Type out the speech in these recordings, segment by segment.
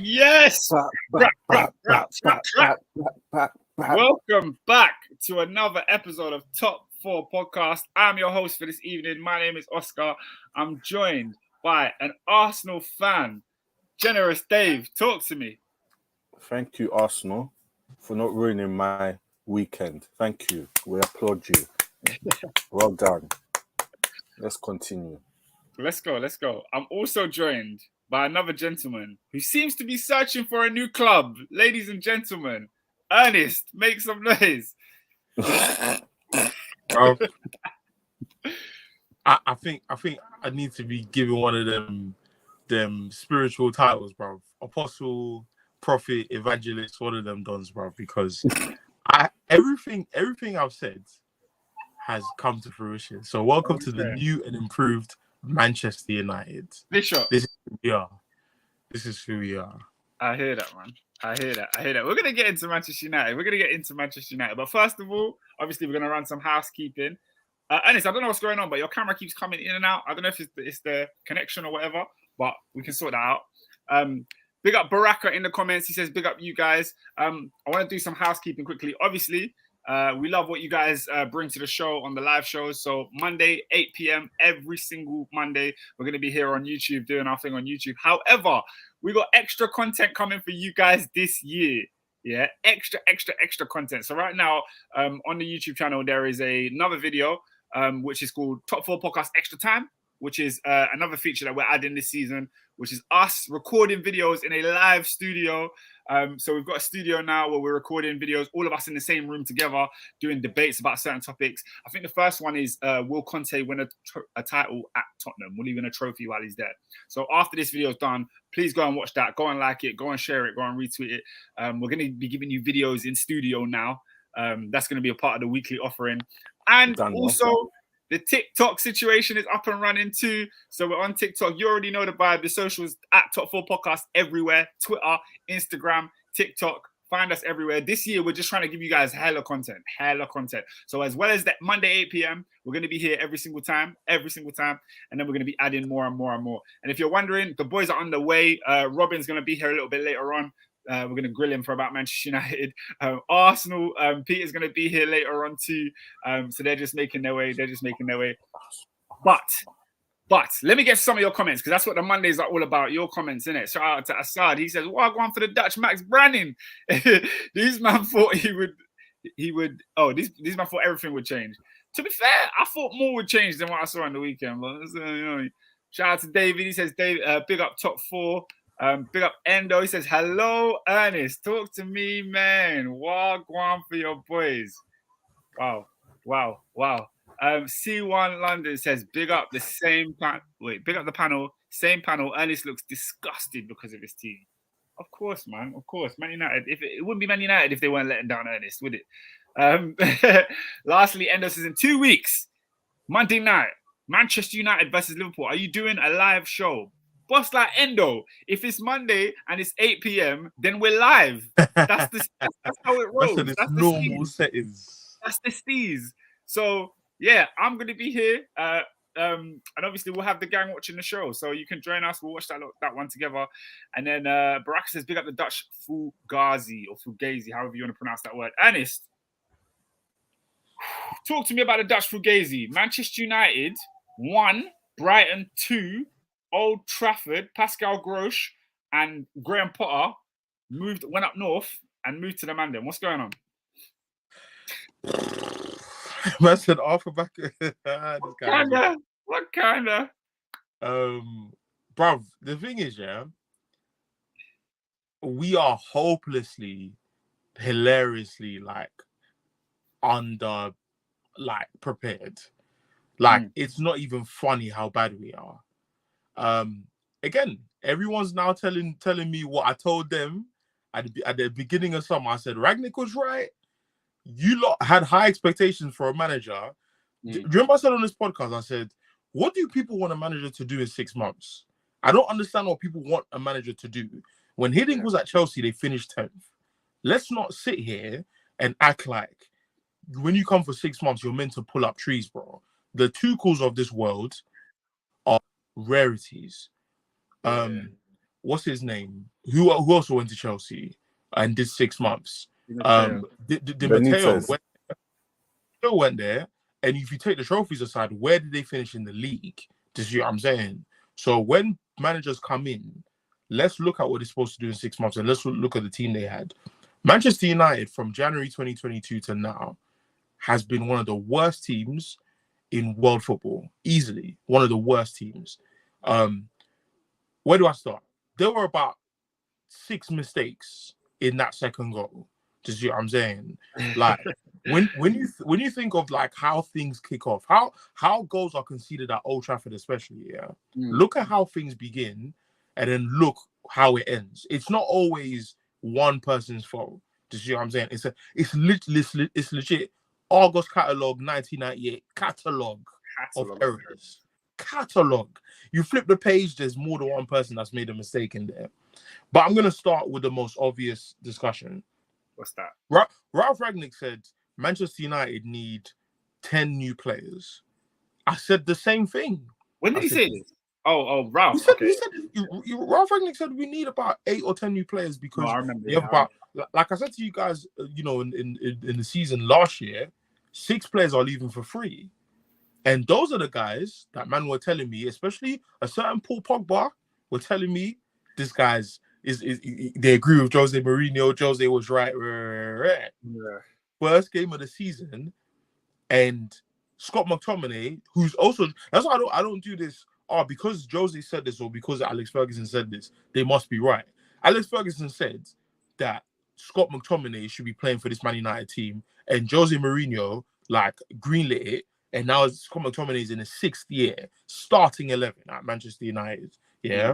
Yes! Welcome back to another episode of Top 4 Podcast. I'm your host for this evening. My name is Oscar. I'm joined by an Arsenal fan, Generous Dave. Talk to me. Thank you, Arsenal, for not ruining my weekend. Thank you. We applaud you. Well done. Let's continue. Let's go. I'm also joined by another gentleman who seems to be searching for a new club. Ladies and gentlemen, Ernest, make some noise. I think I need to be given one of them spiritual titles, bro. Apostle, prophet, evangelist, one of them dons, bro. Because everything I've said has come to fruition. So welcome to the new and improved Manchester United. Bishop. This is who we are. I hear that, man. I hear that. We're going to get into Manchester United. But first of all, obviously, we're going to run some housekeeping. Ernest, I don't know what's going on, but your camera keeps coming in and out. I don't know if it's the connection or whatever, but we can sort that out. Big up Baraka in the comments. He says, big up you guys. I want to do some housekeeping quickly. Obviously, we love what you guys bring to the show on the live shows. So Monday, 8 p.m. every single Monday, we're going to be here on YouTube doing our thing on YouTube. However, we got extra content coming for you guys this year. Yeah, extra content. So right now on the YouTube channel, there is another video which is called Top 4 Podcast Extra Time, which is another feature that we're adding this season, which is us recording videos in a live studio. So we've got a studio now where we're recording videos, all of us in the same room together, doing debates about certain topics. I think the first one is will Conte win a title at Tottenham? Will he win a trophy while he's there? So after this video is done, please go and watch that. Go and like it. Go and share it. Go and retweet it. We're going to be giving you videos in studio now. That's going to be a part of the weekly offering. And also, the TikTok situation is up and running too. So we're on TikTok. You already know the vibe. The socials at Top 4 Podcast everywhere. Twitter, Instagram, TikTok. Find us everywhere. This year, we're just trying to give you guys hella content. So as well as that Monday, 8 p.m., we're going to be here every single time. And then we're going to be adding more and more and more. And if you're wondering, the boys are on the way. Robin's going to be here a little bit later on. We're going to grill him for about Manchester United. Arsenal, Peter's going to be here later on too. So they're just making their way. But let me get some of your comments, because that's what the Mondays are all about. Your comments, innit? Shout out to Assad. He says, "Well, going for the Dutch Max Branning." These man thought he would. Oh, these man thought everything would change. To be fair, I thought more would change than what I saw on the weekend. But shout out to David. He says, "Dave, big up Top 4. Big up Endo." He says, "Hello, Ernest. Talk to me, man. Walk on for your boys." Wow. C1 London says, "Big up the panel. Same panel. Ernest looks disgusted because of his team." Of course, man. Of course. Man United. It wouldn't be Man United if they weren't letting down Ernest, would it? Lastly, Endo says, "In 2 weeks, Monday night, Manchester United versus Liverpool. Are you doing a live show?" Boss like Endo, if it's Monday and it's 8 p.m., then we're live. That's how it rolls. That's normal settings. That's the steez. So, yeah, I'm going to be here. And obviously, we'll have the gang watching the show. So you can join us. We'll watch that one together. And then Baraka says, big up the Dutch Fugazi or Fugazi, however you want to pronounce that word. Ernest, talk to me about the Dutch Fugazi. Manchester United 1, Brighton 2, Old Trafford, Pascal Grosch and Graham Potter went up north and moved to the Mandem. What's going on? Man said Arthur back. What kind of? Bruv, the thing is, yeah, we are hopelessly, hilariously, prepared. It's not even funny how bad we are. Again, everyone's now telling me what I told them at the beginning of summer. I said Rangnick was right. You lot had high expectations for a manager. Do you remember I said on this podcast, I said, what do people want a manager to do in 6 months? I don't understand what people want a manager to do. When Hiddink was at Chelsea, they finished 10th. Let's not sit here and act like when you come for 6 months, you're meant to pull up trees, bro. The TUchels of this world are rarities. what's his name? Who also went to Chelsea and did 6 months? Di Matteo Benitez. went there, and if you take the trophies aside, where did they finish in the league? Do you see what I'm saying? So when managers come in, let's look at what they're supposed to do in 6 months, and let's look at the team they had. Manchester United from January 2022 to now has been one of the worst teams in world football, easily one of the worst teams. Where do I start? There were about 6 mistakes in that second goal. Do you see what I'm saying? Like when you think of like how things kick off, how goals are conceded at Old Trafford, especially, look at how things begin, and then look how it ends. It's not always one person's fault. Do you see what I'm saying? It's legit August catalogue 1998 catalog of errors. Catalog. You flip the page, there's more than one person that's made a mistake in there. But I'm going to start with the most obvious discussion. What's that? Ralph Rangnick said Manchester United need 10 new players. I said the same thing. When did he say this? Oh, Ralph. Ralph Rangnick said we need about 8 or 10 new players because I remember, we have about, like I said to you guys, in the season last year, 6 players are leaving for free. And those are the guys that man were telling me, especially a certain Paul Pogba, were telling me this guy's they agree with Jose Mourinho. Jose was right. Yeah. First game of the season, and Scott McTominay, who's also, that's why I don't do this. Because Jose said this or because Alex Ferguson said this, they must be right. Alex Ferguson said that Scott McTominay should be playing for this Man United team, and Jose Mourinho like greenlit it. And now Scott McTominay is in his 6th year, starting 11 at Manchester United. Yeah.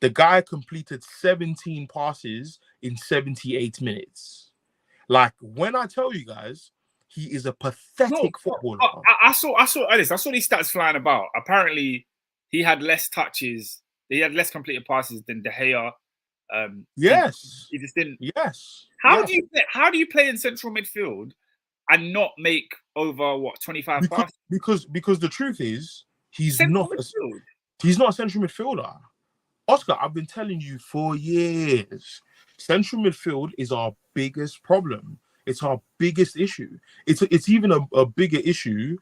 The guy completed 17 passes in 78 minutes. Like, when I tell you guys, he is a pathetic footballer. I saw Alice. I saw these stats flying about. Apparently, he had less touches. He had less completed passes than De Gea. Yes. He just didn't. Yes. How do you play in central midfield and not make over 25 passes? Because the truth is he's not a central midfielder. Oscar, I've been telling you for years, central midfield is our biggest problem. It's our biggest issue. It's even a bigger issue.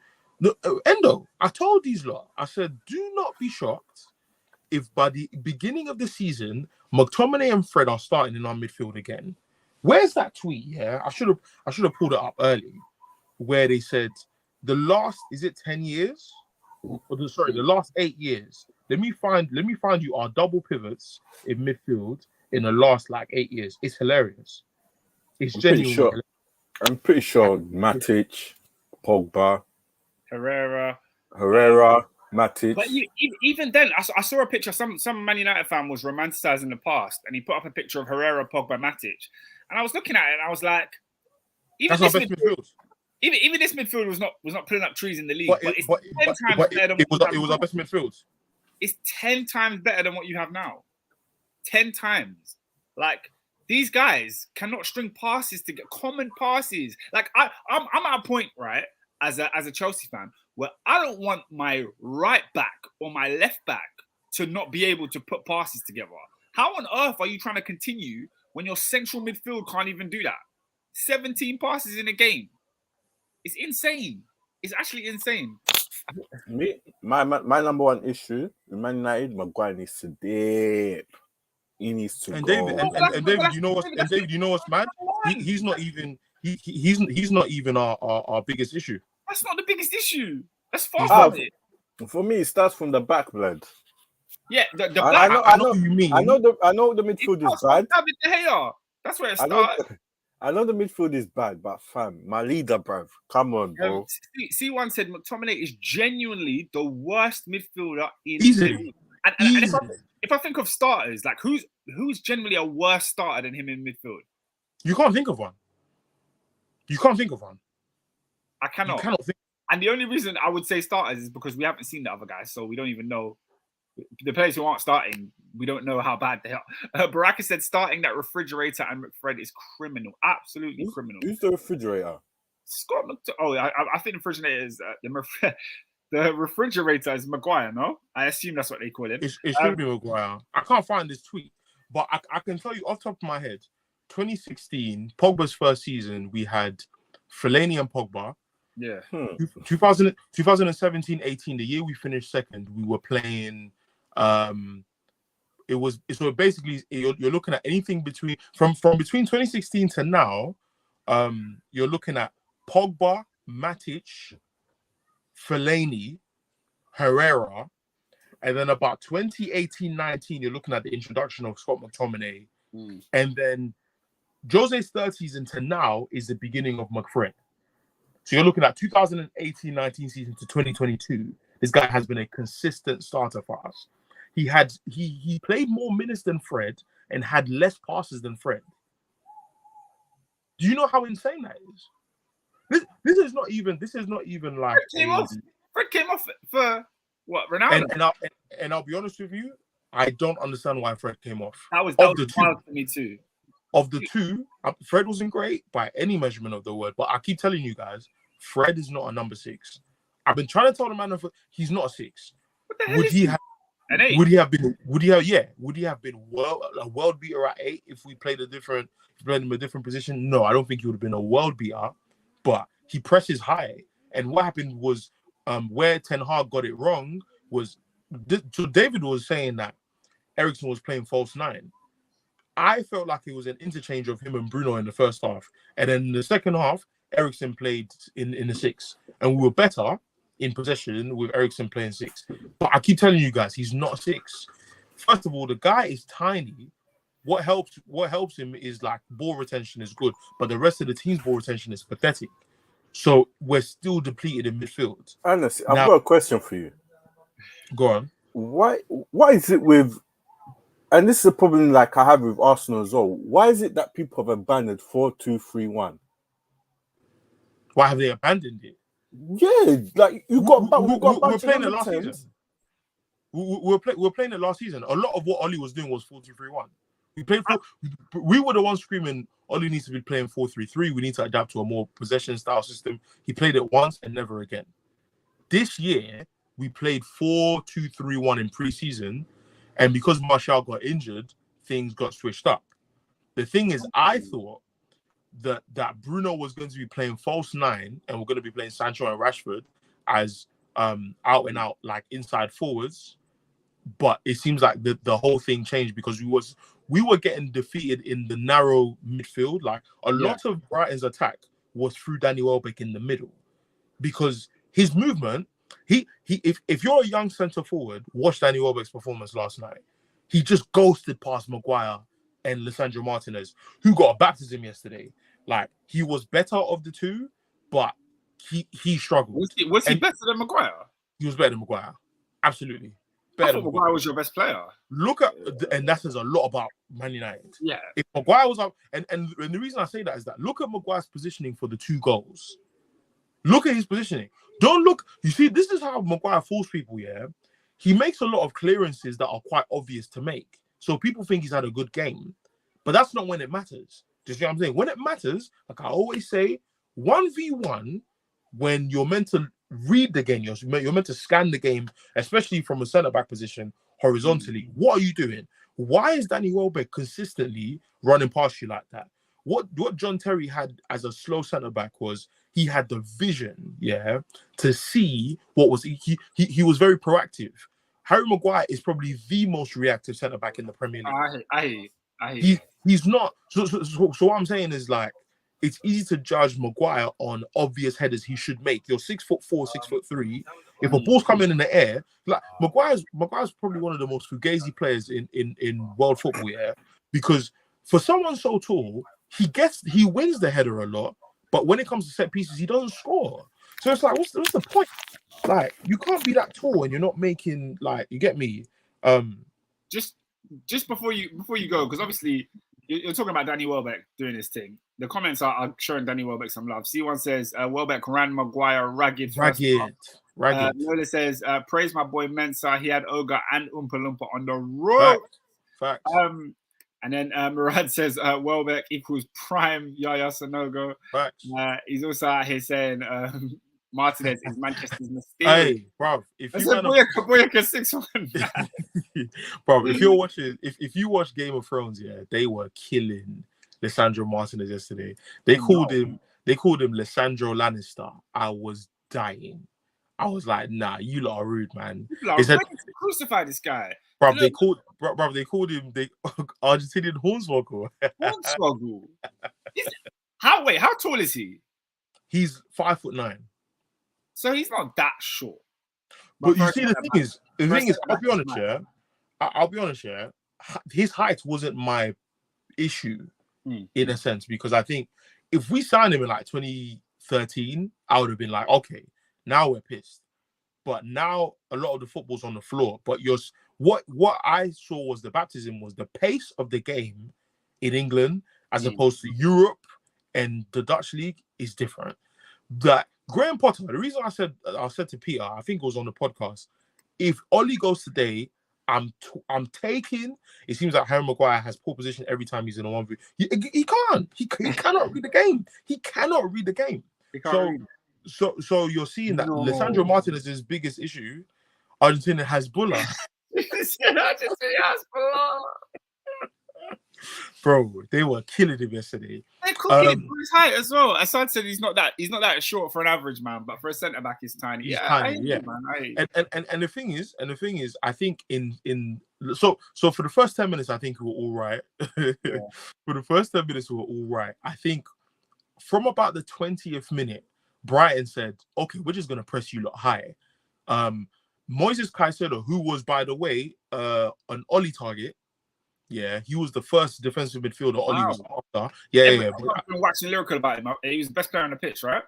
Endo, I told these lot, I said, do not be shocked if by the beginning of the season, McTominay and Fred are starting in our midfield again. Where's that tweet? Yeah, I should have pulled it up early, where they said the last 10 years? The last 8 years. Let me find you our double pivots in midfield in the last 8 years. It's hilarious. It's genuinely hilarious. I'm pretty sure Matic, Pogba, Herrera, Matic. But even then, I saw a picture. Some Man United fan was romanticizing the past, and he put up a picture of Herrera, Pogba, Matic, and I was looking at it, and I was like, even this midfield. Even this midfield was not putting up trees in the league. But it's 10 times better than it was our best midfield. It's 10 times better than what you have now. 10 times. Like, these guys cannot string passes to get common passes. Like, I'm at a point, right, as a Chelsea fan, where I don't want my right back or my left back to not be able to put passes together. How on earth are you trying to continue when your central midfield can't even do that? 17 passes in a game. It's insane. It's actually insane. My number one issue in Man United, Maguire needs to dip. He needs to go. David, you know what's mad? He's not even our biggest issue. That's not the biggest issue. That's far from it. For me, it starts from the back, blood. Yeah, the back. I know what you mean. I know the midfield is bad. That's where it starts. I know the midfield is bad, but fam, my leader, bruv. Come on, bro. C1 said McTominay is genuinely the worst midfielder in easily. And if I think of starters, like who's generally a worse starter than him in midfield? You can't think of one. I cannot. You cannot think. And the only reason I would say starters is because we haven't seen the other guys, so we don't even know. The players who aren't starting, we don't know how bad they are. Baraka said starting that refrigerator and McFred is criminal. Absolutely criminal. Who's the refrigerator? Scott I think the refrigerator is the refrigerator is Maguire, no? I assume that's what they call him. It should be Maguire. I can't find this tweet. But I can tell you off the top of my head, 2016, Pogba's first season, we had Fellaini and Pogba. Yeah. 2017-18, the year we finished second, we were playing. So basically you're looking at anything between between 2016 to now. You're looking at Pogba, Matic, Fellaini, Herrera. And then about 2018-19, you're looking at the introduction of Scott McTominay. And then Jose's third season to now is the beginning of McFred. So you're looking at 2018-19 season to 2022. This guy has been a consistent starter for us. He played more minutes than Fred and had less passes than Fred. Do you know how insane that is? This is not even like Fred came off for what, Ronaldo? And I'll be honest with you, I don't understand why Fred came off. That was wild to me too. Of the two, Fred wasn't great by any measurement of the word, but I keep telling you guys, Fred is not a number 6. I've been trying to tell the man he's not a 6. What the hell is he? An 8? Would he have been a world beater at 8 if we played him a different position? No, I don't think he would have been a world beater, but he presses high. And what happened was where Ten Hag got it wrong was, so David was saying that Eriksen was playing false 9. I felt like it was an interchange of him and Bruno in the first half. And then in the second half, Eriksen played in the 6. And we were better in possession with Eriksen playing 6. But I keep telling you guys, he's not a 6. First of all, the guy is tiny. What helps him is like ball retention is good, but the rest of the team's ball retention is pathetic. So we're still depleted in midfield. Honestly, I've got a question for you. Go on. Why is it with, and this is a problem like I have with Arsenal as well, why is it that people have abandoned 4-2-3-1? Why have they abandoned it? Yeah, like we're playing it last season. We're playing it last season. A lot of what Oli was doing was 4-2-3-1. We were the ones screaming, Oli needs to be playing 4-3-3. We need to adapt to a more possession style system. He played it once and never again. This year, we played 4-2-3-1 in pre-season, and because Martial got injured, things got switched up. The thing is, I thought that Bruno was going to be playing false 9, and we're going to be playing Sancho and Rashford as out and out like inside forwards. But it seems like the whole thing changed because we were getting defeated in the narrow midfield. Like a lot of Brighton's attack was through Danny Welbeck in the middle, because his movement. If you're a young centre forward, watch Danny Welbeck's performance last night. He just ghosted past Maguire and Lisandro Martinez, who got a baptism yesterday. Like, he was better of the two, but he struggled. Was he better than Maguire? He was better than Maguire. Absolutely. I thought Maguire was your best player. Look at, and that says a lot about Man United. Yeah. If Maguire was up, and the reason I say that is that look at Maguire's positioning for the 2 goals. Look at his positioning. Don't look. You see, this is how Maguire fools people, yeah? He makes a lot of clearances that are quite obvious to make. So people think he's had a good game. But that's not when it matters. Do you see what I'm saying? When it matters, like I always say, 1v1, when you're meant to read the game, you're meant to scan the game, especially from a centre-back position, horizontally. What are you doing? Why is Danny Welbeck consistently running past you like that? What John Terry had as a slow centre-back was he had the vision, to see what was... He was very proactive. Harry Maguire is probably the most reactive centre-back in the Premier League. I hate He's not... So what I'm saying is, like, it's easy to judge Maguire on obvious headers he should make. You're 6'4", 6'3". If a ball's coming in the air, like Maguire's probably one of the most fugazi players in world football, because for someone so tall, he wins the header a lot, but when it comes to set pieces, he doesn't score. So it's like, what's the point? Like, you can't be that tall and you're not making, like, you get me? Just before you go, because obviously you're talking about Danny Welbeck doing his thing. The comments are showing Danny Welbeck some love. C1 says Welbeck ran Maguire ragged. Lola says praise my boy Mensah. He had Oga and Oompa Loompa on the road. Facts. And then Murad says Welbeck equals prime Yaya Sanogo. Facts. He's also out here saying Martinez is Manchester's mysterious. Hey, bro, if I you said, man, Boyaka 6-1. bro, if you're watching, if you watch Game of Thrones, yeah, they were killing Lissandro Martinez yesterday. They called him Lissandro Lannister. I was dying. I was like, nah, you lot are rude, man. People are They said, ready to crucify this guy. bro, Look, they called him the Argentinian Hornswoggle. Hornswoggle. How tall is he? He's 5'9". So he's not that short. But you see, the thing is, I'll be honest, yeah. I'll be honest, yeah. His height wasn't my issue in a sense, because I think if we signed him in like 2013, I would have been like, okay, now we're pissed. But now a lot of the football's on the floor. But what I saw was the baptism was the pace of the game in England as opposed to Europe and the Dutch league is different. That Graham Potter, the reason I said to Peter, I think it was on the podcast, if Ollie goes today, I'm taking. It seems like Harry Maguire has poor position every time he's in a 1v. He can't. He cannot read the game. He cannot read the game. So you're seeing that Lissandro Martinez's biggest issue, Argentina has Bulla. Bro, they were killing him yesterday. They're cooking him for his height as well. Assad said he's not that short for an average man, but for a centre back, he's tiny. He's tiny, yeah. And the thing is, I think so for the first 10 minutes, I think we were all right. For the first 10 minutes, we were all right. I think from about the 20th minute, Brighton said, "Okay, we're just gonna press you lot high." Moises Caicedo, who was, by the way, an Ollie target. Yeah, he was the first defensive midfielder Ollie was after. Yeah. I've been waxing lyrical about him. He was the best player on the pitch, right?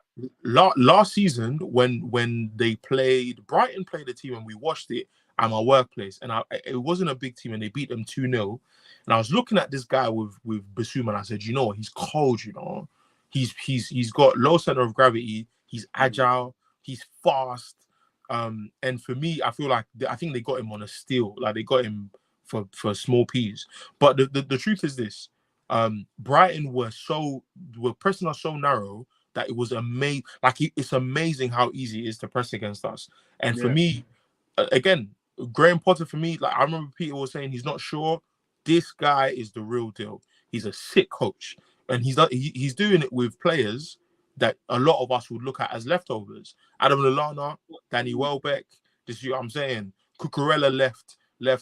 Last season, when they played, Brighton played a team and we watched it at my workplace, and it wasn't a big team and they beat them 2-0. And I was looking at this guy with Basuma and I said, you know what, he's cold, you know. He's got low center of gravity, he's agile, he's fast. And for me, I feel like I think they got him on a steal. Like they got him for small peas. But the truth is this: Brighton were pressing us so narrow that it was amazing. Like it's amazing how easy it is to press against us. And for me, again, Graham Potter, for me, like I remember Peter was saying, he's not sure. This guy is the real deal. He's a sick coach, and he's doing it with players that a lot of us would look at as leftovers. Adam Lallana, Danny Welbeck. Just you know what I'm saying. Cucurella left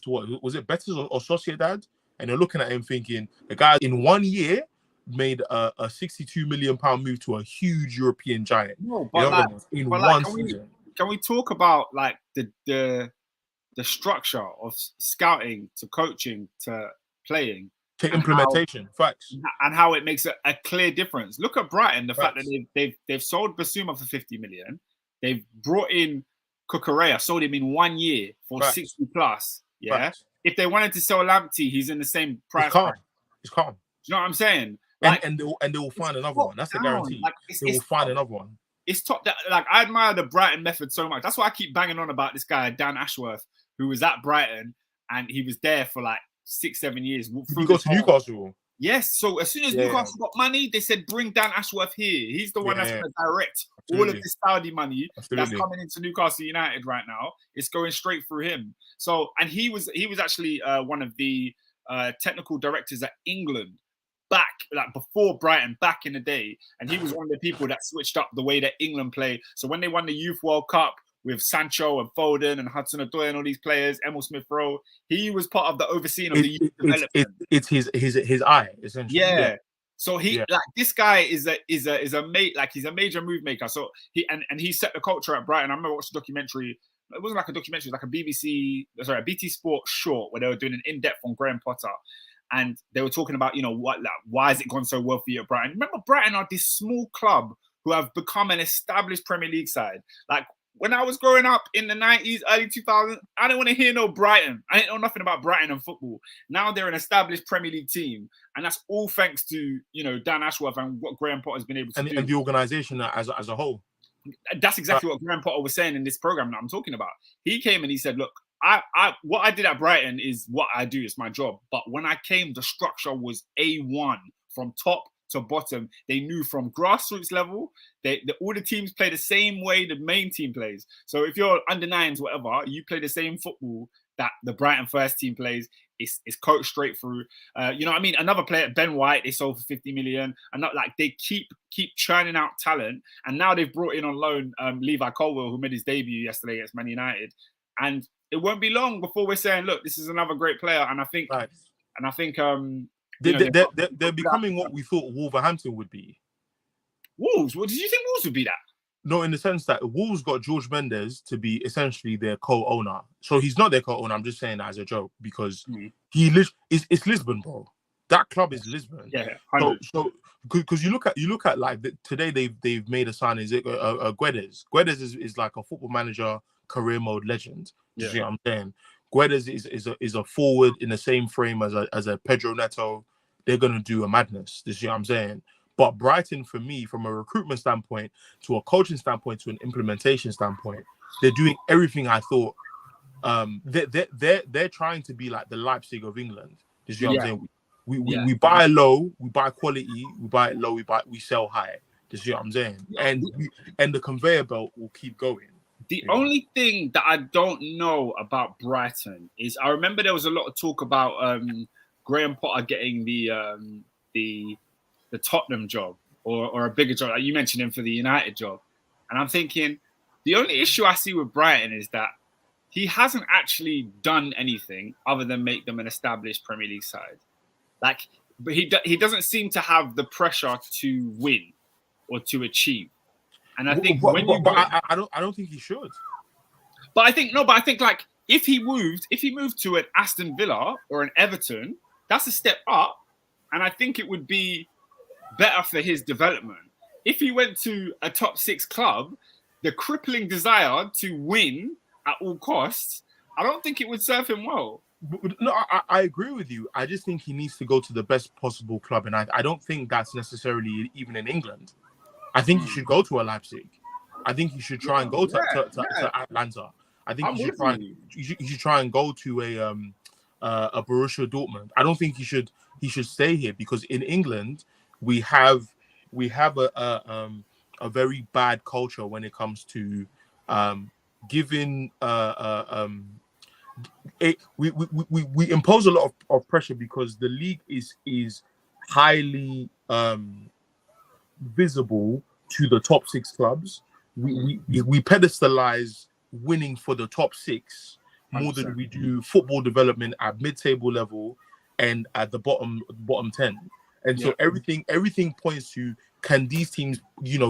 what was it, Betis or Sociedad? And they're looking at him thinking the guy in 1 year made a 62 million pound move to a huge European giant. No, but in one season. Can we talk about like the structure of scouting to coaching to playing to implementation, facts, and how it makes a clear difference? Look at Brighton. The fact that they've sold Basuma for 50 million, they've brought in Cucurella, sold him in 1 year for 60 plus. Yeah. Facts. If they wanted to sell Lamptey, he's in the same price. It's calm. Do you know what I'm saying? Like, and they will find another one. That's the guarantee. Like, they will find another one. It's top. Like I admire the Brighton method so much. That's why I keep banging on about this guy Dan Ashworth, who was at Brighton and he was there for like 6-7 years. He goes to Newcastle. Yes. So as soon as Newcastle got money, they said bring Dan Ashworth here. He's the one that's going to direct all of this Saudi money that's coming into Newcastle United right now. It's going straight through him. So and he was actually one of the technical directors at England. Before Brighton, back in the day, and he was one of the people that switched up the way that England play. So when they won the Youth World Cup with Sancho and Foden and Hudson-Odoi and all these players, Emil Smith-Rowe, he was part of the overseeing of the youth development. It's his eye, essentially. Yeah. So this guy is a mate, like he's a major move maker. So he set the culture at Brighton. I remember watching a documentary. It wasn't like a documentary, it was like a BT Sport short where they were doing an in-depth on Graham Potter. And they were talking about, why has it gone so well for you at Brighton? Remember, Brighton are this small club who have become an established Premier League side. Like, when I was growing up in the 90s, early 2000s, I didn't want to hear no Brighton. I didn't know nothing about Brighton and football. Now they're an established Premier League team. And that's all thanks to, Dan Ashworth and what Graham Potter's been able to do. And the organisation as a whole. That's exactly what Graham Potter was saying in this program that I'm talking about. He came and he said, look, what I did at Brighton is what I do. It's my job. But when I came, the structure was A1 from top to bottom, they knew from grassroots level, all the teams play the same way the main team plays. So if you're under nines, whatever, you play the same football that the Brighton first team plays. It's coached straight through. You know what I mean? Another player, Ben White, they sold for 50 million. And not like they keep churning out talent. And now they've brought in on loan Levi Colwill, who made his debut yesterday against Man United. And it won't be long before we're saying, look, this is another great player. And I think, they're becoming what we thought Wolverhampton would be. Wolves? Well, did you think Wolves would be that? No, in the sense that Wolves got George Mendes to be essentially their co-owner. So he's not their co-owner. I'm just saying that as a joke because it's Lisbon, bro. That club is Lisbon. Yeah. So because you look at like today they've made a signing. Is it Guedes? Guedes is like a football manager career mode legend. You see what I'm saying? Guedes is a forward in the same frame as a Pedro Neto. They're gonna do a madness. You see what I'm saying? But Brighton, for me, from a recruitment standpoint, to a coaching standpoint, to an implementation standpoint, they're doing everything I thought. They're trying to be like the Leipzig of England. You see what I'm saying? We buy low, we buy quality, we buy it low, we sell high. You see what I'm saying? And the conveyor belt will keep going. The only thing that I don't know about Brighton is I remember there was a lot of talk about Graham Potter getting the Tottenham job or a bigger job. Like you mentioned him for the United job. And I'm thinking the only issue I see with Brighton is that he hasn't actually done anything other than make them an established Premier League side. Like, but he doesn't seem to have the pressure to win or to achieve. And I think I don't think he should. But I think like if he moved to an Aston Villa or an Everton, that's a step up. And I think it would be better for his development. If he went to a top 6 club, the crippling desire to win at all costs, I don't think it would serve him well. No, I agree with you. I just think he needs to go to the best possible club. And I don't think that's necessarily even in England. I think he should go to a Leipzig. I think he should try and go to Atlanta. I think he should try and go to a Borussia Dortmund. I don't think he should stay here because in England we have a very bad culture when it comes to giving we impose a lot of pressure because the league is highly visible to the top 6 clubs. We pedestalize winning for the top 6 more 100%. Than we do football development at mid-table level and at the bottom 10. And so everything points to, can these teams,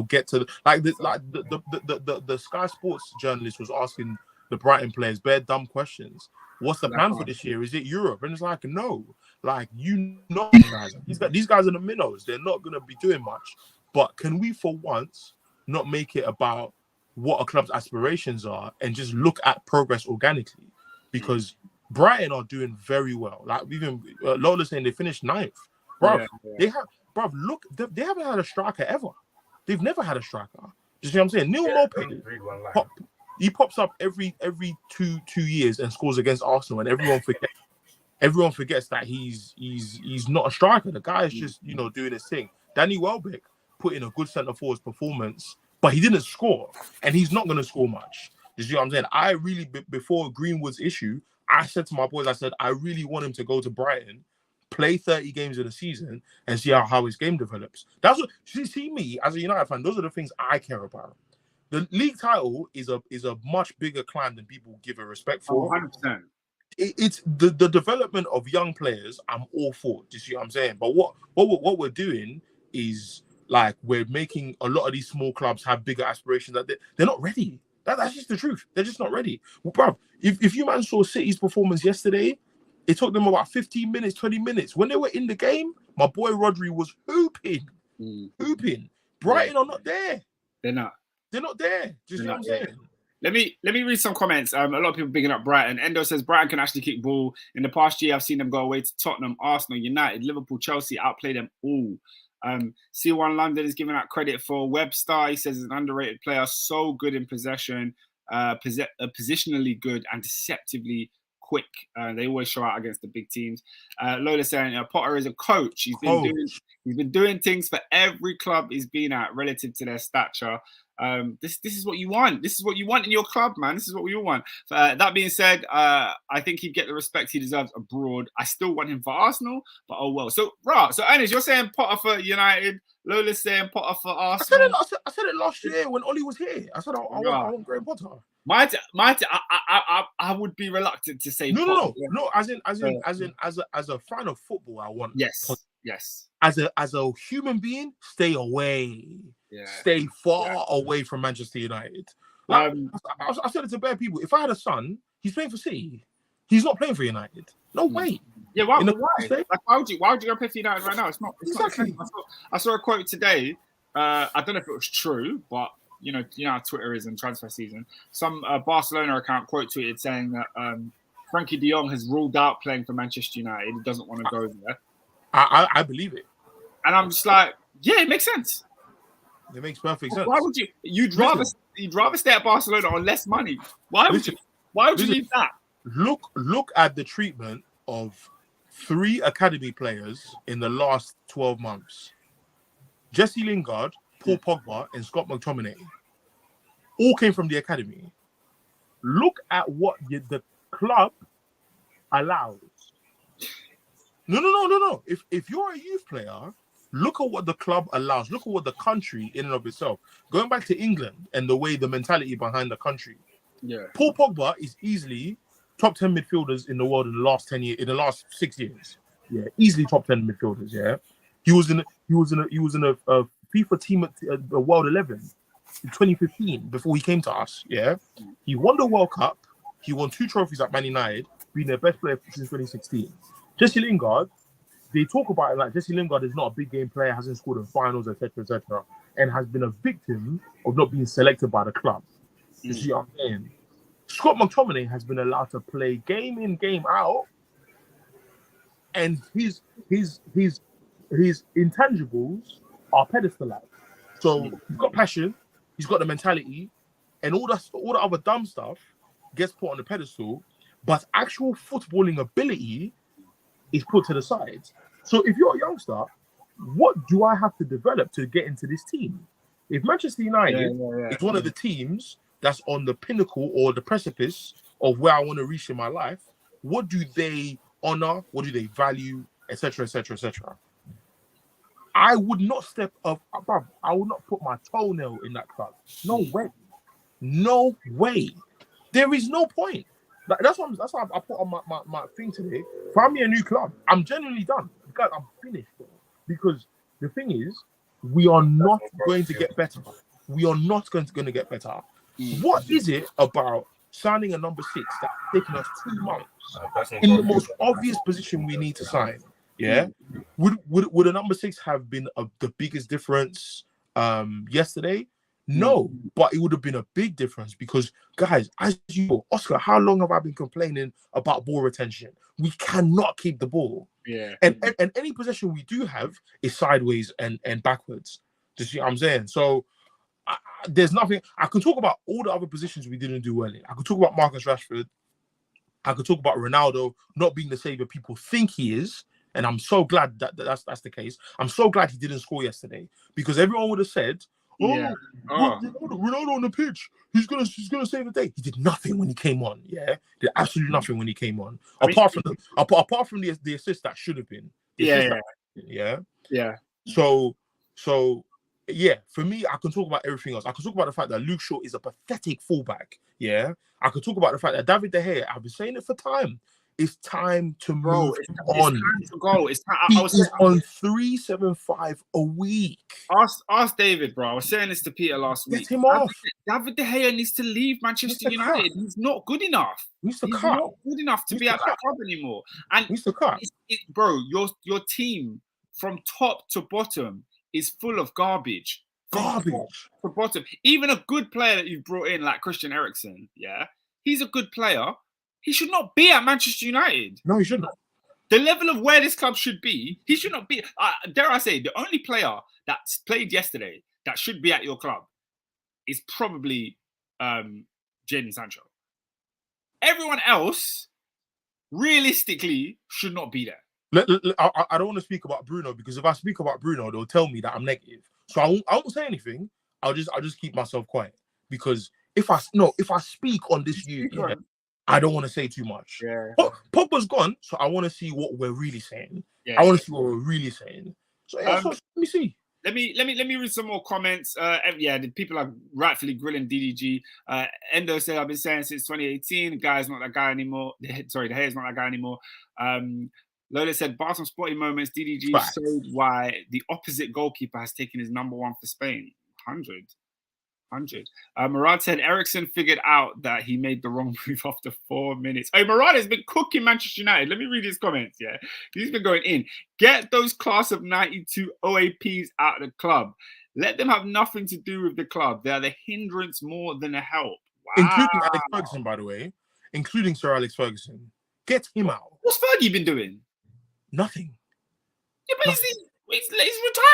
get to the Sky Sports journalist was asking the Brighton players bare dumb questions. What's the plan for this year? Is it Europe? And it's like, no, like these guys are the minnows. They're not gonna be doing much. But can we, for once, not make it about what a club's aspirations are and just look at progress organically? Because Brighton are doing very well. Like even Lola's saying they finished 9th. Bruv, they haven't had a striker ever. They've never had a striker. You see what I'm saying? Neil Maupay, he pops up every two years and scores against Arsenal, and everyone forgets that he's not a striker. The guy is just doing his thing. Danny Welbeck put in a good centre forward performance, but he didn't score, and he's not going to score much. You see what I'm saying? I really, before Greenwood's issue, I said to my boys, I really want him to go to Brighton, play 30 games in a season, and see how his game develops. That's what see me as a United fan. Those are the things I care about. The league title is a much bigger climb than people give it respect for. 100%. It's the development of young players. I'm all for. Do you see what I'm saying? But what we're doing is like we're making a lot of these small clubs have bigger aspirations. That they're not ready. That's just the truth. They're just not ready. Well, bruv, if you man saw City's performance yesterday, it took them about 15 minutes, 20 minutes. When they were in the game, my boy Rodri was hooping. Brighton are not there. They're not. They're not there. Do you see what I'm saying? Let me read some comments. A lot of people bigging up Brighton. Endo says Brighton can actually kick ball. In the past year, I've seen them go away to Tottenham, Arsenal, United, Liverpool, Chelsea, outplay them all. C1 London is giving out credit for Webster. He says he's an underrated player, so good in possession, positionally good and deceptively quick. They always show out against the big teams. Lola saying Potter is a coach. He's been doing things for every club he's been at relative to their stature. This is what you want. This is what you want in your club, man. This is what we all want. That being said, I think he'd get the respect he deserves abroad. I still want him for Arsenal, but oh well. So Anis, you're saying Potter for United. Lola's saying Potter for Arsenal. I said it last year when Ollie was here. I said I want Graham Potter. I would be reluctant to say no. As a fan of football, I want Yes. As a human being, stay away. Yeah. Stay far away from Manchester United. Like, I said it to bare people. If I had a son, he's playing for City. He's not playing for United. No way. Yeah, why? Like, why would you go play for United right now? It's not. Exactly. I saw a quote today. I don't know if it was true, but you know how Twitter is in transfer season. Some Barcelona account quote tweeted saying that Frankie de Jong has ruled out playing for Manchester United. He doesn't want to go there. I believe it. And I'm just like, yeah, it makes sense. It makes perfect sense. Why would you? You'd rather stay at Barcelona on less money. Why would you leave that? Look at the treatment of 3 academy players in the last 12 months. Jesse Lingard, Paul Pogba, and Scott McTominay all came from the academy. Look at what the club allows. No. If you're a youth player, look at what the club allows. Look at what the country in and of itself. Going back to England and the way the mentality behind the country. Yeah. Paul Pogba is easily top 10 midfielders in the world in the last 10 years, in the last 6 years. Yeah, easily top 10 midfielders. Yeah, he was in a FIFA team at World 11 in 2015 before he came to us. Yeah, he won the World Cup. He won 2 trophies at Man United, being their best player since 2016. Jesse Lingard, they talk about it like Jesse Lingard is not a big game player, hasn't scored in finals, etc., and has been a victim of not being selected by the club. You see what I'm saying? Scott McTominay has been allowed to play game in, game out, and his intangibles are pedestalized. So he's got passion, he's got the mentality, and all the other dumb stuff gets put on the pedestal, but actual footballing ability is put to the side. So if you're a youngster, what do I have to develop to get into this team? If Manchester United is one of the teams that's on the pinnacle or the precipice of where I want to reach in my life, what do they honor? What do they value? Etc. I would not step up above. I would not put my toenail in that club. No way. There is no point. That's why I put on my thing today. Find me a new club. I'm genuinely done. Guys, I'm finished. Because the thing is, we are not going to get better. We are not going to get better. What is it about signing a number 6 that's taken us 2 months in the most obvious position we need to sign? Yeah. Would a number 6 have been the biggest difference yesterday? No, but it would have been a big difference because, guys, as you know, Oscar, how long have I been complaining about ball retention? We cannot keep the ball. Yeah. And any possession we do have is sideways and backwards. Do you see what I'm saying? So there's nothing. I can talk about all the other positions we didn't do well in. I could talk about Marcus Rashford. I could talk about Ronaldo not being the savior people think he is. And I'm so glad that's the case. I'm so glad he didn't score yesterday because everyone would have said, Ronaldo on the pitch. He's gonna save the day. He did nothing when he came on. Yeah, did absolutely nothing when he came on. Apart from the assist that should have been. Yeah. So yeah, for me, I can talk about everything else. I can talk about the fact that Luke Shaw is a pathetic fullback. Yeah, I can talk about the fact that David De Gea. I've been saying it for time. It's time to move on. It's time to go. It's time. He is on 375 a week. Ask David, bro. I was saying this to Peter last week. Get him off. David De Gea needs to leave Manchester United. He's not good enough. He's not good enough to be at that club anymore. And he's the cut. Bro, your team from top to bottom is full of garbage. Garbage. To bottom. Even a good player that you've brought in, like Christian Eriksen, yeah, he's a good player. He should not be at Manchester United. No, he shouldn't. The level of where this club should be, he should not be. Dare I say, the only player that's played yesterday that should be at your club is probably Jadon Sancho. Everyone else realistically should not be there. I don't want to speak about Bruno because if I speak about Bruno, they'll tell me that I'm negative. So I won't say anything. I'll just keep myself quiet because if I speak on this I don't want to say too much. Yeah. Pogba's gone, so I want to see what we're really saying. Yeah, I want to see what we're really saying. So so let me see. Let me read some more comments. The people are rightfully grilling DDG. Endo said, I've been saying since 2018, the guy's not that guy anymore. Sorry, the hair's not that guy anymore. Lola said, bar some sporting moments. DDG showed why the opposite goalkeeper has taken his number one for Spain. 100. Murad said Eriksen figured out that he made the wrong move after 4 minutes. Oh, Murad has been cooking Manchester United. Let me read his comments. Yeah, he's been going in. Get those class of 92 OAPs out of the club. Let them have nothing to do with the club. They are the hindrance more than a help. Wow. Including Alex Ferguson, by the way. Including Sir Alex Ferguson. Get him out. What's Fergie been doing? Nothing. Yeah, but he's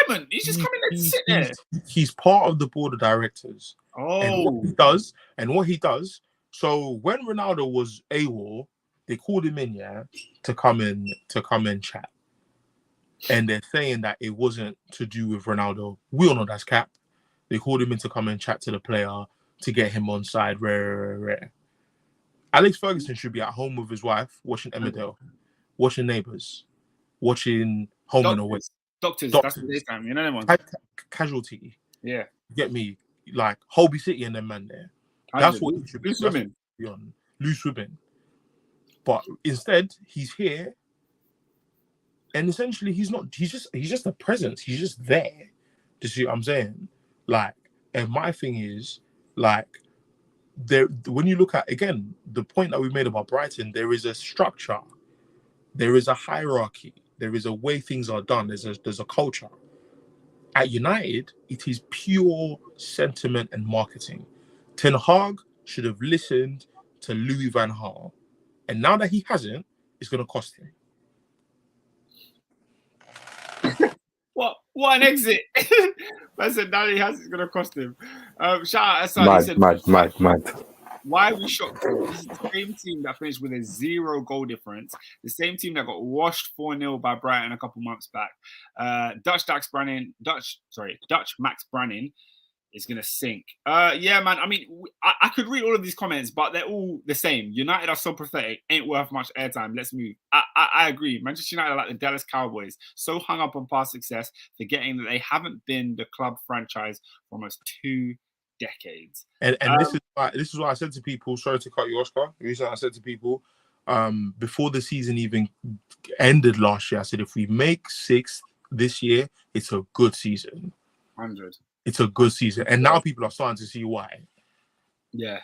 retirement. He's just coming there to sit there. He's part of the board of directors. Oh. And what he does. So when Ronaldo was AWOL, they called him in, to come and chat. And they're saying that it wasn't to do with Ronaldo. We all know that's cap. They called him in to come and chat to the player to get him on side. Rare. Alex Ferguson should be at home with his wife, watching Emmerdale, watching Neighbours, watching Home and Away. Doctors. That's the daytime. You know them ones. Casualty. Yeah. Get me? Like Holby City and them man there. That's what he should be. Loose women. But instead, he's here. And essentially, he's just a presence. He's just there. Do you see what I'm saying? Like, and my thing is, like, there. When you look at, again, the point that we made about Brighton, there is a structure. There is a hierarchy. There is a way things are done. There's a culture. At United, it is pure sentiment and marketing. Ten Hag should have listened to Louis van Gaal. And now that he hasn't, it's going to cost him. What an exit. I said now he has, it's going to cost him. Shout out Mad. Why are we shocked? This is the same team that finished with a 0 goal difference. The same team that got washed 4-0 by Brighton a couple months back. Dutch Max Brannin is going to sink. Yeah, man. I mean, I could read all of these comments, but they're all the same. United are so pathetic. Ain't worth much airtime. Let's move. I agree. Manchester United are like the Dallas Cowboys. So hung up on past success, forgetting that they haven't been the club franchise for almost 2 decades. And this is what I said to people. Sorry to cut you, Oscar. The reason I said to people before the season even ended last year, I said if we make 6th this year, it's a good season. 100. It's a good season, and now people are starting to see why. Yeah.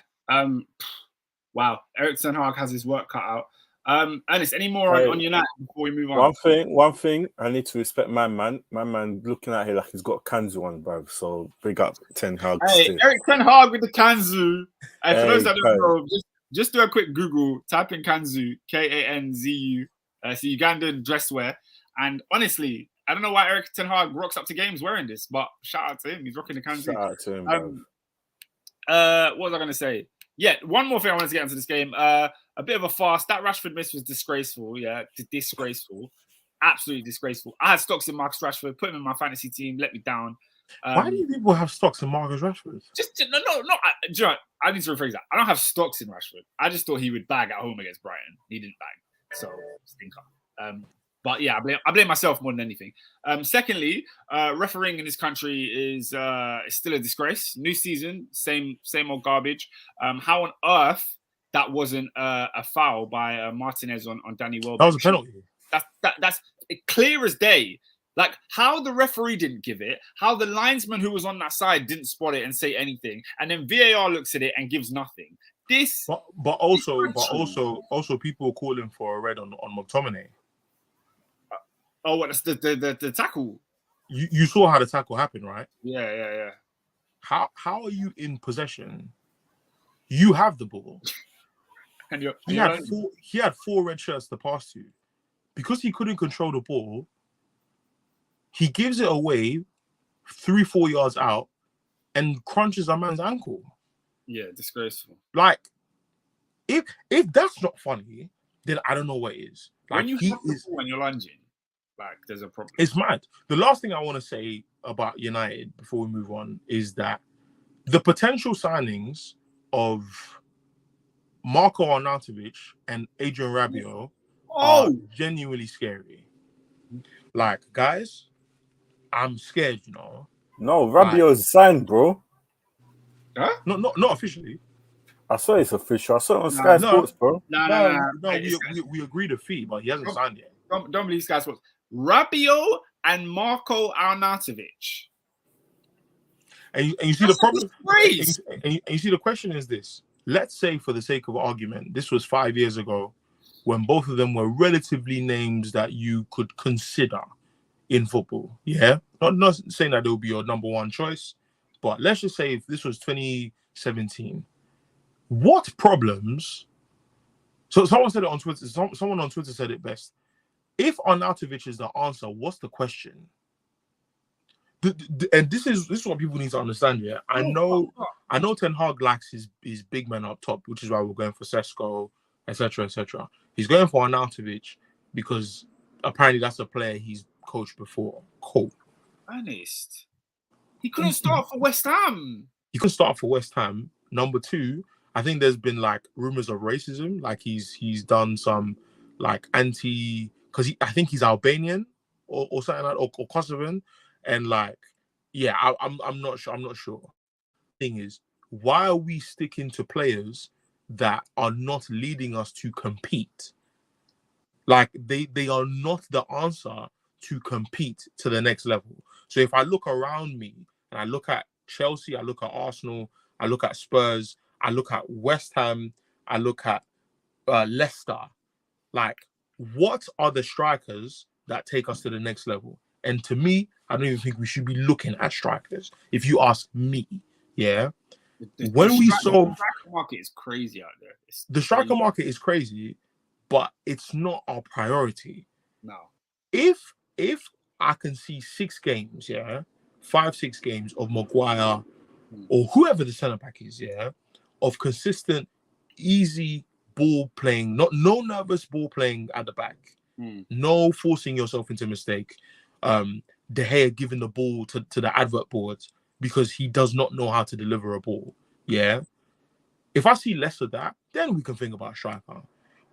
Wow. Erik ten Hag has his work cut out. Ernest, any more on United before we move on? One thing, I need to respect my man. My man looking at here like he's got a Kanzu on, bro. So big up Ten Hag. Hey, Erik ten Hag with the Kanzu. And for those that don't know, just do a quick Google, type in Kanzu, Kanzu. It's Ugandan dress wear. And honestly, I don't know why Erik ten Hag rocks up to games wearing this, but shout out to him. He's rocking the Kanzu. Shout out to him, bro. What was I going to say? Yeah, one more thing I wanted to get into this game. A bit of a fast. That Rashford miss was disgraceful. Yeah, disgraceful. Absolutely disgraceful. I had stocks in Marcus Rashford, put him in my fantasy team, let me down. Why do people have stocks in Marcus Rashford? I need to rephrase that. I don't have stocks in Rashford. I just thought he would bag at home against Brighton. He didn't bag. So, stinker. But yeah, I blame myself more than anything. Secondly, refereeing in this country is still a disgrace. New season, same old garbage. How on earth that wasn't a foul by Martinez on Danny Welbeck? That was a penalty. That's clear as day. Like how the referee didn't give it, how the linesman who was on that side didn't spot it and say anything, and then VAR looks at it and gives nothing. But also people calling for a red on McTominay. Oh, what? That's the tackle. You saw how the tackle happened, right? Yeah. How are you in possession? You have the ball. And he had 4 red shirts to pass to. Because he couldn't control the ball, he gives it away 3-4 yards out and crunches a man's ankle. Yeah, disgraceful. Like, if that's not funny, then I don't know what it is. Like When you he have the is, ball when you're lunging, like there's a problem. it's mad. The last thing I want to say about United before we move on is that the potential signings of Marco Arnautovic and Adrian Rabiot are Oh, genuinely scary. Like, guys, I'm scared, you know. No, Like, Rabiot's signed, bro. huh? Not officially. I saw it's official. I saw it on Nah. Sky No, Sports, bro. No. we agreed a fee, but he hasn't signed yet. Don't believe Sky Sports. Rabiot and Marco Arnautovic. And you see the problem. Disgrace. And you see the question is this: let's say, for the sake of argument, this was 5 years ago, when both of them were relatively names that you could consider in football. Yeah, not saying that they will be your number one choice, but let's just say if this was 2017, what problems? So someone said it on Twitter. Someone on Twitter said it best. If Arnautovic is the answer, what's the question? And this is what people need to understand. Yeah, I know Ten Hag likes his big man up top, which is why we're going for Sesko, etc., etc. He's going for Arnautovic because apparently that's a player he's coached before. Cool. Honest. He couldn't start for West Ham. He could start for West Ham. Number two, I think there's been like rumors of racism. Like he's done some like because I think he's Albanian or something like or Kosovan. And like, yeah, I'm not sure. I'm not sure. Thing is, why are we sticking to players that are not leading us to compete? Like they are not the answer to compete to the next level. So if I look around me and I look at Chelsea, I look at Arsenal, I look at Spurs, I look at West Ham, I look at Leicester. Like, what are the strikers that take us to the next level? And to me, I don't even think we should be looking at strikers. If you ask me, yeah. The striker market is crazy out there. The striker market is crazy, but it's not our priority. No. If I can see 6 games, 5-6 games of Maguire or whoever the centre back is, of consistent, easy ball playing, no nervous ball playing at the back, no forcing yourself into mistake. De Gea giving the ball to the advert boards because he does not know how to deliver a ball. Yeah. If I see less of that, then we can think about a striker.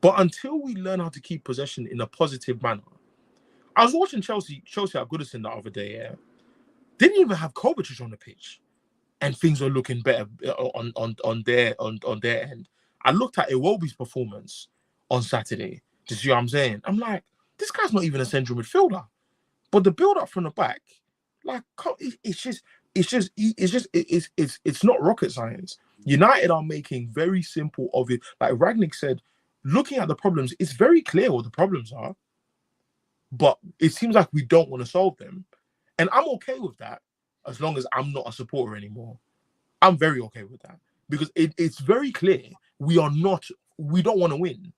But until we learn how to keep possession in a positive manner, I was watching Chelsea at Goodison the other day. Yeah, didn't even have Kovacic on the pitch, and things were looking better on their end. I looked at Iwobi's performance on Saturday. Do you see what I'm saying? I'm like, this guy's not even a central midfielder. But the build up from the back, like, it's not rocket science. United are making very simple of it. Like Ragnick said, looking at the problems, it's very clear what the problems are. But it seems like we don't want to solve them. And I'm okay with that as long as I'm not a supporter anymore. I'm very okay with that. Because it's very clear we don't want to win.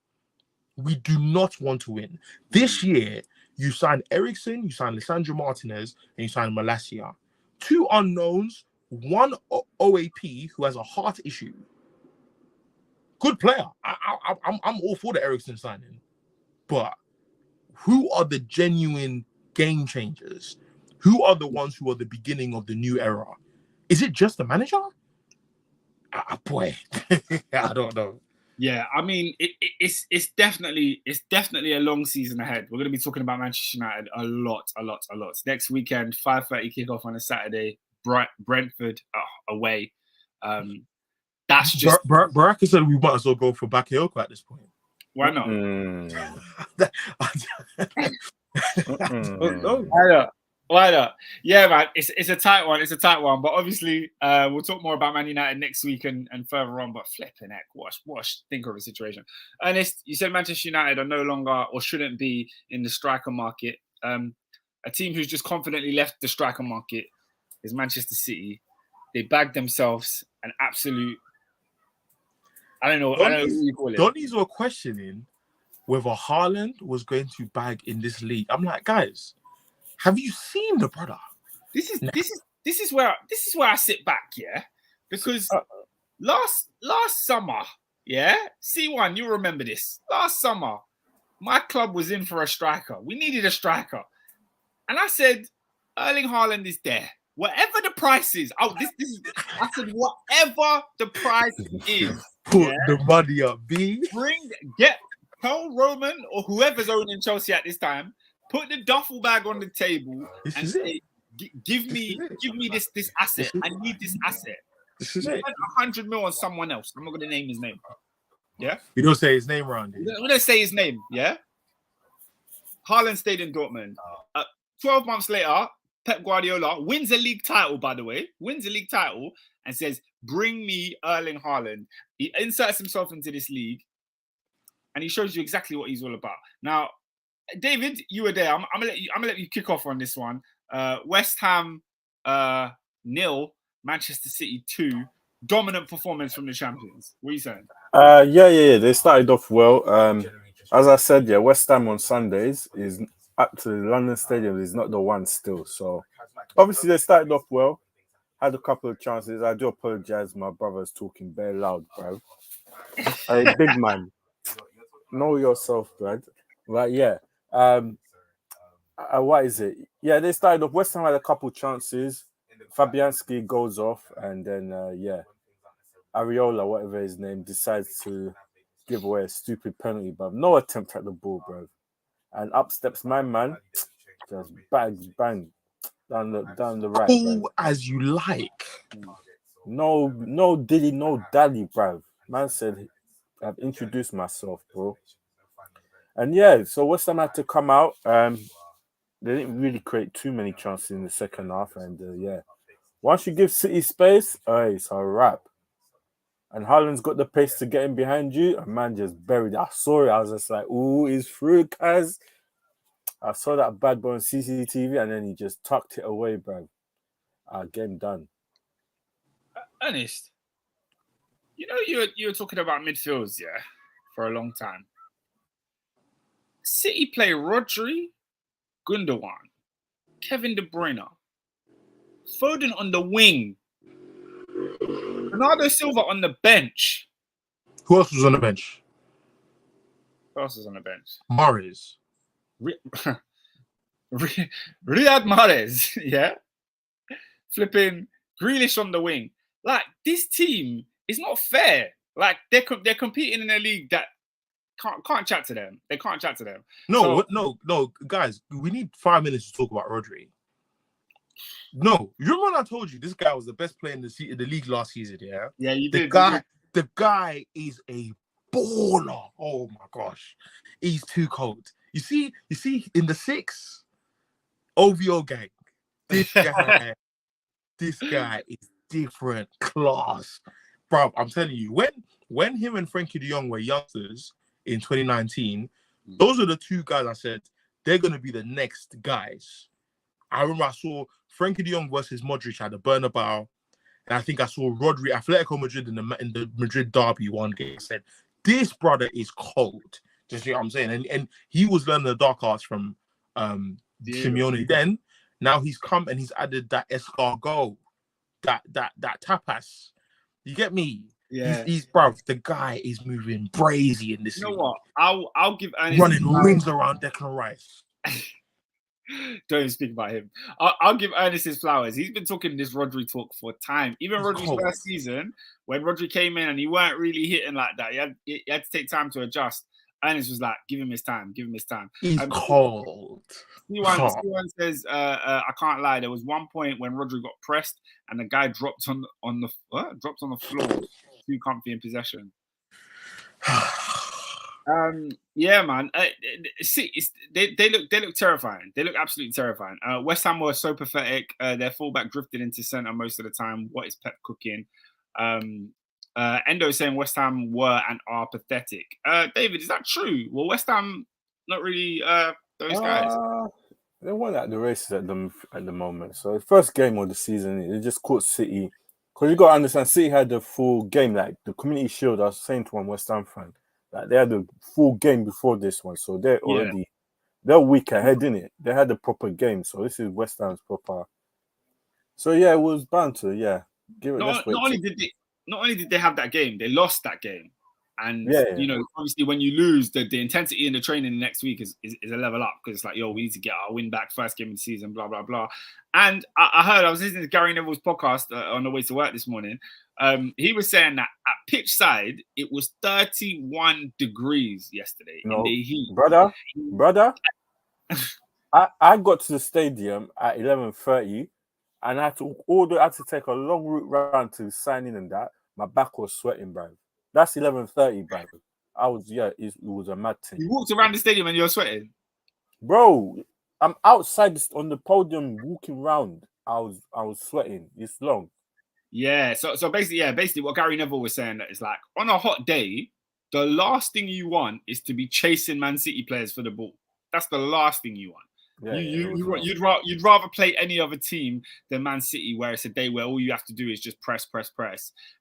We do not want to win. This year, you signed Eriksen, you signed Lisandro Martinez, and you signed Malacia. 2 unknowns, 1 OAP who has a heart issue. Good player. I'm all for the Eriksen signing. But who are the genuine game changers? Who are the ones who are the beginning of the new era? Is it just the manager? Boy, I don't know. Yeah, I mean, it's definitely a long season ahead. We're going to be talking about Manchester United a lot. Next weekend, 5:30 kickoff on a Saturday, Brentford away. That's just... Baraka said we might as well go for Bakayoko at this point. Why not? Why not? Yeah, man, it's a tight one. It's a tight one. But obviously, we'll talk more about Man United next week and further on. But flipping heck, what think of the situation. Ernest, you said Manchester United are no longer or shouldn't be in the striker market. A team who's just confidently left the striker market is Manchester City. They bagged themselves an absolute... I don't know what you call it. Donnies were questioning whether Haaland was going to bag in this league. I'm like, guys, have you seen the brother? This is where I sit back, yeah, because last summer, Yeah, C1, you remember this. Last summer, my club was in for a striker. We needed a striker. And I said, Erling Haaland is there. Whatever the price is. Oh, this is. I said, whatever the price is. Put the money up, B. Tell Roman or whoever's owning Chelsea at this time, put the duffel bag on the table and say, give me this asset. I need this asset. This is it. 100 mil on someone else. I'm not going to name his name. Yeah? You don't say his name around here. I'm going to say his name. Yeah? Haaland stayed in Dortmund. 12 months later, Pep Guardiola wins a league title, by the way. Wins a league title and says, bring me Erling Haaland. He inserts himself into this league and he shows you exactly what he's all about. Now, David, you were there. I'm gonna let you kick off on this one. West Ham 0, Manchester City 2. Dominant performance from the champions. What are you saying? Yeah. They started off well. As I said, yeah, West Ham on Sundays is up to the London Stadium is not the one still. So obviously they started off well. Had a couple of chances. I do apologize. My brother's talking very loud, bro. Hey, big man. Know yourself, Brad. Right, yeah. What is it? Yeah, they started off. West Ham had a couple chances. Fabianski goes off, and then Areola, whatever his name, decides to give away a stupid penalty, but no attempt at the ball, bro. And up steps my man, just bang down the right. Cool as you like. No dilly, no dally, bro. Man said, I've introduced myself, bro. And yeah, so West Ham had to come out. They didn't really create too many chances in the second half, and yeah, once you give City space, it's a wrap. And Haaland's got the pace to get in behind you, and man just buried it. I saw it. I was just like, ooh, he's through, guys. I saw that bad boy on CCTV, and then he just tucked it away, bro. Game done. Ernest, you know you were talking about midfields, yeah, for a long time. City play Rodri, Gundogan, Kevin De Bruyne, Foden on the wing, Bernardo Silva on the bench. Who else was on the bench? Who else was on the bench? Mahrez. Riyad Mahrez, yeah? Flipping Grealish on the wing. Like, this team is not fair. Like, they're competing in a league that can't chat to them. They can't chat to them. No, guys, we need 5 minutes to talk about Rodri. No, you remember when I told you this guy was the best player in the league last season, yeah? Yeah, you did. The guy is a baller. Oh my gosh. He's too cold. You see in the 6, OVO gang. This guy is different class. Bro, I'm telling you, when him and Frankie de Jong were youngsters in 2019, those are the two guys I said they're gonna be the next guys. I remember I saw Frankie de Jong versus Modric at the Bernabeu, and I think I saw Rodri, Atletico Madrid in the Madrid derby one game. I said, this brother is cold. Just you know what I'm saying? And he was learning the dark arts from Simeone then. Now he's come and he's added that escargot, that tapas. You get me? Yeah. He's bro, the guy is moving brazy in this. You know what? I'll give Ernest running rings around Declan Rice. Don't even speak about him. I'll give Ernest his flowers. He's been talking this Rodri talk for time. Even Rodri's first season, when Rodri came in and he weren't really hitting like that, he had to take time to adjust. Ernest was like, give him his time. He's cold. C1 says, I can't lie. There was one point when Rodri got pressed and the guy dropped on the floor, too comfy in possession. Yeah, man. They look terrifying. They look absolutely terrifying. West Ham were so pathetic. Their fullback drifted into centre most of the time. What is Pep cooking? Endo saying West Ham were and are pathetic. David, is that true? Well, West Ham not really those guys. They weren't at the races at the moment. So the first game of the season, they just caught City. Because you got to understand, City had the full game, like the Community Shield. I was saying to one West Ham fan, like they had the full game before this one, so they're they're week ahead, innit? They had the proper game, so this is West Ham's proper. So yeah, it was bound to give it. Not only did they have that game, they lost that game, And Yeah. you know, obviously, when you lose, the intensity in the training the next week is a level up because it's like, yo, we need to get our win back first game of the season, blah blah blah. And I was listening to Gary Neville's podcast on the way to work this morning. He was saying that at pitch side it was 31 degrees yesterday in the heat. Brother. I got to the stadium at 11:30, and I had to take a long route round to sign in and that. My back was sweating, bro. That's 11:30, bro. It was a mad thing. You walked around the stadium and you're sweating, bro. I'm outside on the podium walking around. I was sweating. It's long. Yeah. So basically, what Gary Neville was saying that is like on a hot day, the last thing you want is to be chasing Man City players for the ball. That's the last thing you want. Yeah, you'd rather play any other team than Man City, where it's a day where all you have to do is just press,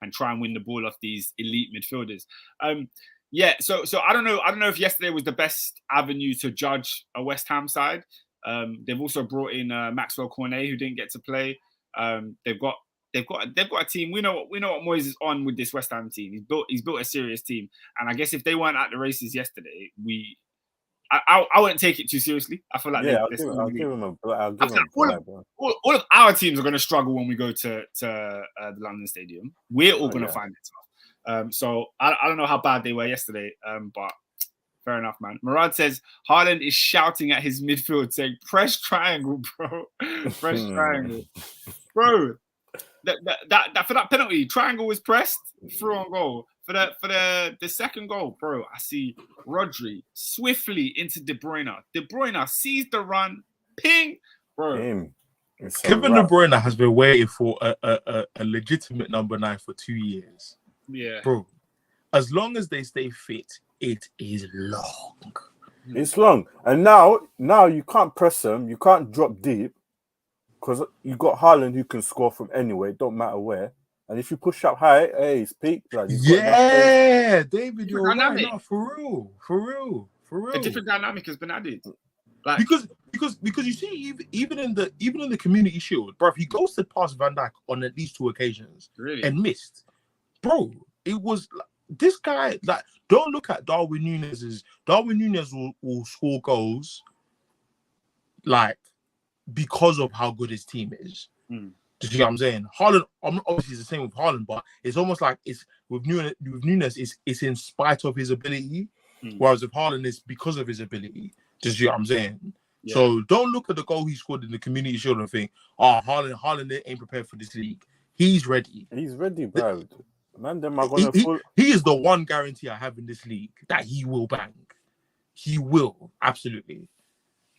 and try and win the ball off these elite midfielders. So I don't know if yesterday was the best avenue to judge a West Ham side. They've also brought in Maxwell Cornet, who didn't get to play. They've got a team. We know what Moyes is on with this West Ham team. He's built a serious team, and I guess if they weren't at the races yesterday, I wouldn't take it too seriously. I feel like I'll give him all of our teams are going to struggle when we go to the London Stadium. We're all going to find it tough. So I don't know how bad they were yesterday, but fair enough, man. Murad says Haaland is shouting at his midfield saying, "Press triangle, bro. Press triangle, bro." That for that penalty, triangle was pressed, through on goal. For the second goal, bro, I see Rodri swiftly into De Bruyne. De Bruyne sees the run, ping, bro. Kevin De Bruyne has been waiting for a legitimate number 9 for 2 years. Yeah, bro. As long as they stay fit, it is long. It's long, and now you can't press them. You can't drop deep because you got Haaland who can score from anywhere. Don't matter where. And if you push up high, hey, it's peak. Like, yeah, David, you're right. No, for real. A different dynamic has been added. Like, because you see, even in the Community Shield, bro, he ghosted past Van Dijk on at least 2 occasions, and missed. Bro, it was this guy. Like, don't look at Darwin Nunez. Darwin Nunez will score goals, like, because of how good his team is. Do you know what I'm saying? Haaland, obviously, it's the same with Haaland, but it's almost like it's with Nunez, it's in spite of his ability, whereas with Haaland, it's because of his ability. Do you know what I'm saying? Yeah. So don't look at the goal he scored in the Community Shield and think, oh, Haaland ain't prepared for this league. He's ready. He's ready, bro. Man, he is the one guarantee I have in this league that he will bang. He will, absolutely.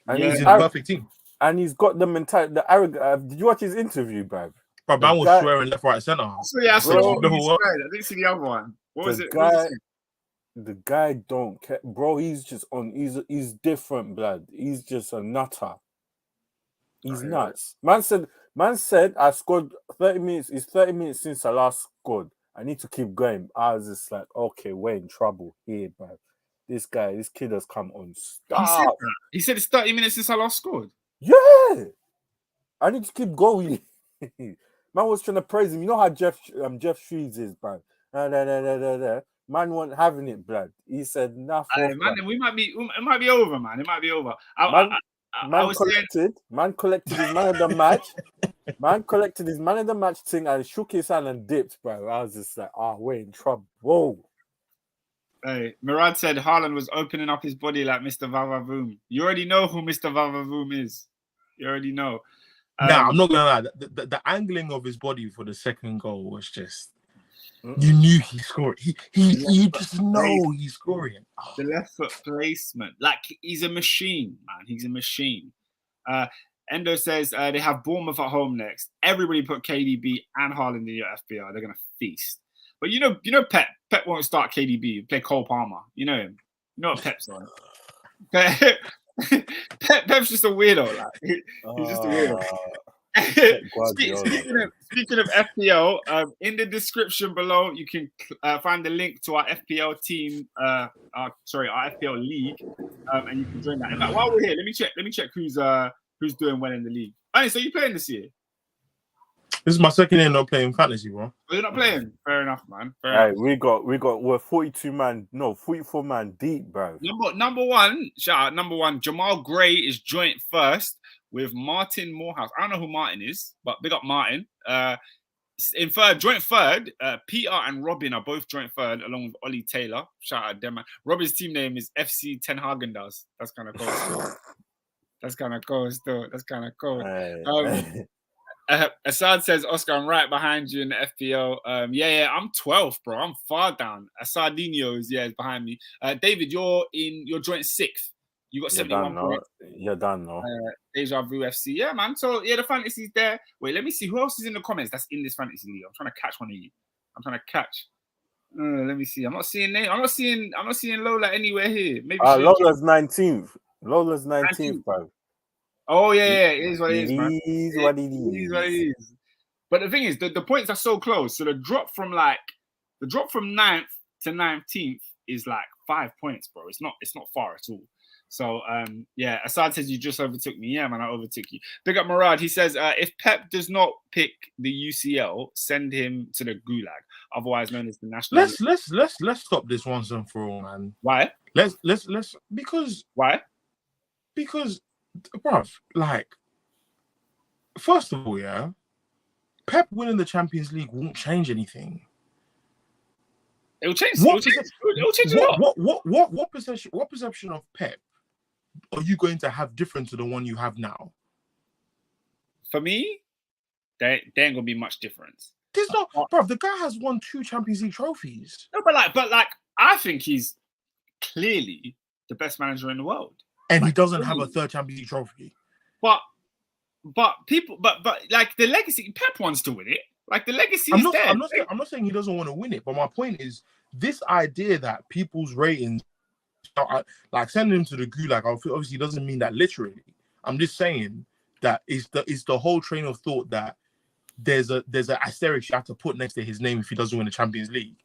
And he's in the perfect team. And he's got the mentality, the arrogant. Did you watch his interview, bruv? Bro, man was swearing left, right, centre. So yeah, I didn't see the other one. What was it? The guy don't care, bro. He's just on. He's different, blood. He's just a nutter. He's nuts. Man said, I scored 30 minutes. It's 30 minutes since I last scored. I need to keep going. I was just like, okay, we're in trouble here, bruv. This kid has come on. Stop. He said it's 30 minutes since I last scored. Yeah, I need to keep going. Man was trying to praise him. You know how Jeff Shreves is, bro. Man wasn't having it, blood. He said nothing. Man, it might be over, man. It might be over. Man collected his man of the match. Man collected his man of the match thing and shook his hand and dipped, bro. I was just like, we're in trouble. Whoa. Hey, Murad said Haaland was opening up his body like Mr. Vavavoom. You already know who Mr. Vavavoom is. You already know. I'm not gonna lie. The angling of his body for the second goal was just. You knew he scored. You just know he's scoring. The left foot placement, like he's a machine, man. He's a machine. Endo says they have Bournemouth at home next. Everybody put KDB and Haaland in your FPL. They're gonna feast. But you know, Pep won't start KDB. Play Cole Palmer. You know him. You know what Pep's on. Pep's just a weirdo. Like he's just a weirdo. Speaking of FPL, in the description below, you can find the link to our FPL team. Our FPL league, and you can join that. In fact, while we're here, let me check who's doing well in the league. So you playing this year? This is my second year not playing fantasy, bro. Well, you're not playing. Fair enough, man. Fair Hey, enough. we're 44 man deep, bro. Number one, shout out number one. Jamal Gray is joint first with Martin Morehouse. I don't know who Martin is, but big up Martin. In third, joint third, Peter and Robin are both joint third, along with Ollie Taylor. Shout out them. Robin's team name is FC Ten Hagendas. That's kind of cool. That's kind of cool still. That's kind of cool. Assad says, Oscar, I'm right behind you in the FPL. Yeah, I'm 12th, bro. I'm far down. Assadinho's, is behind me. David, you're joint 6th. You got 71 points. You're done, no. Deja Vu FC. Yeah, man. So, the fantasy's there. Wait, let me see. Who else is in the comments that's in this fantasy league? I'm trying to catch one of you. Let me see. I'm not seeing Lola anywhere here. Maybe Lola's 19th. Lola's 19th, bro. Oh, yeah. It is what it is, man. It is what it is. But the thing is, the points are so close. So the drop from 9th to 19th is like 5 points, bro. It's not far at all. So, Assad says you just overtook me. Yeah, man, I overtook you. Big up Murad. He says, if Pep does not pick the UCL, send him to the Gulag, otherwise known as the National. Let's stop this once and for all, man. Why? Let's because why? Because, bruv, like, first of all, Pep winning the Champions League won't change anything. It will change. It will change a lot. What perception of Pep are you going to have different to the one you have now? For me, there ain't gonna be much difference. There's not, bro. The guy has won 2 Champions League trophies. No, but I think he's clearly the best manager in the world, and he doesn't have a 3rd Champions League trophy. But like the legacy, Pep wants to win it. Like the legacy is there. I'm not saying he doesn't want to win it, but my point is this idea that people's ratings, like sending him to the Gulag, obviously doesn't mean that literally. I'm just saying that it's the whole train of thought that there's an asterisk you have to put next to his name if he doesn't win the Champions League.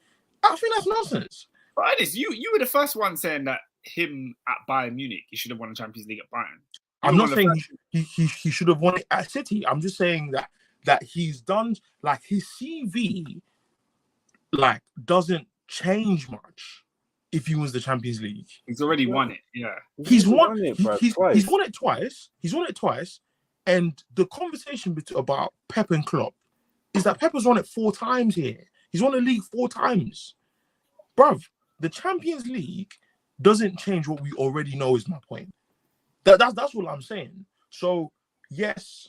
I think that's nonsense. But Addis, you were the first one saying that him at Bayern Munich, he should have won the Champions League at Brighton. I'm not saying he should have won it at City. I'm just saying that he's done, like, his CV like doesn't change much if he wins the Champions League. He's already won it. Yeah. He's won it twice. He's won it twice. And the conversation about Pep and Klopp is that Pep has won it 4 times here. He's won the league 4 times. Bruv, the Champions League doesn't change what we already know is my point. That's what I'm saying. So, yes,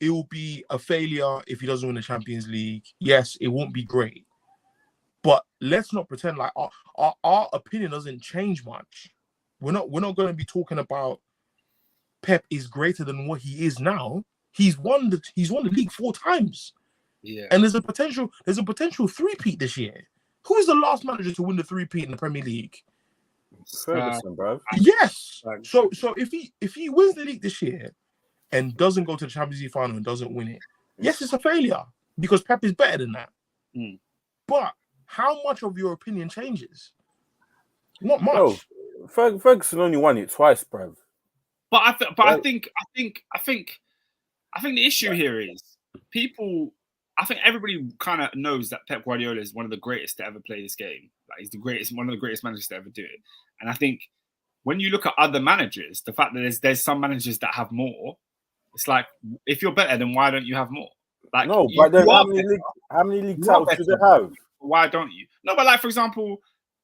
it will be a failure if he doesn't win the Champions League. Yes, it won't be great. But let's not pretend like our opinion doesn't change much. We're not going to be talking about Pep is greater than what he is now. He's won the league 4 times. Yeah. And there's a potential 3-peat this year. Who is the last manager to win the 3-peat in the Premier League? Ferguson, bro. Yes. So if he wins the league this year and doesn't go to the Champions League final and doesn't win it, yes, it's a failure because Pep is better than that. But how much of your opinion changes? Not much. No, Ferguson only won it twice, bro. But I think the issue here is people. I think everybody kind of knows that Pep Guardiola is one of the greatest to ever play this game. Like he's one of the greatest managers to ever do it. And I think when you look at other managers, the fact that there's some managers that have more, it's like if you're better, then why don't you have more? Like no, but then how many league titles do they have? Why don't you? No, but like for example,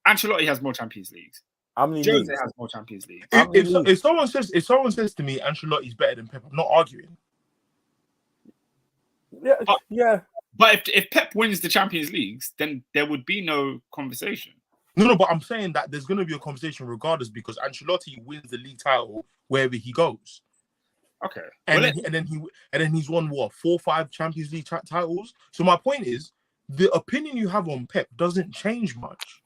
Ancelotti has more Champions Leagues. How many Jose has more Champions Leagues. If someone says to me Ancelotti's better than Pep, I'm not arguing. Yeah. But if Pep wins the Champions Leagues, then there would be no conversation. No, but I'm saying that there's going to be a conversation regardless because Ancelotti wins the league title wherever he goes. Okay. And then he's won what 4 or 5 Champions League titles. So my point is, the opinion you have on Pep doesn't change much.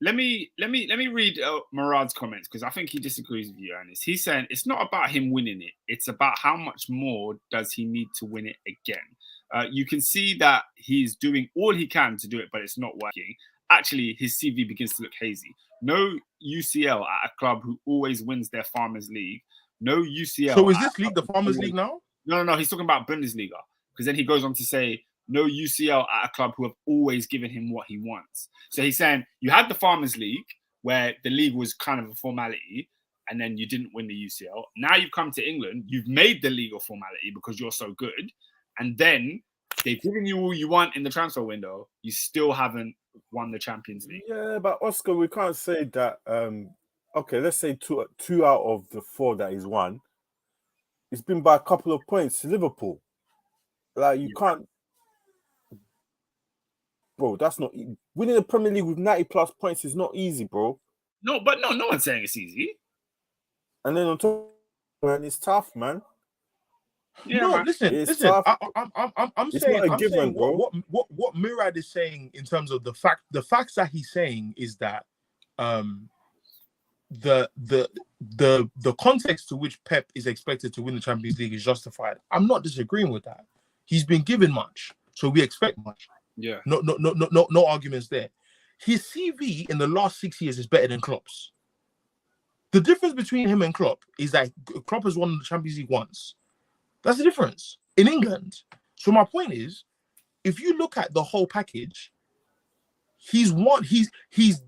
Let me read Murad's comments because I think he disagrees with you, Ernest. He's saying it's not about him winning it; it's about how much more does he need to win it again. You can see that he's doing all he can to do it, but it's not working. Actually, his CV begins to look hazy. No UCL at a club who always wins their Farmers League. No UCL. So is this league the Farmers League now? No. He's talking about Bundesliga because then he goes on to say no UCL at a club who have always given him what he wants. So he's saying you had the Farmers League where the league was kind of a formality and then you didn't win the UCL. Now you've come to England, you've made the league a formality because you're so good. And then they've given you all you want in the transfer window. You still haven't won the Champions League. Yeah, but Oscar, we can't say that. Okay, let's say two out of the 4 that he's won. It's been by a couple of points to Liverpool. Like, you can't... Bro, that's not... Winning the Premier League with 90-plus points is not easy, bro. No one's saying it's easy. And then on top, man, it's tough, man. Yeah, no, man. Listen. I'm saying what Murad is saying in terms of the facts that he's saying is that the context to which Pep is expected to win the Champions League is justified. I'm not disagreeing with that. He's been given much, so we expect much. Yeah. No arguments there. His CV in the last 6 years is better than Klopp's. The difference between him and Klopp is that Klopp has won the Champions League once. That's the difference in England. So my point is, if you look at the whole package, he's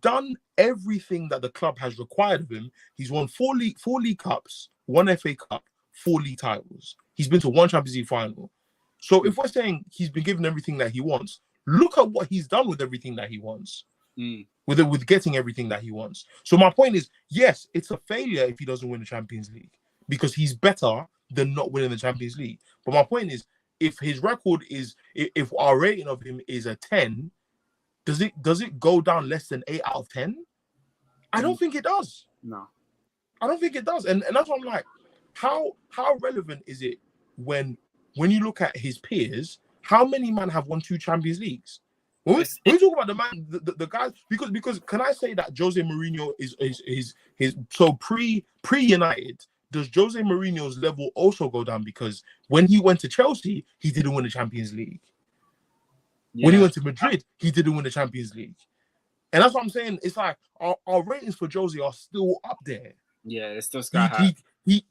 done everything that the club has required of him. He's won four league cups, 1 FA Cup, 4 league titles. He's been to 1 Champions League final. So if we're saying he's been given everything that he wants, look at what he's done with everything that he wants. With getting everything that he wants. So my point is, yes, it's a failure if he doesn't win the Champions League because he's better than not winning the Champions League. But my point is, if his record is, if our rating of him is a 10, does it go down less than 8 out of 10? I don't think it does. No, I don't think it does. And that's what I'm like, how relevant is it when you look at his peers? How many men have won 2 Champions Leagues? When we talk about the man, the guys, because can I say that Jose Mourinho is so pre-United? Does Jose Mourinho's level also go down because when he went to Chelsea, he didn't win the Champions League? Yeah. When he went to Madrid, he didn't win the Champions League. And that's what I'm saying. It's like our ratings for Jose are still up there. Yeah, it's still sky high. He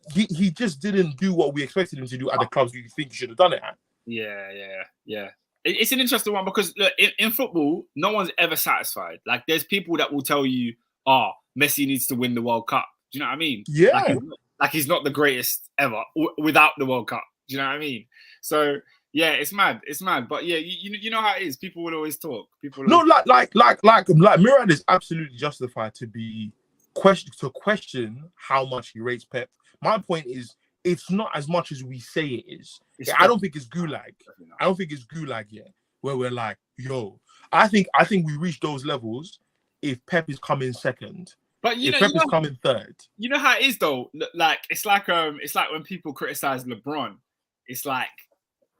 just didn't do what we expected him to do at the clubs you think he should have done it at. Yeah. It's an interesting one because look, in football, no one's ever satisfied. Like, there's people that will tell you, Messi needs to win the World Cup. Do you know what I mean? Yeah. Like he's not the greatest ever without the World Cup. Do you know what I mean? So, yeah, it's mad. But yeah, you know how it is. People will always talk. Like Murad is absolutely justified to question how much he rates Pep. My point is, it's not as much as we say it is. I don't think it's gulag. I don't think it's gulag yet, where we're like, yo. I think we reach those levels if Pep is coming second. But Pep is coming third. You know how it is though. Like it's like when people criticize LeBron. It's like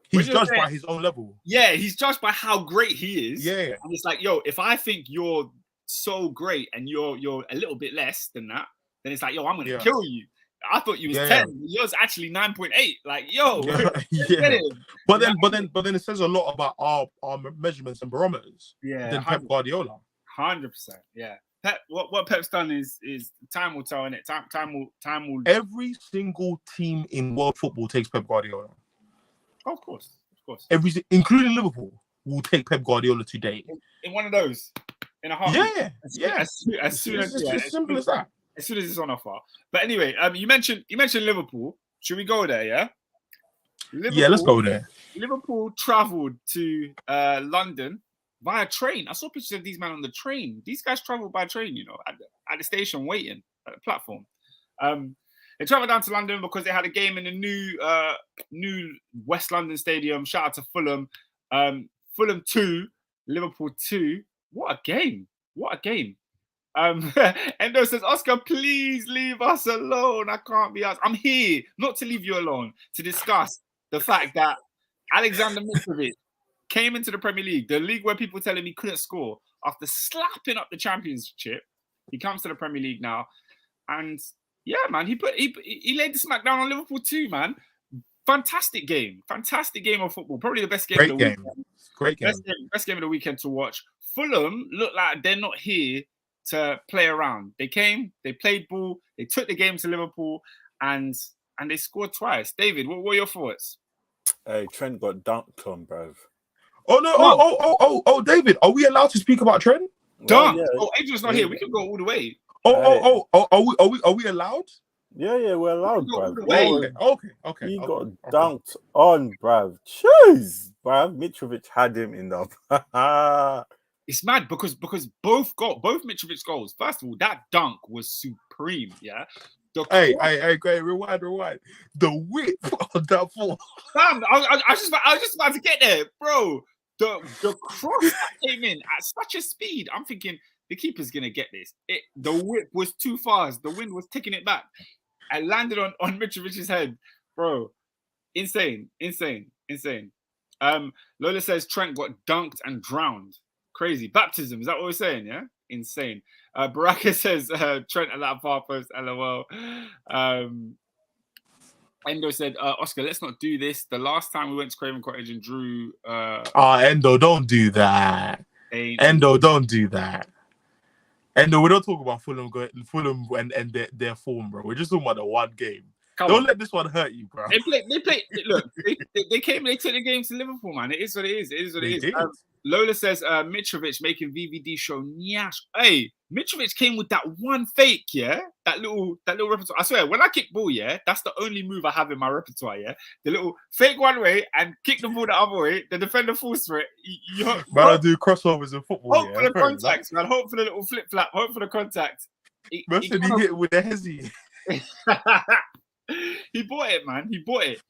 he's judged by his own level. Yeah, he's judged by how great he is. Yeah, and it's like, yo, if I think you're so great and you're a little bit less than that, then it's like, yo, I'm gonna kill you. I thought you was 10. Yours actually 9.8. Like, yo, But then it says a lot about our measurements and barometers. Yeah, than Pep Guardiola. 100%. Yeah. Pep, what Pep's done is time will tell, innit? Time will. Every single team in world football takes Pep Guardiola. Oh, of course. Including Liverpool, will take Pep Guardiola today. In one of those, in a heart. Yeah. As soon as it's simple as that. As soon as it's on offer. But anyway, you mentioned Liverpool. Should we go there? Yeah. Let's go there. Liverpool travelled to London via train. I saw pictures of these men on the train. These guys travelled by train, at the station waiting at the platform. They travelled down to London because they had a game in the new West London Stadium. Shout out to Fulham. Fulham 2, Liverpool 2. What a game. Endo says, Oscar, please leave us alone. I can't be asked. I'm here not to leave you alone, to discuss the fact that Alexander Mitrovic came into the Premier League, the league where people tell him he couldn't score, after slapping up the Championship. He comes to the Premier League now, and yeah, man, he laid the smack down on Liverpool too, man. Fantastic game of football. Probably the best game of the weekend. Great game. Best game of the weekend to watch. Fulham look like they're not here to play around. They came, they played ball, they took the game to Liverpool, and they scored twice. David, what were your thoughts? Hey, Trent got dunked on, bruv. Oh no! Oh, David, are we allowed to speak about Trent? Dunk. Yeah. Oh, Adrian's not here. We can go all the way. Are we allowed? Yeah, we're allowed, bruv. Okay. He got dunked on, bruv. Jeez, bruv. Mitrovic had him in the. It's mad because both Mitrovic goals. First of all, that dunk was supreme. Yeah. Hey, rewind. The whip on that ball. Fam, I was just about to get there, bro. The cross that came in at such a speed. I'm thinking the keeper's gonna get this. The whip was too fast. The wind was taking it back. I landed on Mitrovic's head, bro. Insane. Lola says Trent got dunked and drowned. Crazy. Baptism. Is that what we're saying? Yeah. Insane. Baraka says Trent at that far post. LOL. Endo said, Oscar, let's not do this. The last time we went to Craven Cottage and drew. Endo, don't do that. Endo, don't do that. Endo, we don't talk about Fulham and their form, bro. We're just talking about the one game. Don't let this one hurt you, bro. They play. Look, they came. They took the game to Liverpool, man. It is what it is. It is what it is. Lola says Mitrovic making VVD show nyash. Hey, Mitrovic came with that one fake, yeah. That little repertoire. I swear, when I kick ball, yeah, that's the only move I have in my repertoire, yeah. The little fake one way and kick the ball the other way. The defender falls for it. But I do crossovers in football. Hope for the contacts, man. Hope for the little flip flap. Hope for the contact. He hit with a hezzy. He bought it, man. He bought it.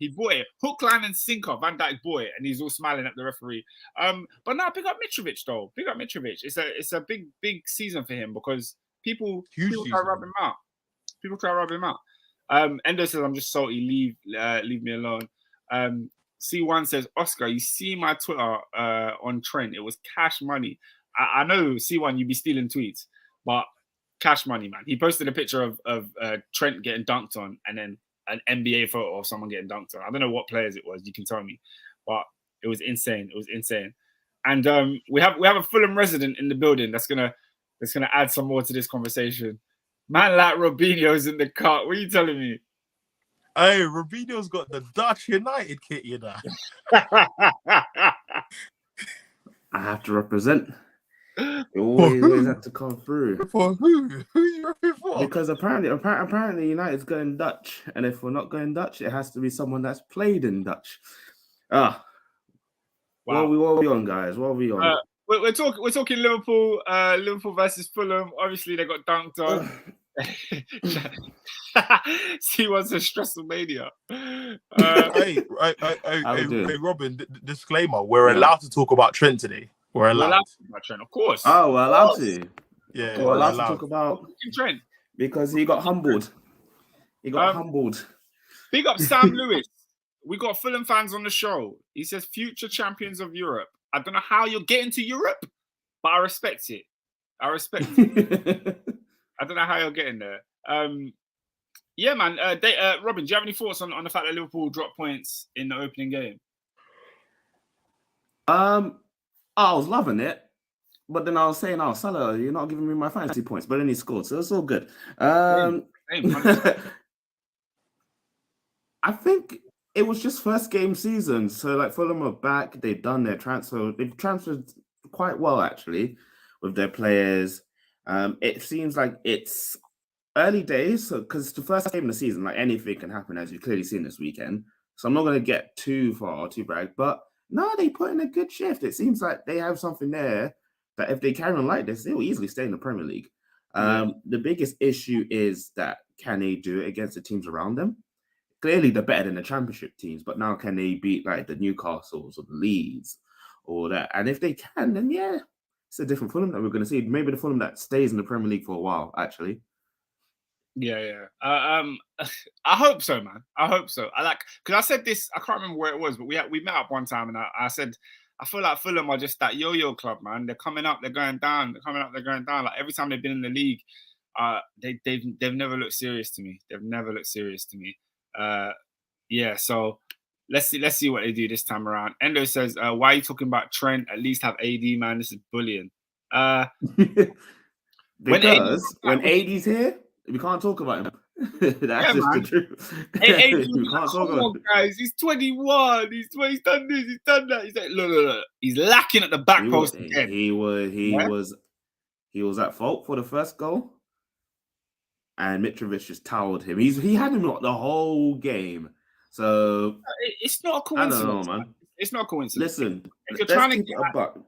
Hook, line, and sinker. Van Dijk bought it, and he's all smiling at the referee. But now pick up Mitrovic, though. Pick up Mitrovic. It's a big season for him because people try to rub him out. People try to rub him out. Endo says, "I'm just salty. Leave me alone." C1 says, "Oscar, you see my Twitter on Trent? It was cash money. I know C1, you be stealing tweets, but cash money, man. He posted a picture of Trent getting dunked on, and then an NBA photo of someone getting dunked on. I don't know what players it was. You can tell me, but it was insane. And we have a Fulham resident in the building that's gonna add some more to this conversation. Man, like Robinho's in the cut. What are you telling me? Hey, Robinho's got the Dutch United kit, you know. I have to represent. You always have to come through. For who? Who are you repping for? Because apparently United's going Dutch, and if we're not going Dutch, it has to be someone that's played in Dutch. Wow. What are we on, guys? What are we on? We're talking Liverpool. Liverpool versus Fulham. Obviously, they got dunked on. She was a stressful mania. Hey, Robin. Disclaimer: we're allowed to talk about Trent today. We're allowed to talk about Trent, of course. Oh, we're allowed to. Yeah, we're allowed to talk about Trent because he got humbled. He got humbled. Big up Sam Lewis. We got Fulham fans on the show. He says future champions of Europe. I don't know how you're getting to Europe, but I respect it. I don't know how you're getting there. Yeah, man. Robin, do you have any thoughts on the fact that Liverpool dropped points in the opening game? I was loving it, but then I was saying, "Oh, Salah, you're not giving me my fantasy points." But then he scored, so it's all good. I think it was just first game season, so like Fulham are back. They've done their transfer. They've transferred quite well actually with their players. It seems like it's early days, because it's the first game of the season. Like anything can happen, as you've clearly seen this weekend. So I'm not going to get too far, too brag, but. No, they put in a good shift. It seems like they have something there that if they carry on like this, they'll easily stay in the Premier League. The biggest issue is that can they do it against the teams around them? Clearly, they're better than the Championship teams, but now can they beat like the Newcastles or the Leeds or that? And if they can, then yeah, it's a different Fulham that we're going to see. Maybe the Fulham that stays in the Premier League for a while, actually. Yeah. I hope so, man. I hope so. Because I said this, I can't remember where it was, but we met up one time and I said, I feel like Fulham are just that yo-yo club, man. They're coming up, they're going down. They're coming up, they're going down. Like every time they've been in the league, they've never looked serious to me. Yeah, so let's see what they do this time around. Endo says, why are you talking about Trent? At least have AD, man. This is bullying. Because when AD's here, we can't talk about him. That's Yeah, just man. the truth. Hey, You can't talk come about on, guys. He's 21. He's done this. He's done that. He's like, look. He's lacking at the back post again. he was at fault for the first goal, and Mitrovic just towelled him. He had him like the whole game. So It's not a I coincidence, don't know, man. It's not a coincidence. Listen, if you're let's trying to keep get it a buck.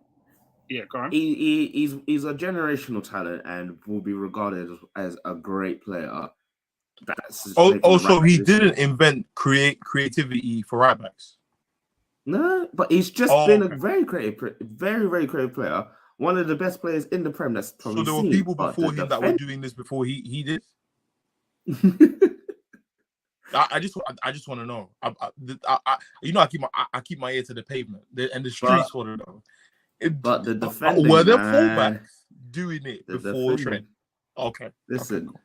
yeah, go on. He's a generational talent and will be regarded as a great player. Also, he didn't invent creativity for right backs. No, but he's just been a very creative, very creative player. One of the best players in the Prem. That's probably so there were people before him that were doing this before he did. I just want to know. I keep my ear to the pavement and the streets want to know. But the defending, were there fullbacks doing it before Trent? Okay. Listen, okay, cool.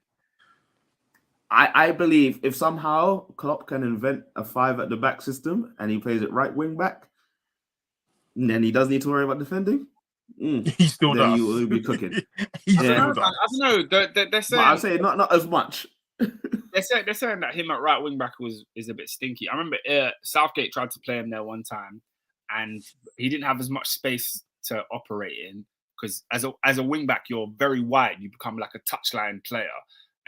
I believe if somehow Klopp can invent a 5 at the back system and he plays it right wing back, and then he does need to worry about defending. He still does. He will be cooking. I don't know. They're saying. But I'd say not as much. They're saying that him at right wing back is a bit stinky. I remember Southgate tried to play him there one time, and he didn't have as much space to operate in because as a wing back you're very wide. You become like a touchline player,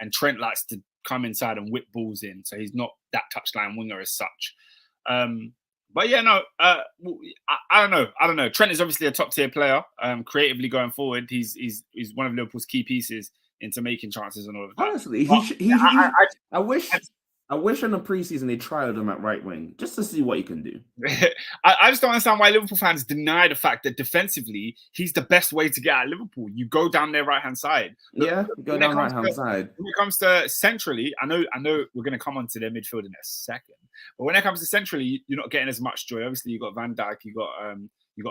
and Trent likes to come inside and whip balls in, so he's not that touchline winger as such. But yeah, no, I don't know. Trent is obviously a top tier player. Creatively going forward, he's one of Liverpool's key pieces into making chances and all of that. Honestly, I wish in the preseason they tried him at right wing just to see what he can do. I just don't understand why Liverpool fans deny the fact that defensively he's the best way to get at Liverpool. You go down their right hand side. Go down right hand side. When it comes to centrally, I know we're going to come on to their midfield in a second, but when it comes to centrally, you're not getting as much joy. Obviously, you got Van Dijk, you got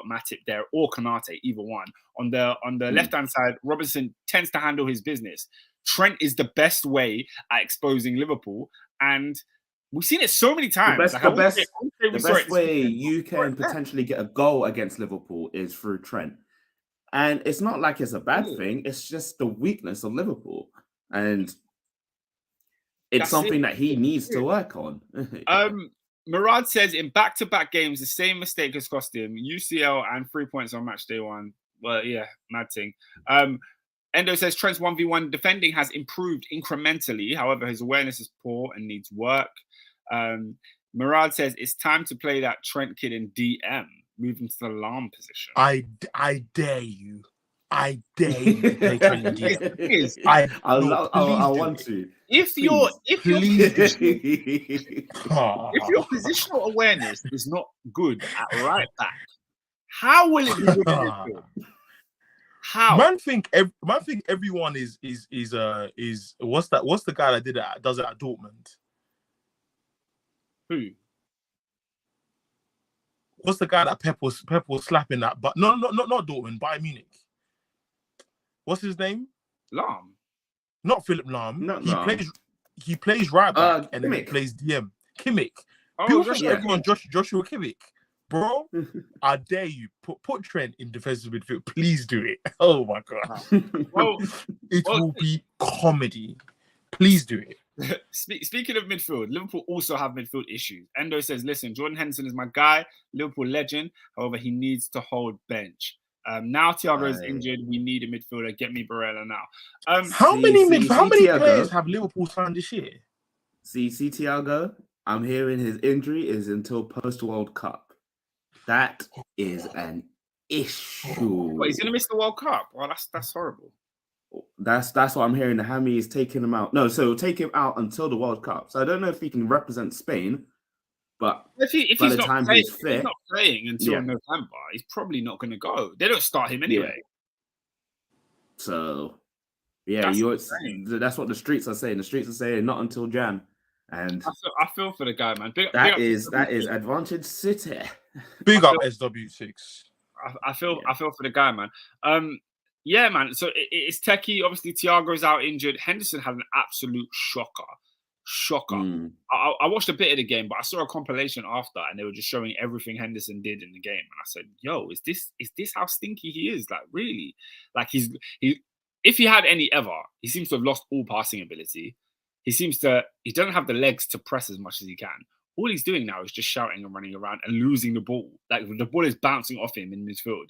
Matip there, or Konate, either one. On the left hand side, Robertson tends to handle his business. Trent is the best way at exposing Liverpool, and we've seen it so many times. The best way you can potentially get a goal against Liverpool is through Trent. And it's not like it's a bad thing. It's just the weakness of Liverpool. And it's something that he needs to work on. Murad says in back-to-back games, the same mistake has cost him UCL and 3 points on match day one. Well, yeah, mad thing. Endo says Trent's 1v1 defending has improved incrementally. However, his awareness is poor and needs work. Murad says it's time to play that Trent kid in DM, moving to the alarm position. I dare you. I dare you to play Trent in DM. I want to. If your positional awareness is not good at right back, how will it be good in midfield? How? Man think everyone is what's the guy that does it at Dortmund? Who? What's the guy that Pep was slapping that? But not Dortmund, Bayern Munich. What's his name? Lahm. Not Philip Lahm. He plays right back and then he plays DM. Kimmich. Joshua Kimmich. Bro, I dare you put Trent in defensive midfield. Please do it. Oh my god. It will be comedy. Please do it. Speaking of midfield, Liverpool also have midfield issues. Endo says, listen, Jordan Henderson is my guy, Liverpool legend. However, he needs to hold bench. Now Thiago is injured. We need a midfielder. Get me Barella now. How many players have Liverpool signed this year? See Thiago? I'm hearing his injury is until post-World Cup. That is an issue. But he's going to miss the World Cup. Well, that's horrible. That's what I'm hearing. The Hammy is taking him out. No, so take him out until the World Cup. So I don't know if he can represent Spain, but if he's not playing until November, he's probably not going to go. They don't start him anyway. Yeah. So, that's what the streets are saying. The streets are saying not until Jan. And I feel for the guy, man. That is Advantage City. Big up SW6. I feel for the guy, man. Yeah, man. So it's techie. Obviously, Thiago's out injured. Henderson had an absolute shocker. I watched a bit of the game, but I saw a compilation after, and they were just showing everything Henderson did in the game. And I said, "Yo, is this how stinky he is? Like, really? Like, if he had any ever, he seems to have lost all passing ability. he doesn't have the legs to press as much as he can. All he's doing now is just shouting and running around and losing the ball. Like the ball is bouncing off him in midfield.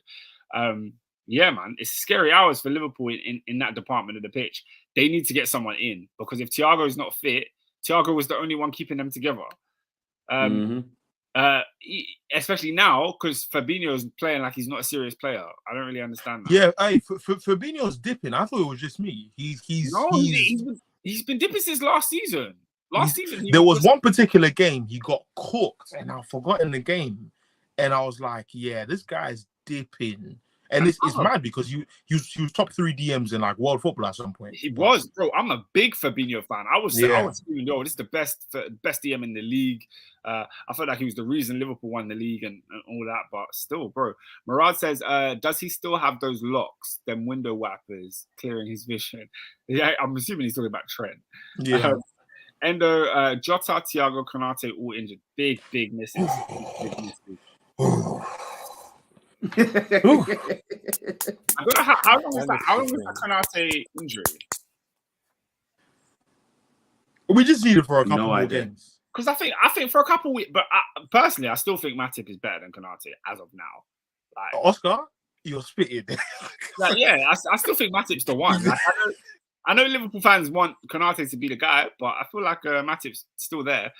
Yeah, man, it's scary hours for Liverpool in that department of the pitch. They need to get someone in because if Thiago is not fit, Thiago was the only one keeping them together. Especially now because Fabinho's playing like he's not a serious player. I don't really understand that. Yeah, hey, Fabinho's dipping. I thought it was just me. He's been dipping since last season. There was one particular game he got cooked, and I've forgotten the game. And I was like, yeah, this guy's dipping. And it's mad because he was top 3 DMs in like world football at some point. He was, bro. I'm a big Fabinho fan. I was screaming, yo, this is the best DM in the league. I felt like he was the reason Liverpool won the league and all that. But still, bro. Murad says, does he still have those locks, them window wipers clearing his vision? Yeah, I'm assuming he's talking about Trent. Yeah. Endo, Jota, Thiago, Konate all injured. Big misses. I don't know how long was that Konate injury? We just need it for a couple more games. Because I think for a couple weeks, but personally, I still think Matip is better than Konate as of now. Like Oscar, you're spitting. Like, yeah, I still think Matip's the one. Like, I know Liverpool fans want Konate to be the guy, but I feel like Matip's still there.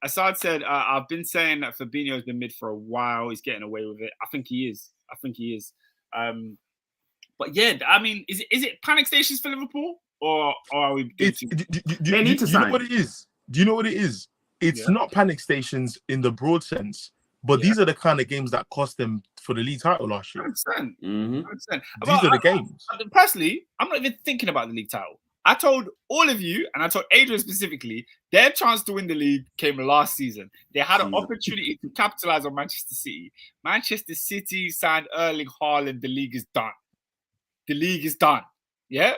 Assad said, I've been saying that Fabinho's been mid for a while. He's getting away with it. I think he is. But yeah, I mean, is it panic stations for Liverpool? Or are we... They need to sign. You know what it is? Do you know what it is? It's not panic stations in the broad sense, but these are the kind of games that cost them for the league title last year. 100%. 100%. These are the games. Personally, I'm not even thinking about the league title. I told all of you, and I told Adrian specifically, their chance to win the league came last season. They had an opportunity to capitalize on Manchester City. Manchester City signed Erling Haaland. The league is done. The league is done. Yeah?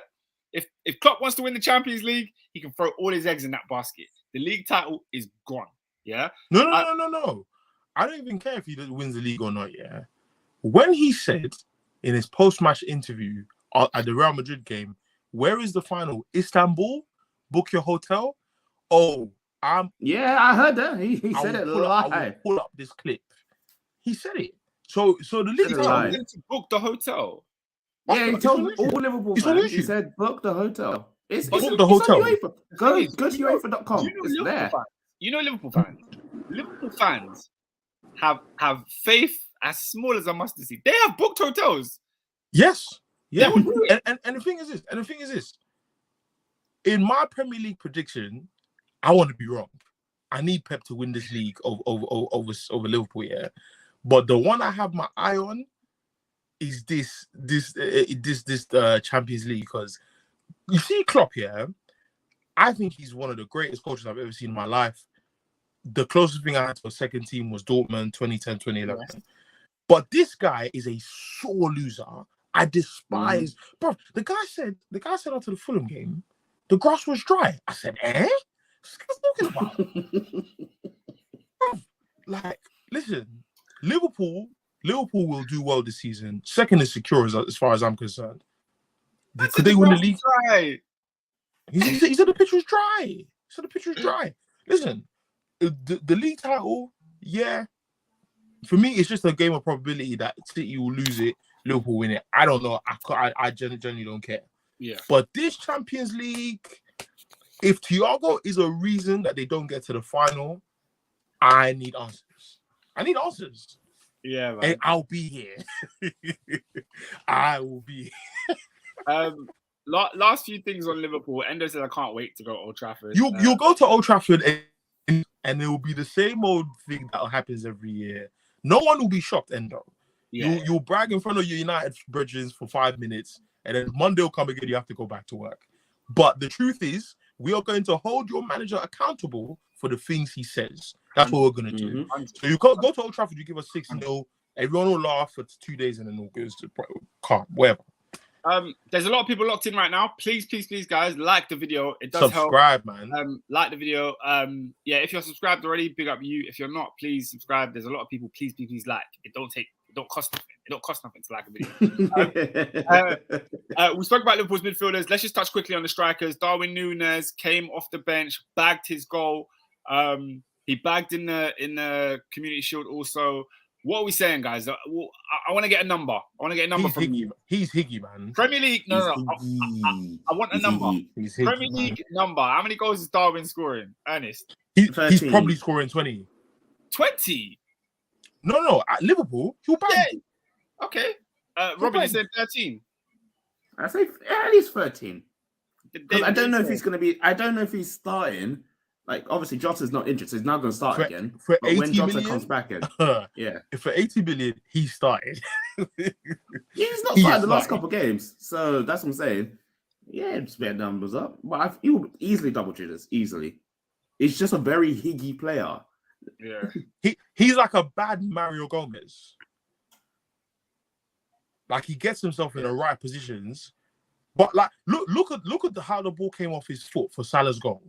If Klopp wants to win the Champions League, he can throw all his eggs in that basket. The league title is gone. Yeah? No. I don't even care if he wins the league or not, yeah? When he said in his post-match interview at the Real Madrid game, where is the final? Istanbul? Book your hotel? Oh, yeah, I heard that. He said it live. I will pull up this clip. He said it. So the league title to book the hotel. Yeah, he told all Liverpool fans. He said, book the hotel. Book the hotel. Go to UEFA.com. It's there. You know Liverpool fans. Liverpool fans have faith as small as a mustard seed. They have booked hotels. Yes. Yeah. and the thing is this. In my Premier League prediction, I want to be wrong. I need Pep to win this league over Liverpool, yeah. But the one I have my eye on is this Champions League, because you see Klopp here. I think he's one of the greatest coaches I've ever seen in my life. The closest thing I had to a second team was Dortmund 2010, 2011. Yes. But this guy is a sore loser. I despise, bro. The guy said after the Fulham game, the grass was dry. I said, eh? What's talking about? Bro, like, listen, Liverpool will do well this season. Second is secure as far as I'm concerned. Could they win the league? Dry. He said the pitch was dry. Listen, the league title, yeah. For me, it's just a game of probability that City will lose it, Liverpool win it. I don't know. I genuinely don't care. Yeah. But this Champions League, if Thiago is a reason that they don't get to the final, I need answers. Yeah, man. And I'll be here. I will be here. Last few things on Liverpool. Endo said I can't wait to go to Old Trafford. You'll go to Old Trafford and it will be the same old thing that happens every year. No one will be shocked, Endo. Yeah. You'll brag in front of your United brethren for 5 minutes, and then Monday will come again, you have to go back to work. But the truth is, we are going to hold your manager accountable for the things he says. That's what we're going to do. So you go to Old Trafford, you give us 6-0, everyone will laugh for 2 days, and then all goes to calm, whatever. There's a lot of people locked in right now. Please, guys, like the video. It does subscribe, help. Man. Like the video. Yeah, if you're subscribed already, big up you. If you're not, please subscribe. There's a lot of people. Please like. It don't take don't cost nothing. It don't cost nothing to like a video. We spoke about Liverpool's midfielders. Let's just touch quickly on the strikers. Darwin Nunez came off the bench, bagged his goal. He bagged in the Community Shield also. What are we saying, guys? I want to get a number. I want to get a number from you. He's Higgy, man. Premier League. No. I want a number. He's Higgy, Premier League number. How many goals is Darwin scoring? Ernest. He's probably scoring 20. 20? No. At Liverpool, he'll bang. Yeah. Okay. Robin, you said 13. I say at least 13. I don't know if he's going to be. I don't know if he's starting. Like, obviously, Jota's not injured, so he's now going to start again. For but 80 when Jota million? comes back in, yeah. For 80 million, he started. He's not started the last couple of games, so that's what I'm saying. Yeah, just better numbers up. But he will easily double jitters, easily. He's just a very Higgy player. Yeah. He's like a bad Mario Gomez. Like, he gets himself in the right positions. But, like, look at how the ball came off his foot for Salah's goal.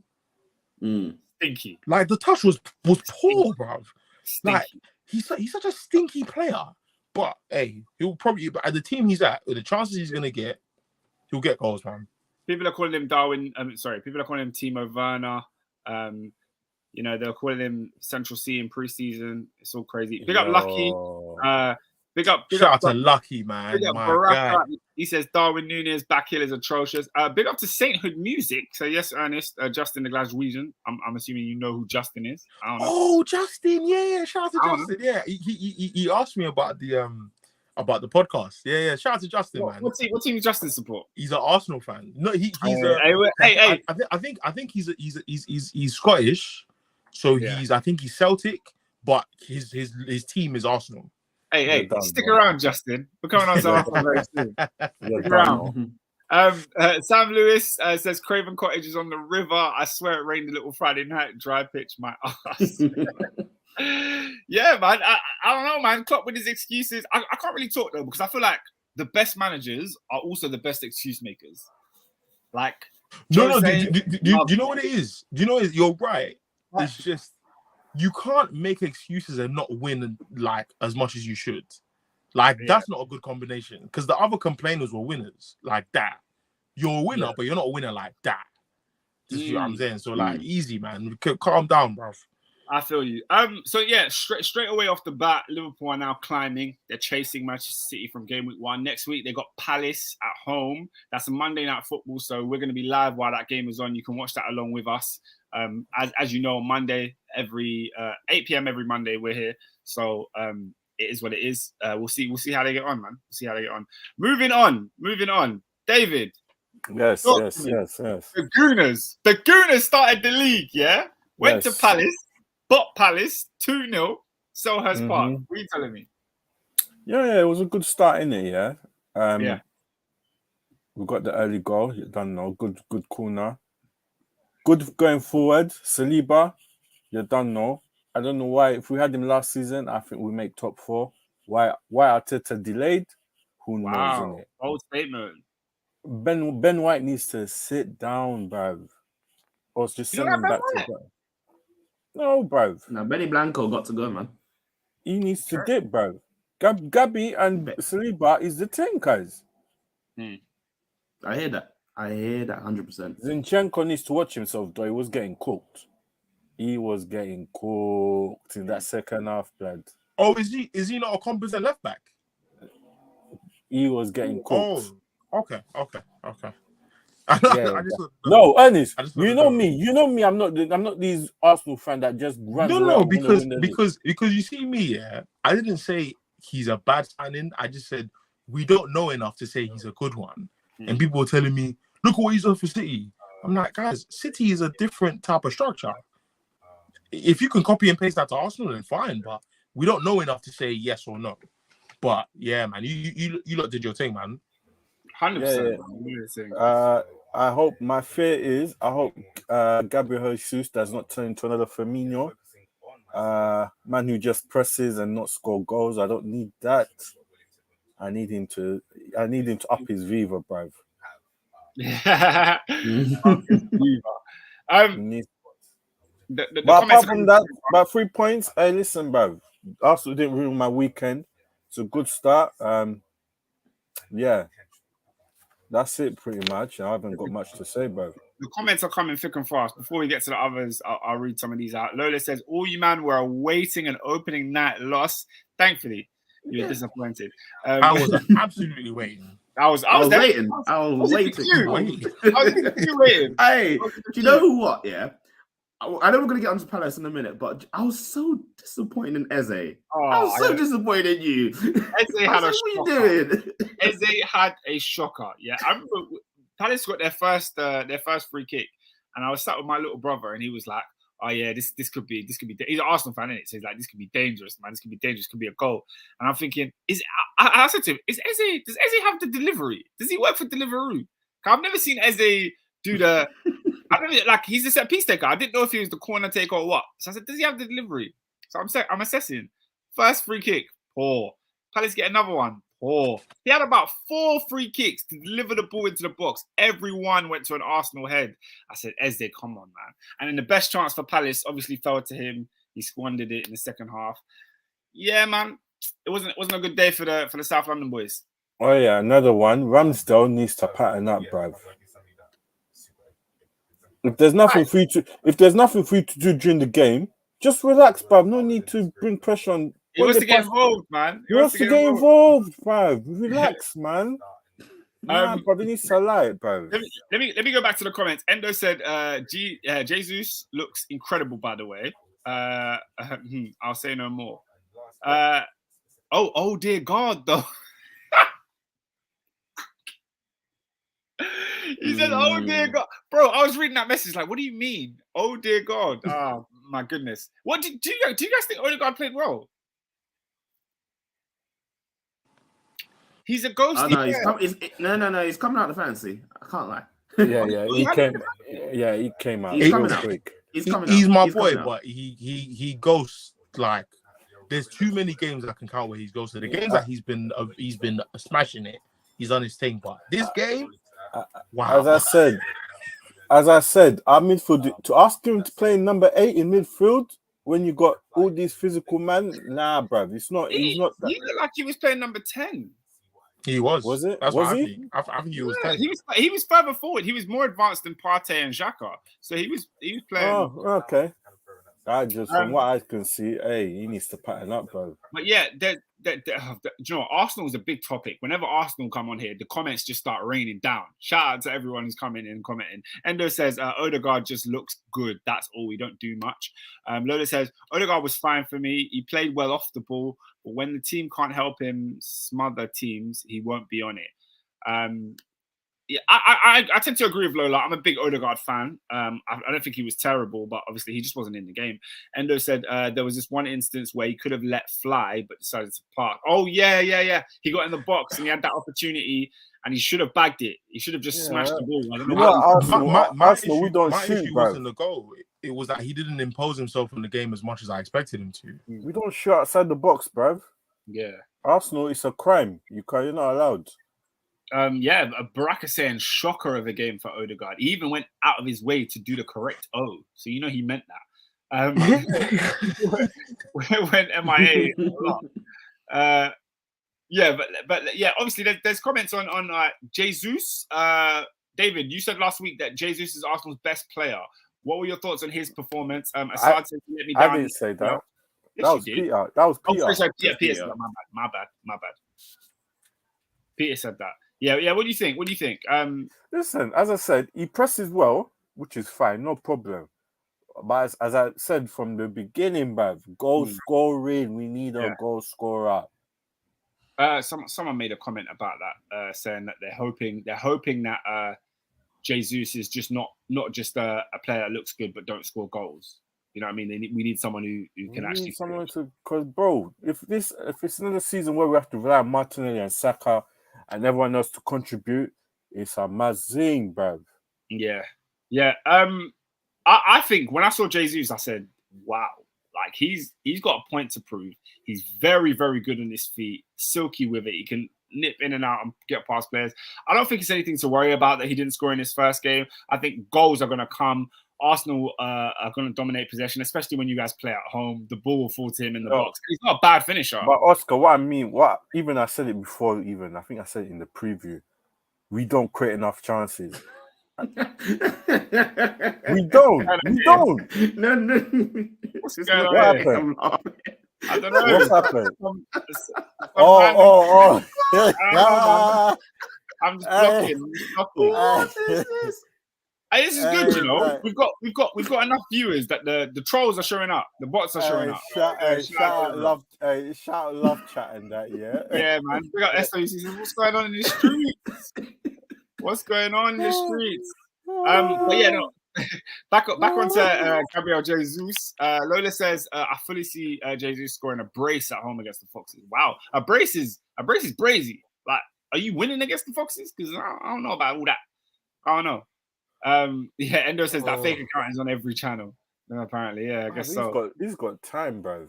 Stinky. Like, the touch was poor, bruv. Like, he's such a stinky player. But hey, he'll probably at the team he's at, with the chances he's gonna get, he'll get goals, man. People are calling him Darwin. People are calling him Timo Werner. They're calling him Central C in preseason. It's all crazy. Big up Lucky. Shout out to Lucky, man. My guy. He says Darwin Nunez back heel is atrocious. Big up to Sainthood Music. So yes, Ernest, Justin the Glaswegian. I'm assuming you know who Justin is. I don't know. Oh, Justin, yeah. Shout out to Justin. Yeah, he asked me about the podcast. Yeah. Shout out to Justin, man. What team does Justin support? He's an Arsenal fan. No, I think he's Scottish. So I think he's Celtic, but his team is Arsenal. Hey, stick around, Justin. We're coming on to Arsenal very soon. Stick around. Sam Lewis says Craven Cottage is on the river. I swear it rained a little Friday night. Dry pitch, my ass. Yeah, man. I don't know, man. Klopp with his excuses. I can't really talk though because I feel like the best managers are also the best excuse makers. Like, no. Do you know what it is? Do you know what it is? You're right. It's just you can't make excuses and not win like as much as you should. Like that's not a good combination because the other complainers were winners like that. You're a winner, but you're not a winner like that. You see what I'm saying? So like, easy, man. Calm down, bro. I feel you. So yeah, straight away off the bat, Liverpool are now climbing. They're chasing Manchester City from game week 1. Next week they got Palace at home. That's a Monday night football, so we're going to be live while that game is on. You can watch that along with us. As you know, on Monday, every 8 p.m. every Monday we're here. So it is what it is. We'll see how they get on, man. We'll see how they get on. Moving on. David. Yes. The Gooners started the league. Yeah, went to Palace. Bot Palace 2-0, Selhurst Park. What are you telling me? Yeah, it was a good start in it. Yeah, we got the early goal. You don't know, good corner. Good going forward. Saliba, you don't know. I don't know why. If we had him last season, I think we make top 4. Why Arteta delayed? Who knows? Innit? Bold statement. Ben White needs to sit down, bruv. Or just send him back to bro. No, bruv. No, Benny Blanco got to go, man. He needs to dip, bruv. Gabby and Saliba is the tankers. I hear that 100%. Zinchenko needs to watch himself, though. He was getting cooked in that second half, blood. Oh, is he not a competent left back? He was getting cooked. Oh, okay. No, Ernest, you know me. I'm not these Arsenal fan that just run. No, because you see me, yeah. I didn't say he's a bad signing. I just said we don't know enough to say he's a good one. And people were telling me, look what he's done for City. I'm like, guys, City is a different type of structure. If you can copy and paste that to Arsenal, then fine. But we don't know enough to say yes or no. But yeah, man, you lot did your thing, man. 100%. I hope my fear is Gabriel Jesus does not turn into another Firmino. Man who just presses and not score goals. I don't need that. I need him to up his Viva, bruv. The but apart from that, about 3 points. Hey, listen, bruv. Arsenal didn't ruin my weekend. It's a good start. Yeah, that's it pretty much. I haven't got much to say, bro. The comments are coming thick and fast. Before we get to the others, I'll read some of these out. Lola says, all you man were awaiting an opening night loss. Thankfully, you were disappointed. I was absolutely waiting. I was waiting. I was waiting. Hey, do you know who what? Yeah, I know we're gonna get onto Palace in a minute, but I was so disappointed in Eze. I was so disappointed in you. Eze had a shocker. What are you doing? Eze had a shocker. Yeah, I remember Palace got their first free kick, and I was sat with my little brother, and he was like, "Oh yeah, this could be." He's an Arsenal fan, isn't it? So he's like, "This could be dangerous, man. This could be dangerous. Could be a goal." And I'm thinking, I said to him, does Eze have the delivery? Does he work for Deliveroo? I've never seen Eze do the. I don't know, like he's a set piece taker. I didn't know if he was the corner taker or what. So I said, does he have the delivery? So I'm assessing. First free kick, poor. Palace get another one, poor. He had about 4 free kicks to deliver the ball into the box. Everyone went to an Arsenal head. I said, Eze, come on, man. And then the best chance for Palace obviously fell to him. He squandered it in the second half. Yeah, man. It wasn't a good day for the South London boys. Oh yeah, another one. Ramsdale needs to pattern up, bruv. If there's nothing for you to do during the game, just relax, bruv. No need to bring pressure on. He wants to get involved, man. He wants to get involved, bruv. Relax, man. Bruv, he needs to lie, bruv. Let me go back to the comments. Endo said, Jesus looks incredible, by the way. I'll say no more. Oh dear God, though. He said, "Oh dear God, bro." I was reading that message like, "What do you mean? Oh dear God." Oh my goodness. What do you guys think Odegaard played well? He's a ghosty. Oh, no, he's coming out of the fancy. I can't lie. He came out. He's coming out. Quick. He's my boy, but he ghosts like. There's too many games I can count where he's ghosted. The games that he's been smashing it. He's on his thing, but this game, wow. As I said, our midfield, to ask him to play number 8 in midfield when you got all these physical men, nah, bruv. He's not. He looked like he was playing number 10. He was. Was it? That's was what he? I think he was 10. He was further forward. He was more advanced than Partey and Xhaka. So he was playing. Oh, okay. From what I can see, he needs to pattern up, bro. But yeah, do you know, Arsenal is a big topic. Whenever Arsenal come on here, the comments just start raining down. Shout out to everyone who's coming in and commenting. Endo says, Odegaard just looks good. That's all. We don't do much. Lola says, Odegaard was fine for me. He played well off the ball, but when the team can't help him smother teams, he won't be on it. Yeah, I tend to agree with Lola. I'm a big Odegaard fan. I don't think he was terrible, but obviously he just wasn't in the game. Endo said there was this one instance where he could have let fly, but decided to park. Oh, yeah. He got in the box and he had that opportunity and he should have bagged it. He should have just smashed the ball. I don't know. My issue wasn't the goal. It was that he didn't impose himself in the game as much as I expected him to. We don't shoot outside the box, bruv. Yeah. Arsenal, it's a crime. You're not allowed. Baraka saying shocker of a game for Odegaard. He even went out of his way to do the correct O, so you know he meant that. Went MIA a lot. But obviously there's comments on Jesus. David, you said last week that Jesus is Arsenal's best player. What were your thoughts on his performance? Assad said he let me down. I didn't say that. Yes, that was Peter. That was Peter. Oh, sorry, Peter said that. My bad. Peter said that. Yeah. What do you think? Listen, as I said, he presses well, which is fine, no problem. But as I said from the beginning, bruv, goal scoring, we need a goal scorer. Someone made a comment about that, saying that they're hoping that Jesus is just not just a player that looks good but don't score goals. You know what I mean? We need someone who can actually. Because, bro, if it's another season where we have to rely on Martinelli and Saka and everyone else to contribute, it's amazing, bruv. Yeah. I think when I saw Jesus, I said, wow, like he's got a point to prove. He's very, very good on his feet, silky with it. He can nip in and out and get past players. I don't think it's anything to worry about that he didn't score in his first game. I think goals are going to come. Arsenal are going to dominate possession, especially when you guys play at home. The ball will fall to him in the box. He's not a bad finisher. But Oscar, what I mean, even I said it before, I think I said it in the preview. We don't create enough chances. We don't. No. What's going on What here? happened? I don't know. What's happened? I'm just blocking. What is this? Hey, this is good, you know. We've got enough viewers that the trolls are showing up, the bots are showing up. Shout out love chat and that, yeah. Yeah, man. We got SOC. What's going on in the streets? What's going on in the streets? But yeah, no. back onto Gabriel Jesus. Lola says, I fully see Jesus scoring a brace at home against the Foxes. Wow, a brace is brazy. Like, are you winning against the Foxes? Because I don't know about all that. I don't know. Yeah, Endo says that fake account is on every channel. Apparently, yeah, I guess so. He's got time, bro.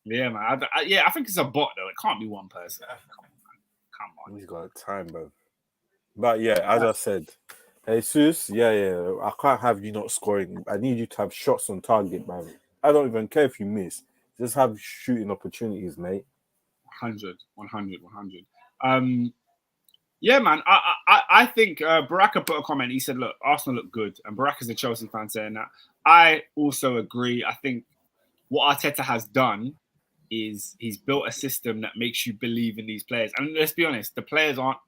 Yeah, man. I think it's a bot though. It can't be one person. Come on. He's got time, bro. But yeah, as I said, Jesus, yeah, I can't have you not scoring. I need you to have shots on target, man. I don't even care if you miss. Just have shooting opportunities, mate. 100. Yeah, man. I think Baraka put a comment. He said, look, Arsenal look good. And Baraka's a Chelsea fan saying that. I also agree. I think what Arteta has done is he's built a system that makes you believe in these players. And let's be honest, the players aren't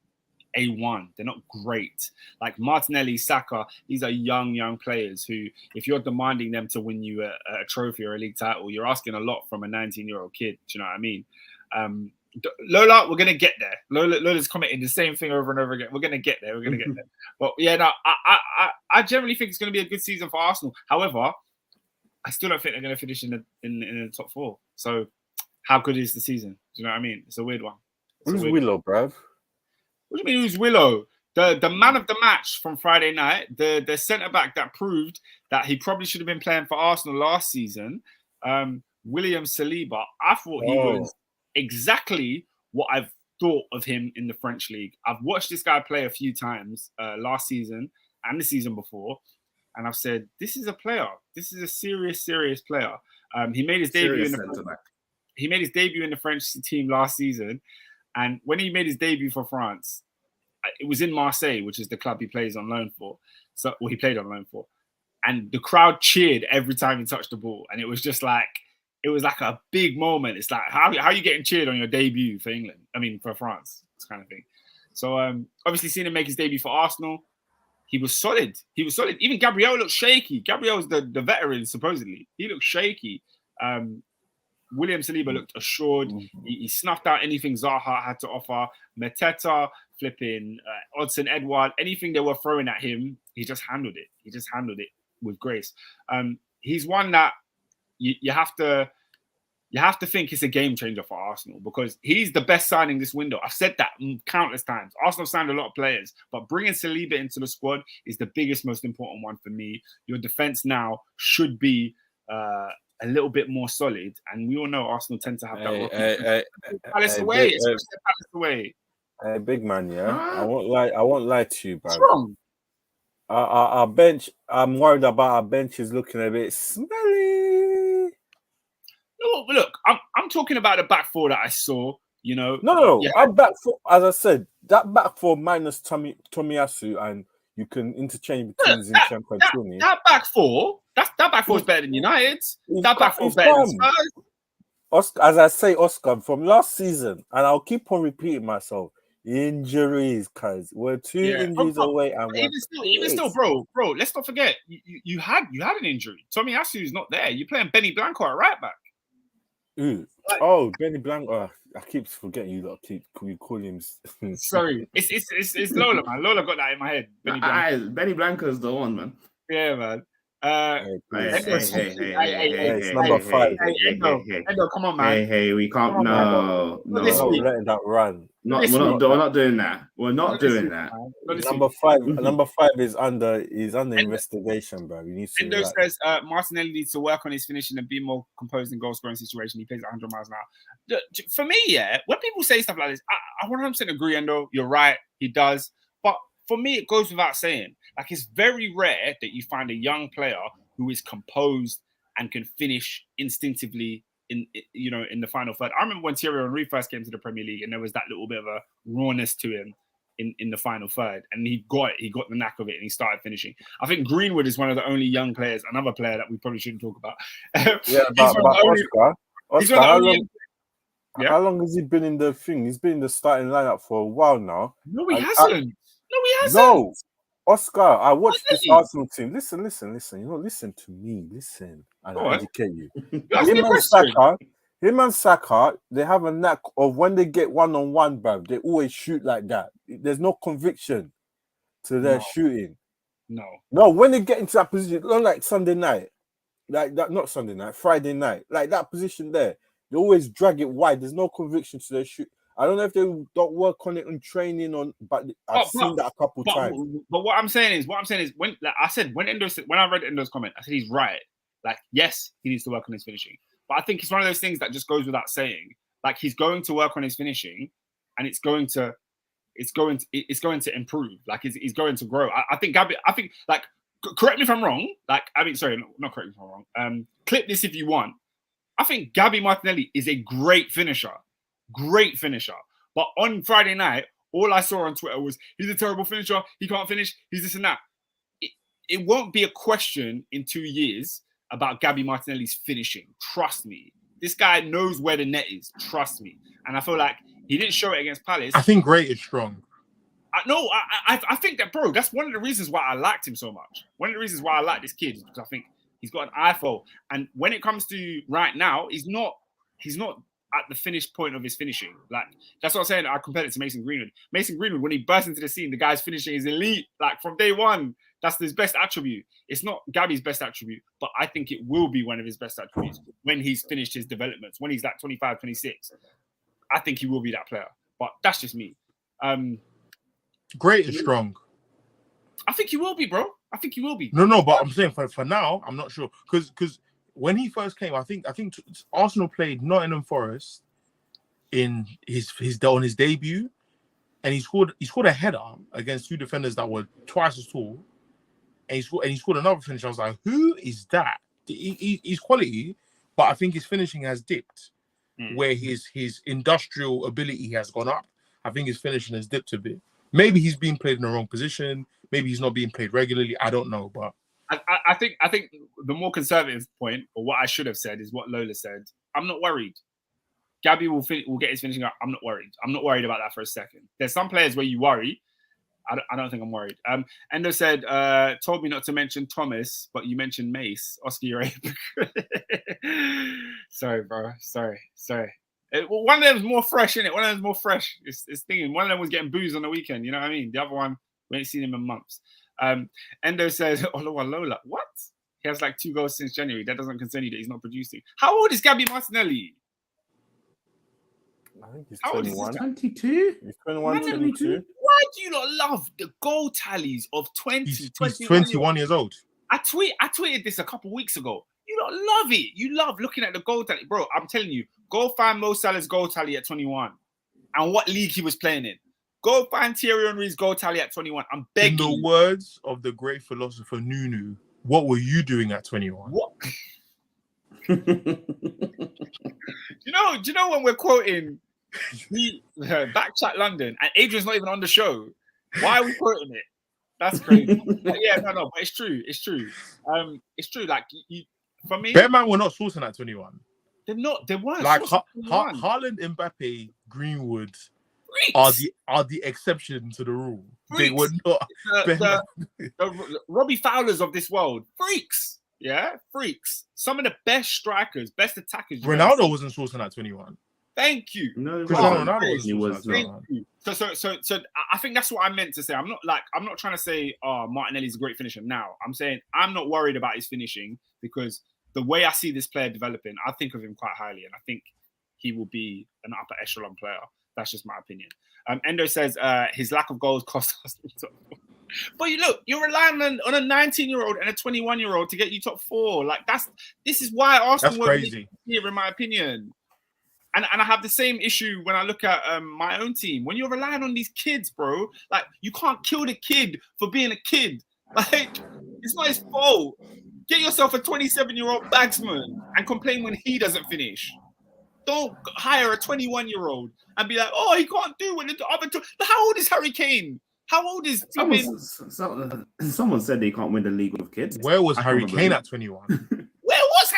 A1. They're not great. Like Martinelli, Saka, these are young players who, if you're demanding them to win you a trophy or a league title, you're asking a lot from a 19-year-old kid. Do you know what I mean? Lola, we're gonna get there. Lola's commenting the same thing over and over again. We're gonna get there. But yeah, no, I generally think it's gonna be a good season for Arsenal. However, I still don't think they're gonna finish in the top 4. So, how good is the season? Do you know what I mean? It's a weird one. Who's Willow, bruv? What do you mean? Who's Willow? The man of the match from Friday night, the centre back that proved that he probably should have been playing for Arsenal last season. William Saliba. I thought he was exactly what I've thought of him in the French league. I've watched this guy play a few times last season and the season before, and I've said, this is a player. This is a serious player. He made his debut in the French team last season, and when he made his debut for France, it was in Marseille, which is the club he plays on loan for. He played on loan for, and the crowd cheered every time he touched the ball, and it was just like. It was like a big moment. It's like, how are you getting cheered on your debut for England? I mean, for France, this kind of thing. So, obviously, seeing him make his debut for Arsenal, he was solid. Even Gabriel looked shaky. Gabriel's the veteran, supposedly. He looked shaky. William Saliba looked assured. He snuffed out anything Zaha had to offer. Mateta, flipping, Odson Edward, anything they were throwing at him, he just handled it. He just handled it with grace. He's one that you have to think it's a game changer for Arsenal because he's the best signing this window. I've said that countless times. Arsenal signed a lot of players, but bringing Saliba into the squad is the biggest, most important one for me. Your defense now should be a little bit more solid, and we all know Arsenal tend to have that. Palace away. Hey, big man, yeah. I won't lie to you, bro. What's wrong? Our bench. I'm worried about our bench is looking a bit smelly. No, look, I'm talking about the back 4 that I saw. You know, no. Yeah. Our back 4, as I said, that back 4 minus Tomiyasu, and you can interchange between Zinchenko and Tony. That back 4, that back 4 is better than United's. That back 4 is better than Spurs. Oscar, as I say, Oscar, from last season, and I'll keep on repeating myself. Injuries, cuz we're 2 injuries away, and even still, bro. Let's not forget you had an injury. Tomiyasu is not there. You're playing Benny Blanco at right back. Benny Blanco. I keep forgetting you. We call him. Sorry, it's Lola, man. Lola got that in my head. Benny Blanco's the one, man. Yeah, man. Hey, number 5. Endo, come on, man. Hey, we can't. No. We're not letting that run. We're not doing that. We're not doing that. Number 5 is under investigation, bro. You need to. Endo says Martinelli needs to work on his finishing and be more composed in goal scoring situation. He plays at 100 miles an hour. For me, when people say stuff like this, I 100% agree. Endo, you're right. He does, but for me, it goes without saying. Like, it's very rare that you find a young player who is composed and can finish instinctively in the final third. I remember when Thierry Henry first came to the Premier League, and there was that little bit of a rawness to him in the final third, and he got the knack of it, and he started finishing. I think Greenwood is one of the only young players, another player that we probably shouldn't talk about. Yeah, but Oscar, how long has he been in the thing? He's been in the starting lineup for a while now. No, he hasn't. No, Oscar, I watched this Arsenal team. Listen. Listen to me. Listen, and I'll educate you. Him and Saka, they have a knack of when they get one-on-one, bruv, they always shoot like that. There's no conviction to their shooting. No, when they get into that position, like Sunday night, like that, not Sunday night, Friday night, like that position there, they always drag it wide. There's no conviction to their shoot. I don't know if they don't work on it in training, but I've seen that a couple times. But what I'm saying is, when I read Endo's comment, I said he's right. Like, yes, he needs to work on his finishing. But I think it's one of those things that just goes without saying. Like, he's going to work on his finishing, and it's going to improve. Like, he's going to grow. I think Gabby. I think, like, correct me if I'm wrong. Like, I mean, sorry, not correct me if I'm wrong. Clip this if you want. I think Gabby Martinelli is a great finisher. But on Friday night, all I saw on Twitter was he's a terrible finisher. He can't finish. He's this and that. It won't be a question in 2 years about Gabby Martinelli's finishing. Trust me. This guy knows where the net is. Trust me. And I feel like he didn't show it against Palace. I think great is strong. I think that, bro, that's one of the reasons why I liked him so much. One of the reasons why I like this kid is because I think he's got an eye for. And when it comes to right now, he's not at the finished point of his finishing. Like, that's what I'm saying. I compared it to Mason Greenwood. Mason Greenwood, when he bursts into the scene, the guy's finishing is elite. Like, from day one, that's his best attribute. It's not Gabby's best attribute, but I think it will be one of his best attributes when he's finished his developments, when he's like 25, 26. I think he will be that player. But that's just me. Great is strong. I think he will be, bro. I think he will be. No, but I'm saying for now, I'm not sure. Because when he first came, I think Arsenal played Nottingham Forest on his debut, and he scored a header against two defenders that were twice as tall, and he scored another finish. I was like, who is that? He's quality, but I think his finishing has dipped, where his industrial ability has gone up. I think his finishing has dipped a bit. Maybe he's being played in the wrong position. Maybe he's not being played regularly. I don't know, but I think the more conservative point, or what I should have said, is what Lola said. I'm not worried. Gabby will get his finishing up. I'm not worried. I'm not worried about that for a second. There's some players where you worry. I don't think I'm worried. Endo said, told me not to mention Thomas, but you mentioned Mace. Oscar, you're Sorry, bro. Sorry. One of them's more fresh, innit? One of them's more fresh. It's thinking. One of them was getting booze on the weekend. You know what I mean? The other one, we ain't seen him in months. Endo says, Lola, what? He has like 2 goals since January. That doesn't concern you that he's not producing. How old is Gabby Martinelli? I think he's 21. 22? He's 21, 22. Why do you not love the goal tallies of 20? he's 21 years old. I tweeted this a couple weeks ago. You don't love it. You love looking at the goal tally. Bro, I'm telling you, go find Mo Salah's goal tally at 21 and what league he was playing in. Go find Thierry Henry's goal tally at 21. I'm begging you. In the words of the great philosopher Nunu, what were you doing at 21? What? Do you know when we're quoting Backchat London and Adrian's not even on the show? Why are we quoting it? That's crazy. But it's true. It's true. It's true. Like, for me, Bearman were not sourcing at 21. They're not. They weren't. Like Haaland, Mbappe, Greenwood are the exception to the rule. Freaks. They were not. The Robbie Fowlers of this world, freaks. Yeah, freaks. Some of the best strikers, best attackers. Ronaldo wasn't sourcing at 21. Thank you. No, Ronaldo was Thank not. you. So I think that's what I meant to say. I'm not trying to say, Martinelli's a great finisher now. I'm saying I'm not worried about his finishing because the way I see this player developing, I think of him quite highly, and I think he will be an upper echelon player. That's just my opinion. Endo says his lack of goals cost us. But you're relying on a 19-year-old and a 21-year-old to get you top 4. Like this is why Arsenal That's crazy. Here, in my opinion. And I have the same issue when I look at my own team. When you're relying on these kids, bro, like you can't kill the kid for being a kid. Like, it's not his fault. Get yourself a 27-year-old bagsman and complain when he doesn't finish. Don't hire a 21-year-old and be like, oh, he can't do what the other two. How old is Harry Kane? How old is someone said they can't win the league with kids. Where was Harry Kane at 21? Where was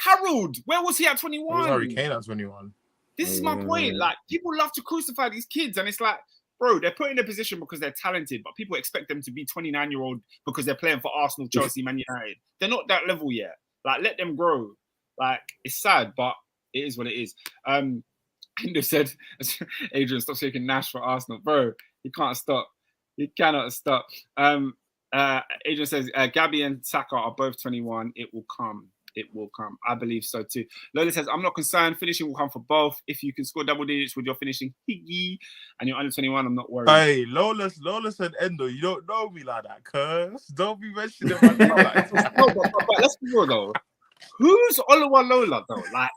Harold? Where was he at 21? Where was Harry Kane at 21? This is my point. Like, people love to crucify these kids, and it's like, bro, they're put in a position because they're talented, but people expect them to be 29-year-old because they're playing for Arsenal, Chelsea, Man United. They're not that level yet. Like, let them grow. Like, it's sad, but it is what it is. And they said, Adrian, stop shaking Nash for Arsenal. Bro, he can't stop. He cannot stop. Adrian says, Gabby and Saka are both 21. It will come. It will come. I believe so too. Lola says, I'm not concerned. Finishing will come for both. If you can score double digits with your finishing, and you're under 21, I'm not worried. Hey, Lola said Endo, you don't know me like that, cuz. Don't be mentioning my name like that. No, but let's be real though. Who's Oluwa Lola though? Like,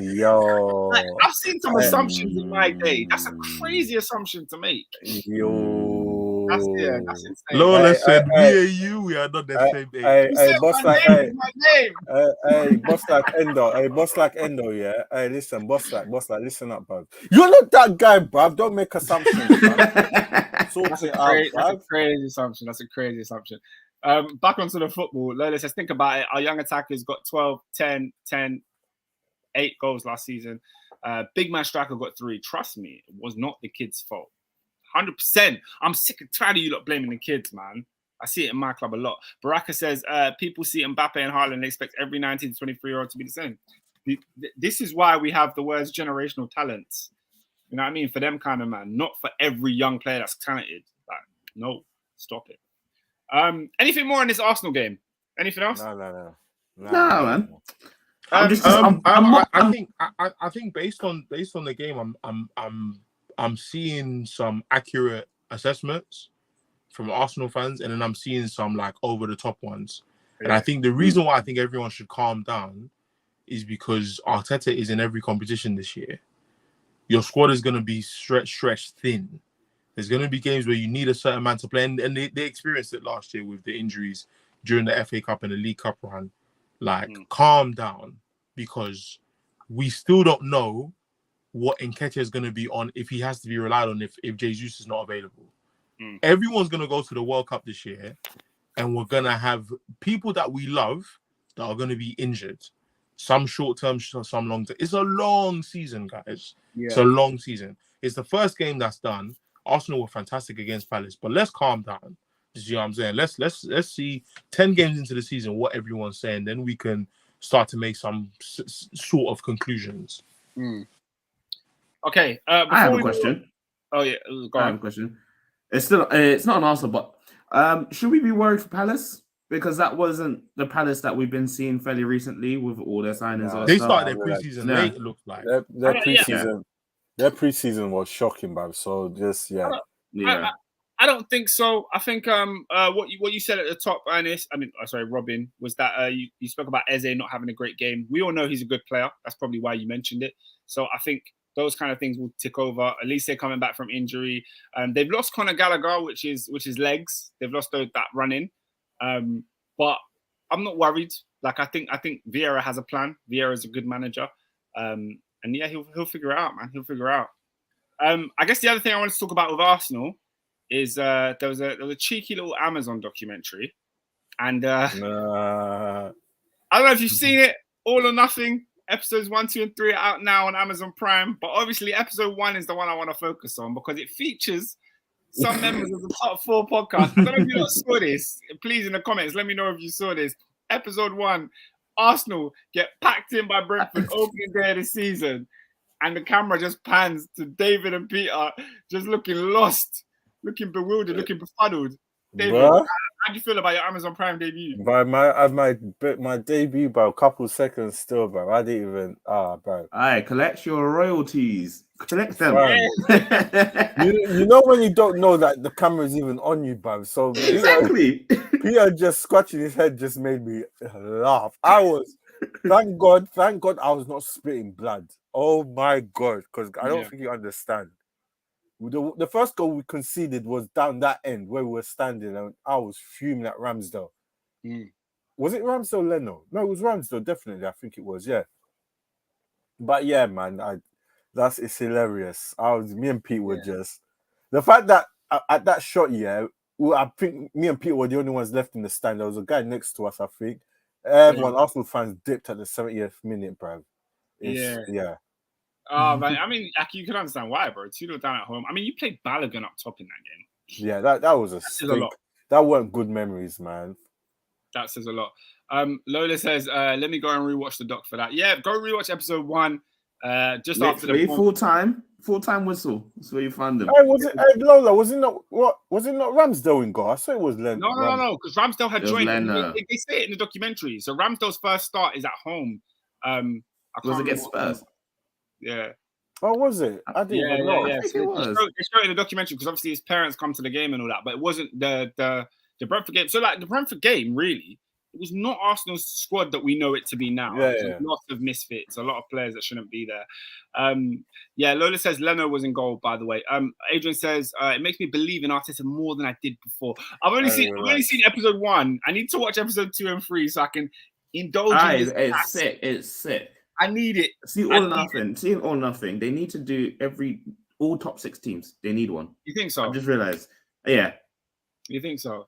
yo, like, I've seen some assumptions in my day. That's a crazy assumption to make. Yo. That's insane. Lola said, me and you, we are not the same age. Hey, boss like, my name. Hey, boss like Endo. Hey, boss like Endo, yeah. Hey, listen, boss like, listen up, bro. You're not that guy, bruv. Don't make assumptions, bruv. That's a crazy assumption. That's a crazy assumption. Back onto the football. Lola says, think about it. Our young attackers got 12, 10, 8 goals last season. Big man striker got 3. Trust me, it was not the kids' fault. 100%. I'm sick and tired of you lot blaming the kids, man. I see it in my club a lot. Baraka says, people see Mbappe and Haaland and they expect every 19 to 23-year-old to be the same. This is why we have the words generational talents. You know what I mean? For them kind of man, not for every young player that's talented. Like, no, stop it. Anything more in this Arsenal game? Anything else? No, man. I think based on the game, I'm seeing some accurate assessments from Arsenal fans, and then I'm seeing some like over the top ones. Yeah. And I think the reason why I think everyone should calm down is because Arteta is in every competition this year. Your squad is going to be stretched thin. There's going to be games where you need a certain man to play, and they experienced it last year with the injuries during the FA Cup and the League Cup run. Like, calm down, because we still don't know what Nketiah is going to be on if he has to be relied on if Jesus is not available. Everyone's going to go to the World Cup this year, and we're going to have people that we love that are going to be injured. Some short-term, some long-term. It's a long season, guys. Yeah. It's a long season. It's the first game that's done. Arsenal were fantastic against Palace, but let's calm down. You see what I'm saying? Let's see 10 games into the season what everyone's saying. Then we can start to make some sort of conclusions. Okay. I have a question. Oh yeah, go on. I have a question. It's not an answer, but should we be worried for Palace? Because that wasn't the Palace that we've been seeing fairly recently with all their signings. No, they started their preseason late. It looked like their preseason. Their preseason was shocking, bro. So just I don't think so. I think what you said at the top, Ernest, Robin, was that you spoke about Eze not having a great game. We all know he's a good player. That's probably why you mentioned it. So I think those kind of things will tick over. At least they're coming back from injury. They've lost Conor Gallagher, which is legs. They've lost that running. But I'm not worried. Like I think Vieira has a plan. Vieira is a good manager. And yeah, he'll figure it out, man. He'll figure it out. I guess the other thing I wanted to talk about with Arsenal is there was a cheeky little Amazon documentary, and I don't know if you've seen it. All or Nothing episodes 1, 2, and 3 are out now on Amazon Prime. But obviously, episode 1 is the one I want to focus on because it features some members of the Top 4 podcast. I don't know if you saw this. Please, in the comments, let me know if you saw this. Episode 1. Arsenal get packed in by Brentford opening day of the season, and the camera just pans to David and Peter just looking lost, looking bewildered, looking befuddled. David, how do you feel about your Amazon Prime debut? Bro, my debut, bro, a couple seconds still, bro. I didn't even, bro. All right, collect your royalties. Collect them. You know when you don't know that the camera's even on you, bro. So exactly. Peter just scratching his head just made me laugh. Thank God I was not spitting blood. Oh my God, because I don't think you understand. The first goal we conceded was down that end where we were standing, and I was fuming at Ramsdale. Was it Ramsdale Leno? No, it was Ramsdale, definitely. I think it was, yeah. But yeah, man, it's hilarious. Me and Pete were just the fact that at that shot, I think me and Pete were the only ones left in the stand. There was a guy next to us, I think. Everyone, Arsenal fans dipped at the 70th minute, bro. Oh, man. I mean, like, you can understand why, bro. 2-0 down at home. I mean, you played Balogun up top in that game. Yeah, that was a stink. That weren't good memories, man. That says a lot. Lola says, let me go and rewatch the doc for that. Yeah, go rewatch episode 1. Just after the full-time whistle. That's where you found them. Lola, was it not Ramsdale in goal? I saw it was Len. No, because Ramsdale had joined. They say it in the documentary. So Ramsdale's first start is at home. Was it against Spurs? Yeah. Oh, was it? I didn't even know. Yeah. So they showed it in the documentary because obviously his parents come to the game and all that, but it wasn't the Brentford game. So like the Brentford game, really, it was not Arsenal's squad that we know it to be now. Lots of misfits, a lot of players that shouldn't be there. Lola says Leno was in goal, by the way. Adrian says it makes me believe in Arteta more than I did before. I've only seen episode 1. I need to watch episode 2 and 3 so I can indulge in it's sick. It's sick. I need it. See all or nothing. They need to do all top 6 teams. They need one. You think so? I just realized. Yeah. You think so?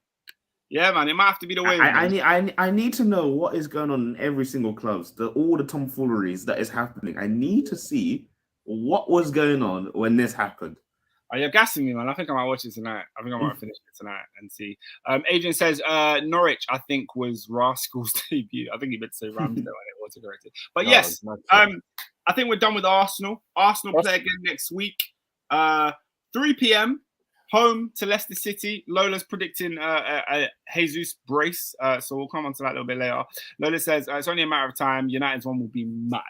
Yeah, man. It might have to be the way. I need to know what is going on in every single club. All the tomfooleries that is happening. I need to see what was going on when this happened. Oh, you're gassing me, man. I think I might watch it tonight. I think I might finish it tonight and see. Adrian says Norwich, I think, was Rascal's debut. I think he meant to say Ramsdale and it was corrected. But yes, I think we're done with Arsenal. Arsenal play again next week. 3 p.m. home to Leicester City. Lola's predicting a Jesus brace. So we'll come on to that a little bit later. Lola says it's only a matter of time. United's one will be mad.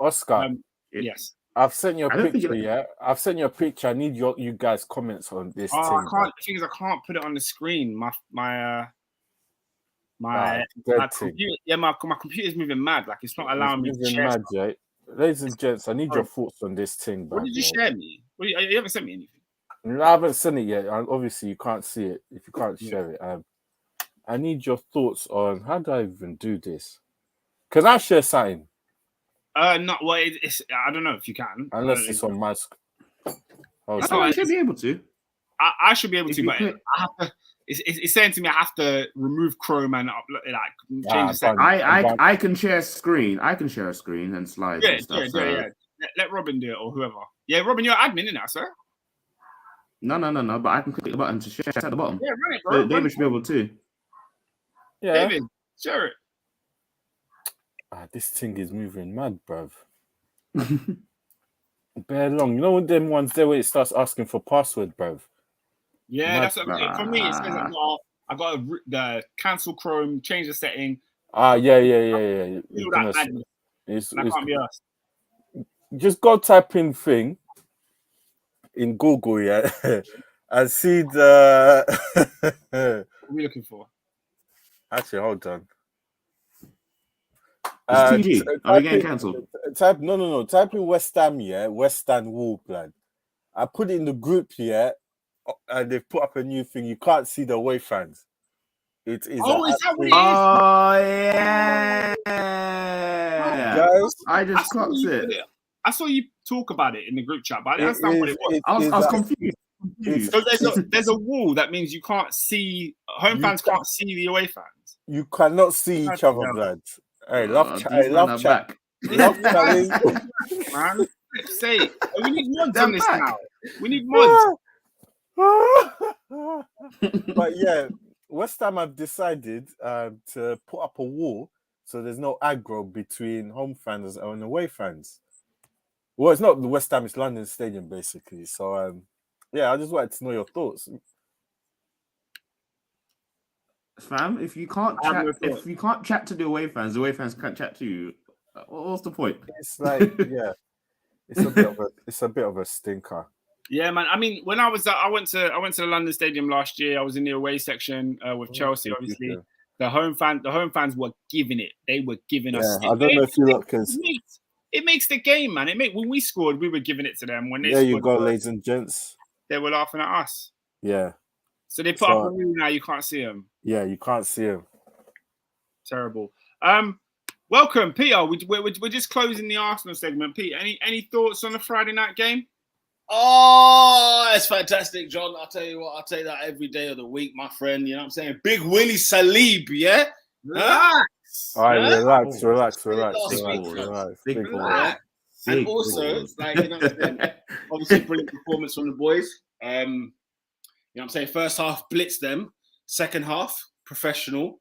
Oscar. Yes. I've sent you a picture, I've sent you a picture. I need you guys' comments on this thing. The thing is, I can't put it on the screen. My computer, my computer's moving mad. Like, it's not allowing me to share mad, yeah. Ladies and gents, I need your thoughts on this thing. What did you share me? You haven't sent me anything. No, I haven't sent it yet. Obviously, you can't see it if you can't share it. I need your thoughts on how do I even do this? Can I share something? No. Well, it's I don't know if you can. Unless it's on my screen. You should be able to. I should be able to, but I have to. It's saying to me I have to remove Chrome and upload, change the setting. I can share screen. I can share a screen and slides. Yeah, and stuff, yeah. Let Robin do it or whoever. Yeah, Robin, you're admin in that, sir. No. But I can click the button to share at the bottom. Yeah, run it, bro. David should be able to. Yeah. David, share it. This thing is moving mad, bruv. Bare long. You know when them ones there where it starts asking for password, bruv? Yeah, that's what for me. It says I got the cancel Chrome, change the setting. Yeah. That can't be us. Just go type in thing in Google, yeah, and see the. What are we looking for? Actually, hold on. It's TG. Are we getting cancelled? No. Type in West Ham, yeah. West Ham Wool plan. I put it in the group here, and they've put up a new thing. You can't see the away fans. It is. Oh, is that what it is? Oh yeah, guys. I just clocked it. I saw you talk about it in the group chat, but I didn't understand what it was. I was confused. So there's a wall that means you can't see. Home fans can't see the away fans. You cannot see each other, lads. Hey, love chat. Love chat. Man, say we need mods on this now. We need mods. But yeah, West Ham have decided to put up a wall so there's no aggro between home fans and away fans. Well, it's not the West Ham; it's London Stadium, basically. So, yeah, I just wanted to know your thoughts. Fam, if you can't chat to the away fans can't chat to you. What's the point? It's like, yeah, it's a bit of a stinker. Yeah, man. I mean, when I went to the London Stadium last year. I was in the away section with Chelsea, obviously. Yeah. The home fans were giving it. They were giving us. I don't know if you look because it makes the game, man. When we scored, we were giving it to them. When they there you go, ladies and gents. they were laughing at us. Yeah. So they put up a rule now. You can't see them. Yeah, you can't see them. Terrible. Welcome, Peter. We're just closing the Arsenal segment. Pete, any thoughts on the Friday night game? Oh, it's fantastic, John. I'll tell you what, I'll tell you that every day of the week, my friend. You know what I'm saying? Big Willie Salib, yeah? Relax. All right, relax. Relax. And also, like, you know what I'm saying? Obviously, brilliant performance from the boys. You know what I'm saying? First half, blitzed them. Second half, professional.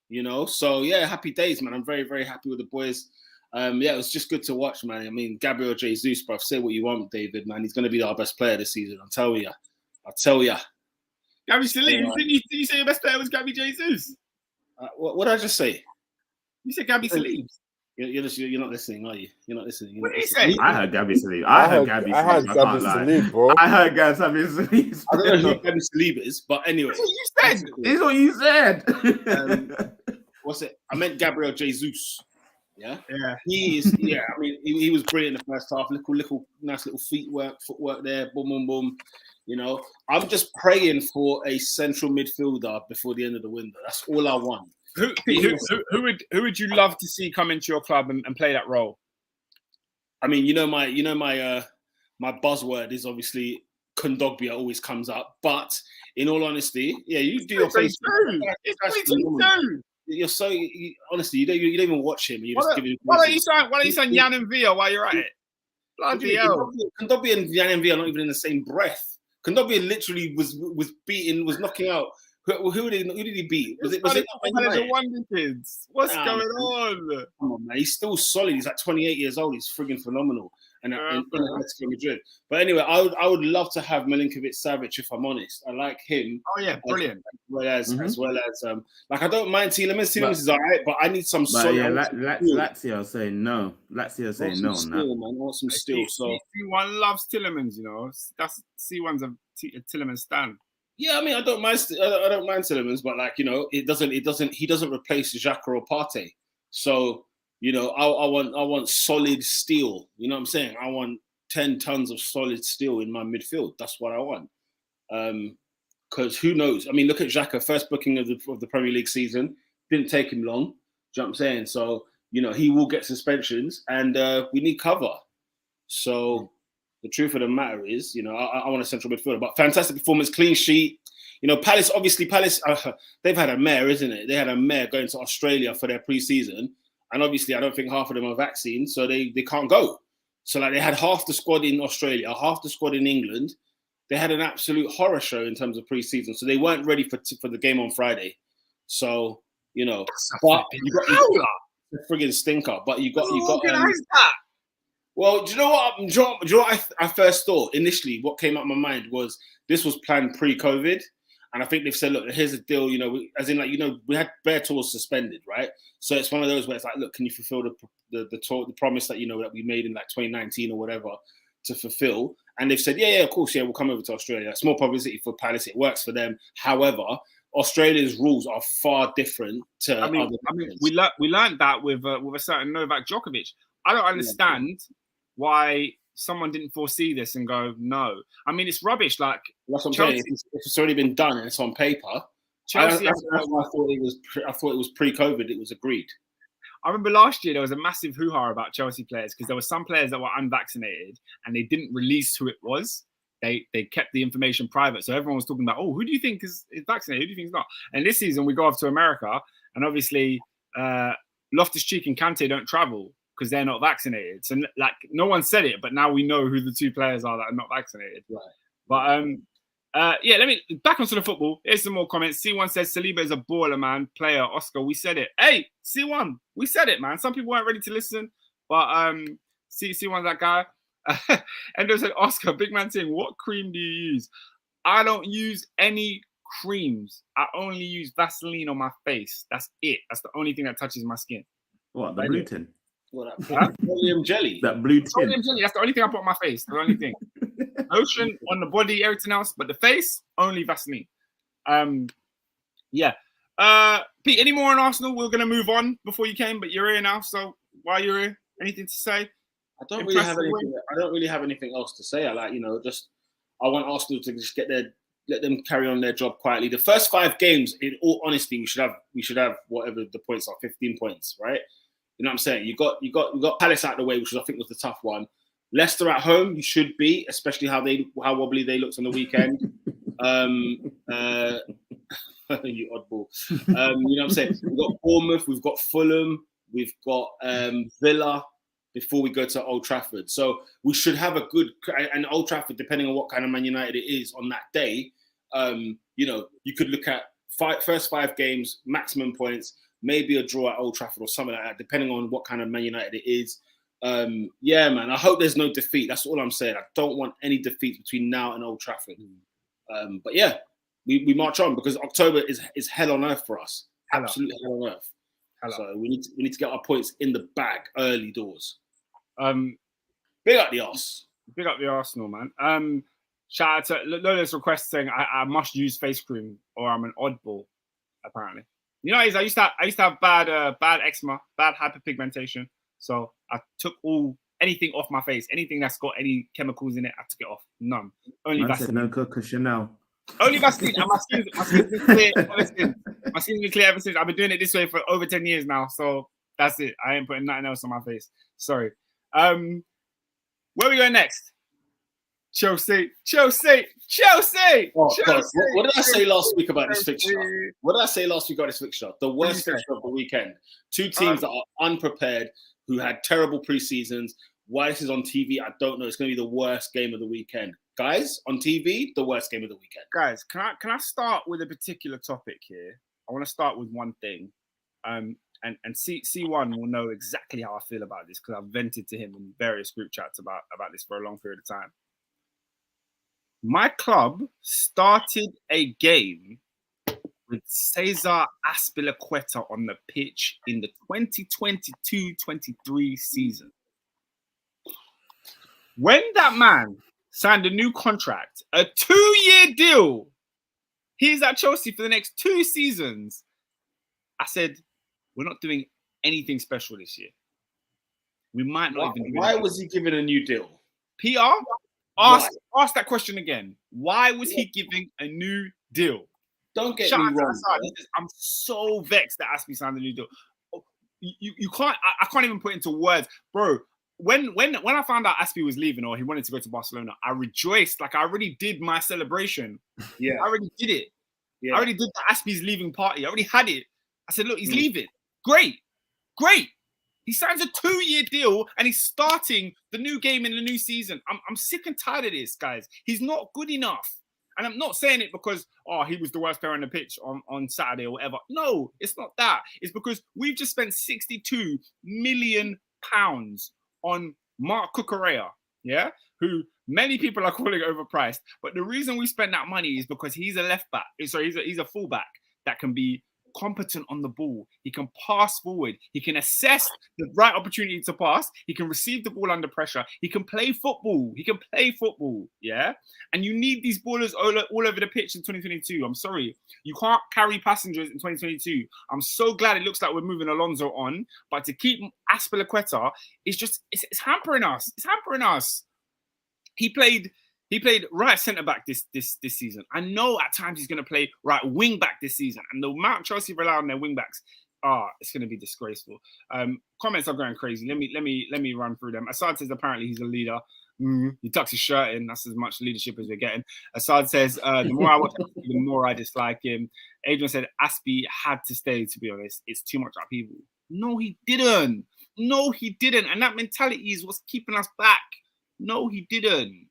You know, so yeah, happy days, man. I'm very, very happy with the boys. Yeah, it was just good to watch, man. I mean, Gabriel Jesus, bro. Say what you want, David, man. He's going to be our best player this season. I'll tell you. Gabby Salim, did you say your best player was Gabby Jesus? What did I just say? You said Gabby Salim. You're not listening, are you? You're not listening. What did he say? I heard Gabby Salim. I heard Gabby Salim, bro. I heard Gabby Salim. I don't know who Gabby Salim is, but anyway. That's what you said. This is what you said. What's it? I meant Gabriel Jesus. Yeah. He is. Yeah. I mean, he was brilliant in the first half. Nice little footwork there. Boom, boom, boom. You know, I'm just praying for a central midfielder before the end of the window. That's all I want. Who would you love to see come into your club and play that role? I mean, my buzzword is obviously Kondogbia always comes up, but in all honesty, yeah, you do your face. You're so honestly, you don't even watch him. Why don't you sign Jan and Villa while you're at it? Bloody hell! Kondogbia and Jan and Villa are not even in the same breath. Kondogbia literally was knocking out. Who did he beat? Was it the Wonder Kids? What's going on? Come on, man. He's still solid. He's like 28 years old. He's frigging phenomenal. And in Atletico Madrid. But anyway, I would love to have Milinkovic-Savic, if I'm honest. I like him. Oh yeah, brilliant. As well as like I don't mind Tielemans. Tielemans is alright, but I need some solid. Yeah, Lazio saying no. Lazio saying no on that. Man, I want some steel. So C1 loves Tielemans. You know, that's C1's a Tielemans stand. Yeah, I mean, I don't mind Tielemans, but like, you know, he doesn't replace Xhaka or Partey. So, you know, I want solid steel. You know what I'm saying? I want 10 tons of solid steel in my midfield. That's what I want. Because who knows? I mean, look at Xhaka, first booking of the Premier League season. Didn't take him long. Do you know what I'm saying? So, you know, he will get suspensions and we need cover. So the truth of the matter is, you know, I want a central midfielder, but fantastic performance, clean sheet. You know, Palace, they've had a mare, isn't it? They had a mare going to Australia for their pre-season. And obviously, I don't think half of them are vaccinated, so they can't go. So, like, they had half the squad in Australia, half the squad in England. They had an absolute horror show in terms of pre-season. So they weren't ready for the game on Friday. So, you know, but you got a friggin' stinker. But you got that. Well, do you know what? I first thought initially? What came up in my mind was this was planned pre-COVID, and I think they've said, look, here's the deal. You know, we had bare tours suspended, right? So it's one of those where it's like, look, can you fulfill the promise that that we made in like 2019 or whatever to fulfill? And they've said, yeah, of course, yeah, we'll come over to Australia. Small publicity for Palace, it works for them. However, Australia's rules are far different to. I mean, we learned that with a certain Novak Djokovic. I don't understand why someone didn't foresee this and go, no. I mean, it's rubbish. Like, that's what I'm saying. It's already been done and it's on paper. Chelsea. I thought it was pre-COVID. It was agreed. I remember last year there was a massive hoo-ha about Chelsea players because there were some players that were unvaccinated and they didn't release who it was. They kept the information private. So everyone was talking about, who do you think is vaccinated? Who do you think is not? And this season we go off to America and obviously Loftus-Cheek and Kante don't travel because they're not vaccinated. So like no one said it, but now we know who the two players are that are not vaccinated. Right. But let me back onto the football. Here's some more comments. C1 says Saliba is a baller, man. Player. Oscar, we said it. Hey, C1, we said it, man. Some people weren't ready to listen, but C1's that guy. Endo said, Oscar, big man saying, what cream do you use? I don't use any creams. I only use Vaseline on my face. That's it. That's the only thing that touches my skin. What, the blue tin? What, petroleum jelly? That blue tin. Petroleum jelly. That's the only thing I put on my face. The only thing. Lotion on the body, everything else, but the face, only Vaseline. Pete, any more on Arsenal? We're going to move on before you came, but you're here now. So while you're here, anything to say? I don't really have anything else to say. I like, just I want Arsenal to just let them carry on their job quietly. The first 5 games, in all honesty, we should have whatever the points are, 15 points, right? You know what I'm saying? You got Palace out of the way, which I think was the tough one. Leicester at home, you should be, especially how wobbly they looked on the weekend. You oddball. You know what I'm saying? We've got Bournemouth, we've got Fulham, we've got Villa before we go to Old Trafford. So we should have a good, and Old Trafford, depending on what kind of Man United it is on that day, you know, you could look at first 5 games, maximum points, maybe a draw at Old Trafford or something like that, depending on what kind of Man United it is. Yeah, man, I hope there's no defeat. That's all I'm saying. I don't want any defeats between now and Old Trafford. But yeah, we march on because October is hell on earth for us. Absolute hell on earth. So we need to get our points in the bag early doors. Big up the Arse. Big up the Arsenal, man. Shout out to Lola's request saying I must use face cream or I'm an oddball. Apparently, you know, I used to have bad eczema, bad hyperpigmentation. So I took anything off my face, anything that's got any chemicals in it, I took it off. None. Only Vaseline. No good Chanel. Only Vaseline. And my skin's been clear ever since. My skin's been clear ever since. I've been doing it this way for over 10 years now. So that's it. I ain't putting nothing else on my face. Sorry. Where are we going next? Chelsea. Oh, Chelsea. What did I say last week about this fixture? What did I say last week about this fixture? The worst fixture of the weekend. 2 teams that are unprepared, who had terrible pre-seasons. Why this is on TV, I don't know. It's going to be the worst game of the weekend. Guys, on TV, the worst game of the weekend. Guys, can I start with a particular topic here? I want to start with one thing. And C1 will know exactly how I feel about this because I've vented to him in various group chats about this for a long period of time. My club started a game with Cesar Azpilicueta on the pitch in the 2022-23 season. When that man signed a new contract, a 2-year deal, he's at Chelsea for the next 2 seasons, I said, we're not doing anything special this year. We might not even do Why was he given a new deal? PR? Ask that question again. Why was he giving a new deal? Don't get me wrong. I'm so vexed that Aspi signed a new deal. You can't. I can't even put into words, bro. When I found out Aspi was leaving or he wanted to go to Barcelona, I rejoiced. Like I already did my celebration. Yeah, I already did it. Yeah. I already did the Aspi's leaving party. I already had it. I said, look, he's leaving. Great. He signs a 2-year deal and he's starting the new game in the new season. I'm sick and tired of this, guys. He's not good enough. And I'm not saying it because, he was the worst player on the pitch on Saturday or whatever. No, it's not that. It's because we've just spent £62 million on Mark Cucurella, yeah? Who many people are calling overpriced. But the reason we spent that money is because he's a left back. Sorry, he's a fullback that can be competent on the ball. He can pass forward. He can assess the right opportunity to pass. He can receive the ball under pressure. He can play football. Yeah? And you need these ballers all over the pitch in 2022. I'm sorry. You can't carry passengers in 2022. I'm so glad it looks like we're moving Alonso on, but to keep Azpilicueta is just, it's hampering us. It's hampering us. He played right centre-back this season. I know at times he's going to play right wing-back this season. And the amount Chelsea rely on their wing-backs, it's going to be disgraceful. Comments are going crazy. Let me run through them. Assad says apparently he's a leader. He tucks his shirt in. That's as much leadership as we're getting. Assad says, the more I watch him, the more I dislike him. Adrian said, Aspie had to stay, to be honest. It's too much upheaval. No, he didn't. And that mentality is what's keeping us back. No, he didn't.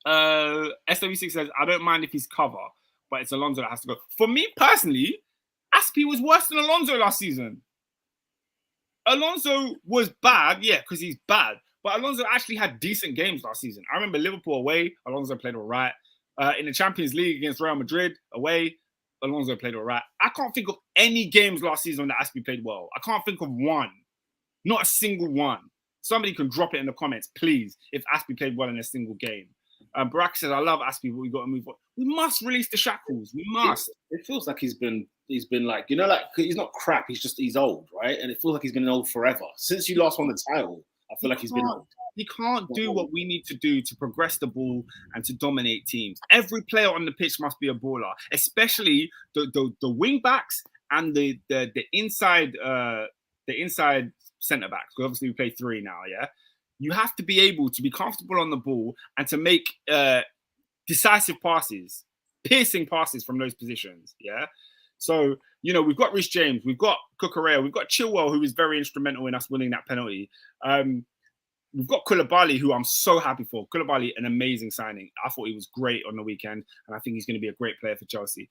SW6 says, I don't mind if he's cover, but it's Alonso that has to go. For me personally, Aspie was worse than Alonso last season. Alonso was bad, yeah, because he's bad. But Alonso actually had decent games last season. I remember Liverpool away, Alonso played all right. In the Champions League against Real Madrid away, Alonso played all right. I can't think of any games last season that Aspie played well. I can't think of one. Not a single one. Somebody can drop it in the comments, please, if Aspie played well in a single game. Barack says, I love Aspie, but we've got to move on. We must release the shackles. We must. It feels like he's been like, like he's not crap. He's old, right? And it feels like he's been old forever. Since you last won the title, I feel like he's been. He can't do what we need to do to progress the ball and to dominate teams. Every player on the pitch must be a baller, especially the wing backs and the inside centre backs. Because obviously we play 3 now. Yeah, you have to be able to be comfortable on the ball and to make decisive passes, piercing passes from those positions. Yeah. So, we've got Reece James, we've got Cucurella, we've got Chilwell, who is very instrumental in us winning that penalty. We've got Koulibaly, who I'm so happy for. Koulibaly, an amazing signing. I thought he was great on the weekend, and I think he's going to be a great player for Chelsea.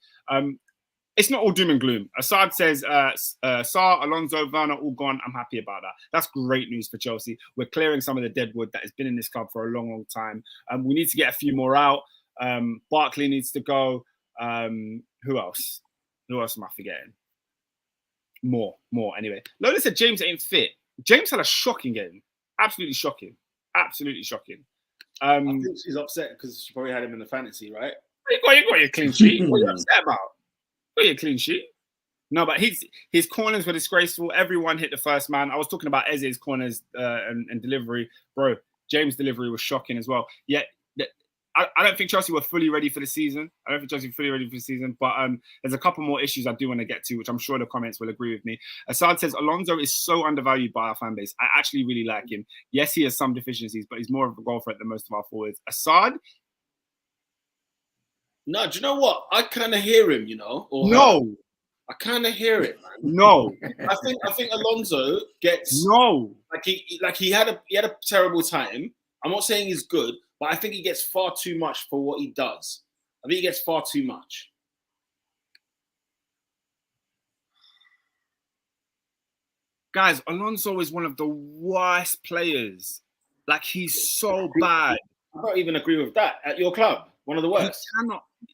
It's not all doom and gloom. Assad says, Sarr, Alonso, Werner, all gone. I'm happy about that. That's great news for Chelsea. We're clearing some of the deadwood that has been in this club for a long, long time. We need to get a few more out. Barkley needs to go. Who else? Who else am I forgetting? More. Anyway, Lola said James ain't fit. James had a shocking game. Absolutely shocking. I think she's upset because she probably had him in the fantasy, right? You got your clean sheet. What are you upset about? Got your clean sheet. No, but his corners were disgraceful. Everyone hit the first man. I was talking about Eze's corners and delivery. Bro, James' delivery was shocking as well. Yet, I don't think Chelsea were fully ready for the season. But there's a couple more issues I do want to get to, which I'm sure the comments will agree with me. Assad says, Alonso is so undervalued by our fan base. I actually really like him. Yes, he has some deficiencies, but he's more of a goal threat than most of our forwards. Assad? No, do you know what? I kind of hear him, No. I kind of hear it, man. No. I think Alonso gets... No. He had a terrible time. I'm not saying he's good, but I think he gets far too much for what he does. I think he gets far too much. Guys, Alonso is one of the worst players. Like, he's so bad. I don't even agree with that. At your club, one of the worst.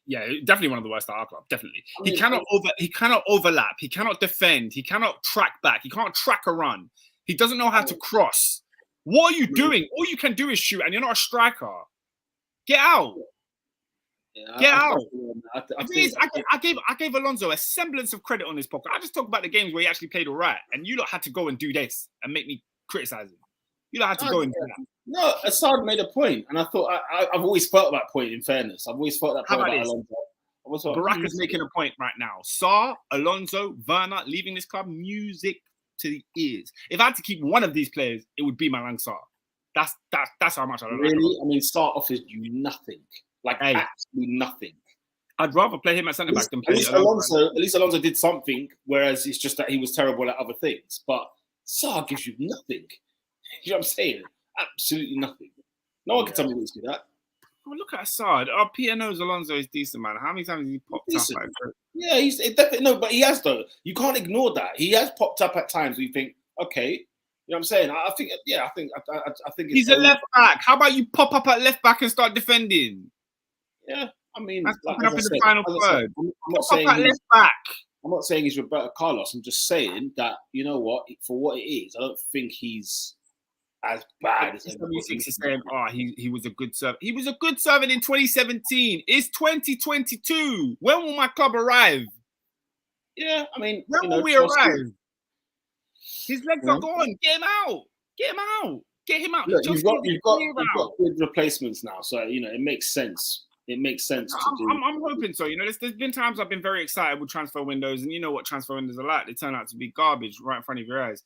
Definitely one of the worst at our club. Definitely. He cannot overlap. He cannot defend. He cannot track back. He can't track a run. He doesn't know how to cross. What are you doing? All you can do is shoot, and you're not a striker. Get out. Get out. I gave Alonso a semblance of credit on this podcast. I just talk about the games where he actually played all right, and you lot had to go and do this and make me criticize him. You lot had to go and do that. No, Assad made a point, and I thought I've always felt that point. In fairness, I've always felt that point about Alonso. Baraka's making a point right now. Sarr, Alonso, Werner leaving this club. Music to the ears. If I had to keep one of these players, it would be my man Sarr. That's how much I don't like him. Really? I mean, Sarr offers you nothing. Absolutely nothing. I'd rather play him at centre back than play Alonso. At least Alonso did something, whereas it's just that he was terrible at other things. But Sarr gives you nothing. You know what I'm saying? Absolutely nothing. No one can tell me he's good at. Oh, look at Assad. Our P&O's Alonso is decent, man. How many times has he popped up? Yeah, he's definitely no, but he has though. You can't ignore that. He has popped up at times where you think, okay, you know what I'm saying? I think he's a left back. How about you pop up at left back and start defending? Yeah, I mean, that's up in the final third. I'm not saying left back. I'm not saying he's Roberto Carlos. I'm just saying that you know what, for what it is, I don't think he's as bad as W6 is saying, he was a good servant. He was a good servant in 2017. It's 2022. When will my club arrive? Yeah, I mean, when will we arrive? His legs are gone. Get him out. Get him out. Get him out. Look, you've got good replacements now, so it makes sense. It makes sense. I'm hoping so. There's been times I've been very excited with transfer windows, and you know what transfer windows are like. They turn out to be garbage right in front of your eyes.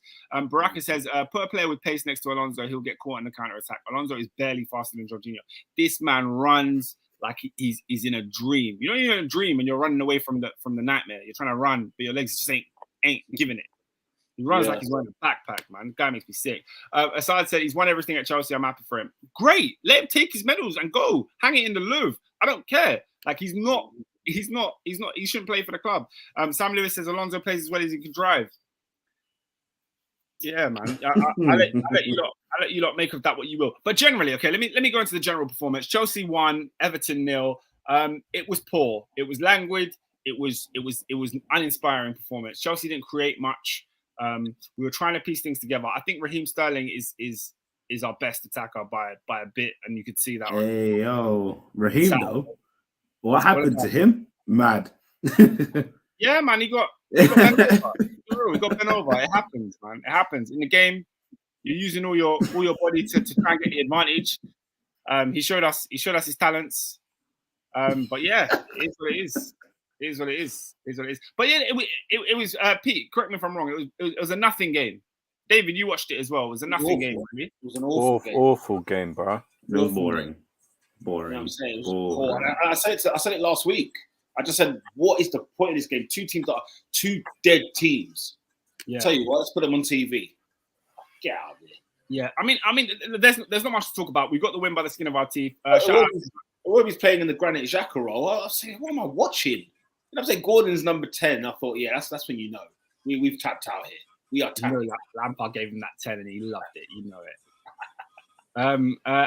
Baraka says, put a player with pace next to Alonso, he'll get caught in the counter-attack. Alonso is barely faster than Jorginho. This man runs like he's in a dream. You're in a dream and you're running away from the nightmare. You're trying to run, but your legs just ain't giving it. He runs like he's wearing a backpack, man. The guy makes me sick. Assad said he's won everything at Chelsea. I'm happy for him. Great. Let him take his medals and go. Hang it in the Louvre. I don't care. Like, he shouldn't play for the club. Sam Lewis says Alonso plays as well as he can drive. Yeah, man. I'll let you lot make of that what you will. But generally, okay, let me go into the general performance. Chelsea won, Everton 0. It was poor. It was languid. It was uninspiring performance. Chelsea didn't create much. We were trying to piece things together. I think Raheem Sterling is our best attacker by a bit, and you could see that. Hey, yo, Raheem though. What happened to him? Mad. Yeah, man, he got bent over. It happens, man. It happens in the game. You're using all your body to try and get the advantage. He showed us his talents. But yeah, it is what it is. It is what it is. It is what it is. But yeah, it was Pete. Correct me if I'm wrong. It was a nothing game. David, you watched it as well. It was a nothing game. Really. It was an awful game. Awful game, bro. It was boring. You know what I'm saying? It was poor. And I said it last week. I just said, what is the point of this game? Two dead teams. Yeah. Tell you what, let's put them on TV. Get out of here. Yeah. I mean, there's not much to talk about. We got the win by the skin of our teeth. He's playing in the Granit Xhaka role. I was saying, what am I watching? You know, I'm saying Gordon's number 10. I thought, yeah, that's when you know we've tapped out here. We are tapped. Lampard gave him that 10 and he loved it. You know it.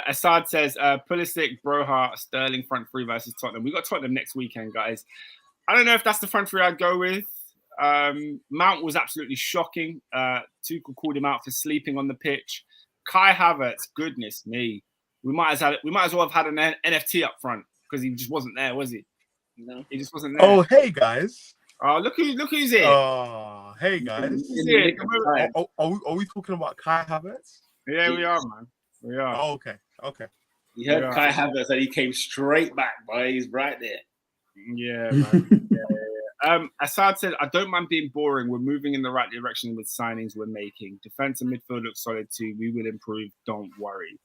Assad says, Pulisic, Broha, Sterling front three versus Tottenham. We got Tottenham next weekend, guys. I don't know if that's the front three I'd go with. Mount was absolutely shocking. Tuchel called him out for sleeping on the pitch. Kai Havertz, goodness me. We might as well have had an NFT up front because he just wasn't there, was he? No, he just wasn't there. Oh, hey guys. Oh, look who's here. Oh, hey guys. Are we talking about Kai Havertz? Yeah, we are, man. We are. Oh, okay. You heard Kai Havertz and he came straight back, boy. He's right there. Yeah, man. Yeah. Assad said, I don't mind being boring. We're moving in the right direction with signings we're making. Defense and midfield look solid too. We will improve. Don't worry.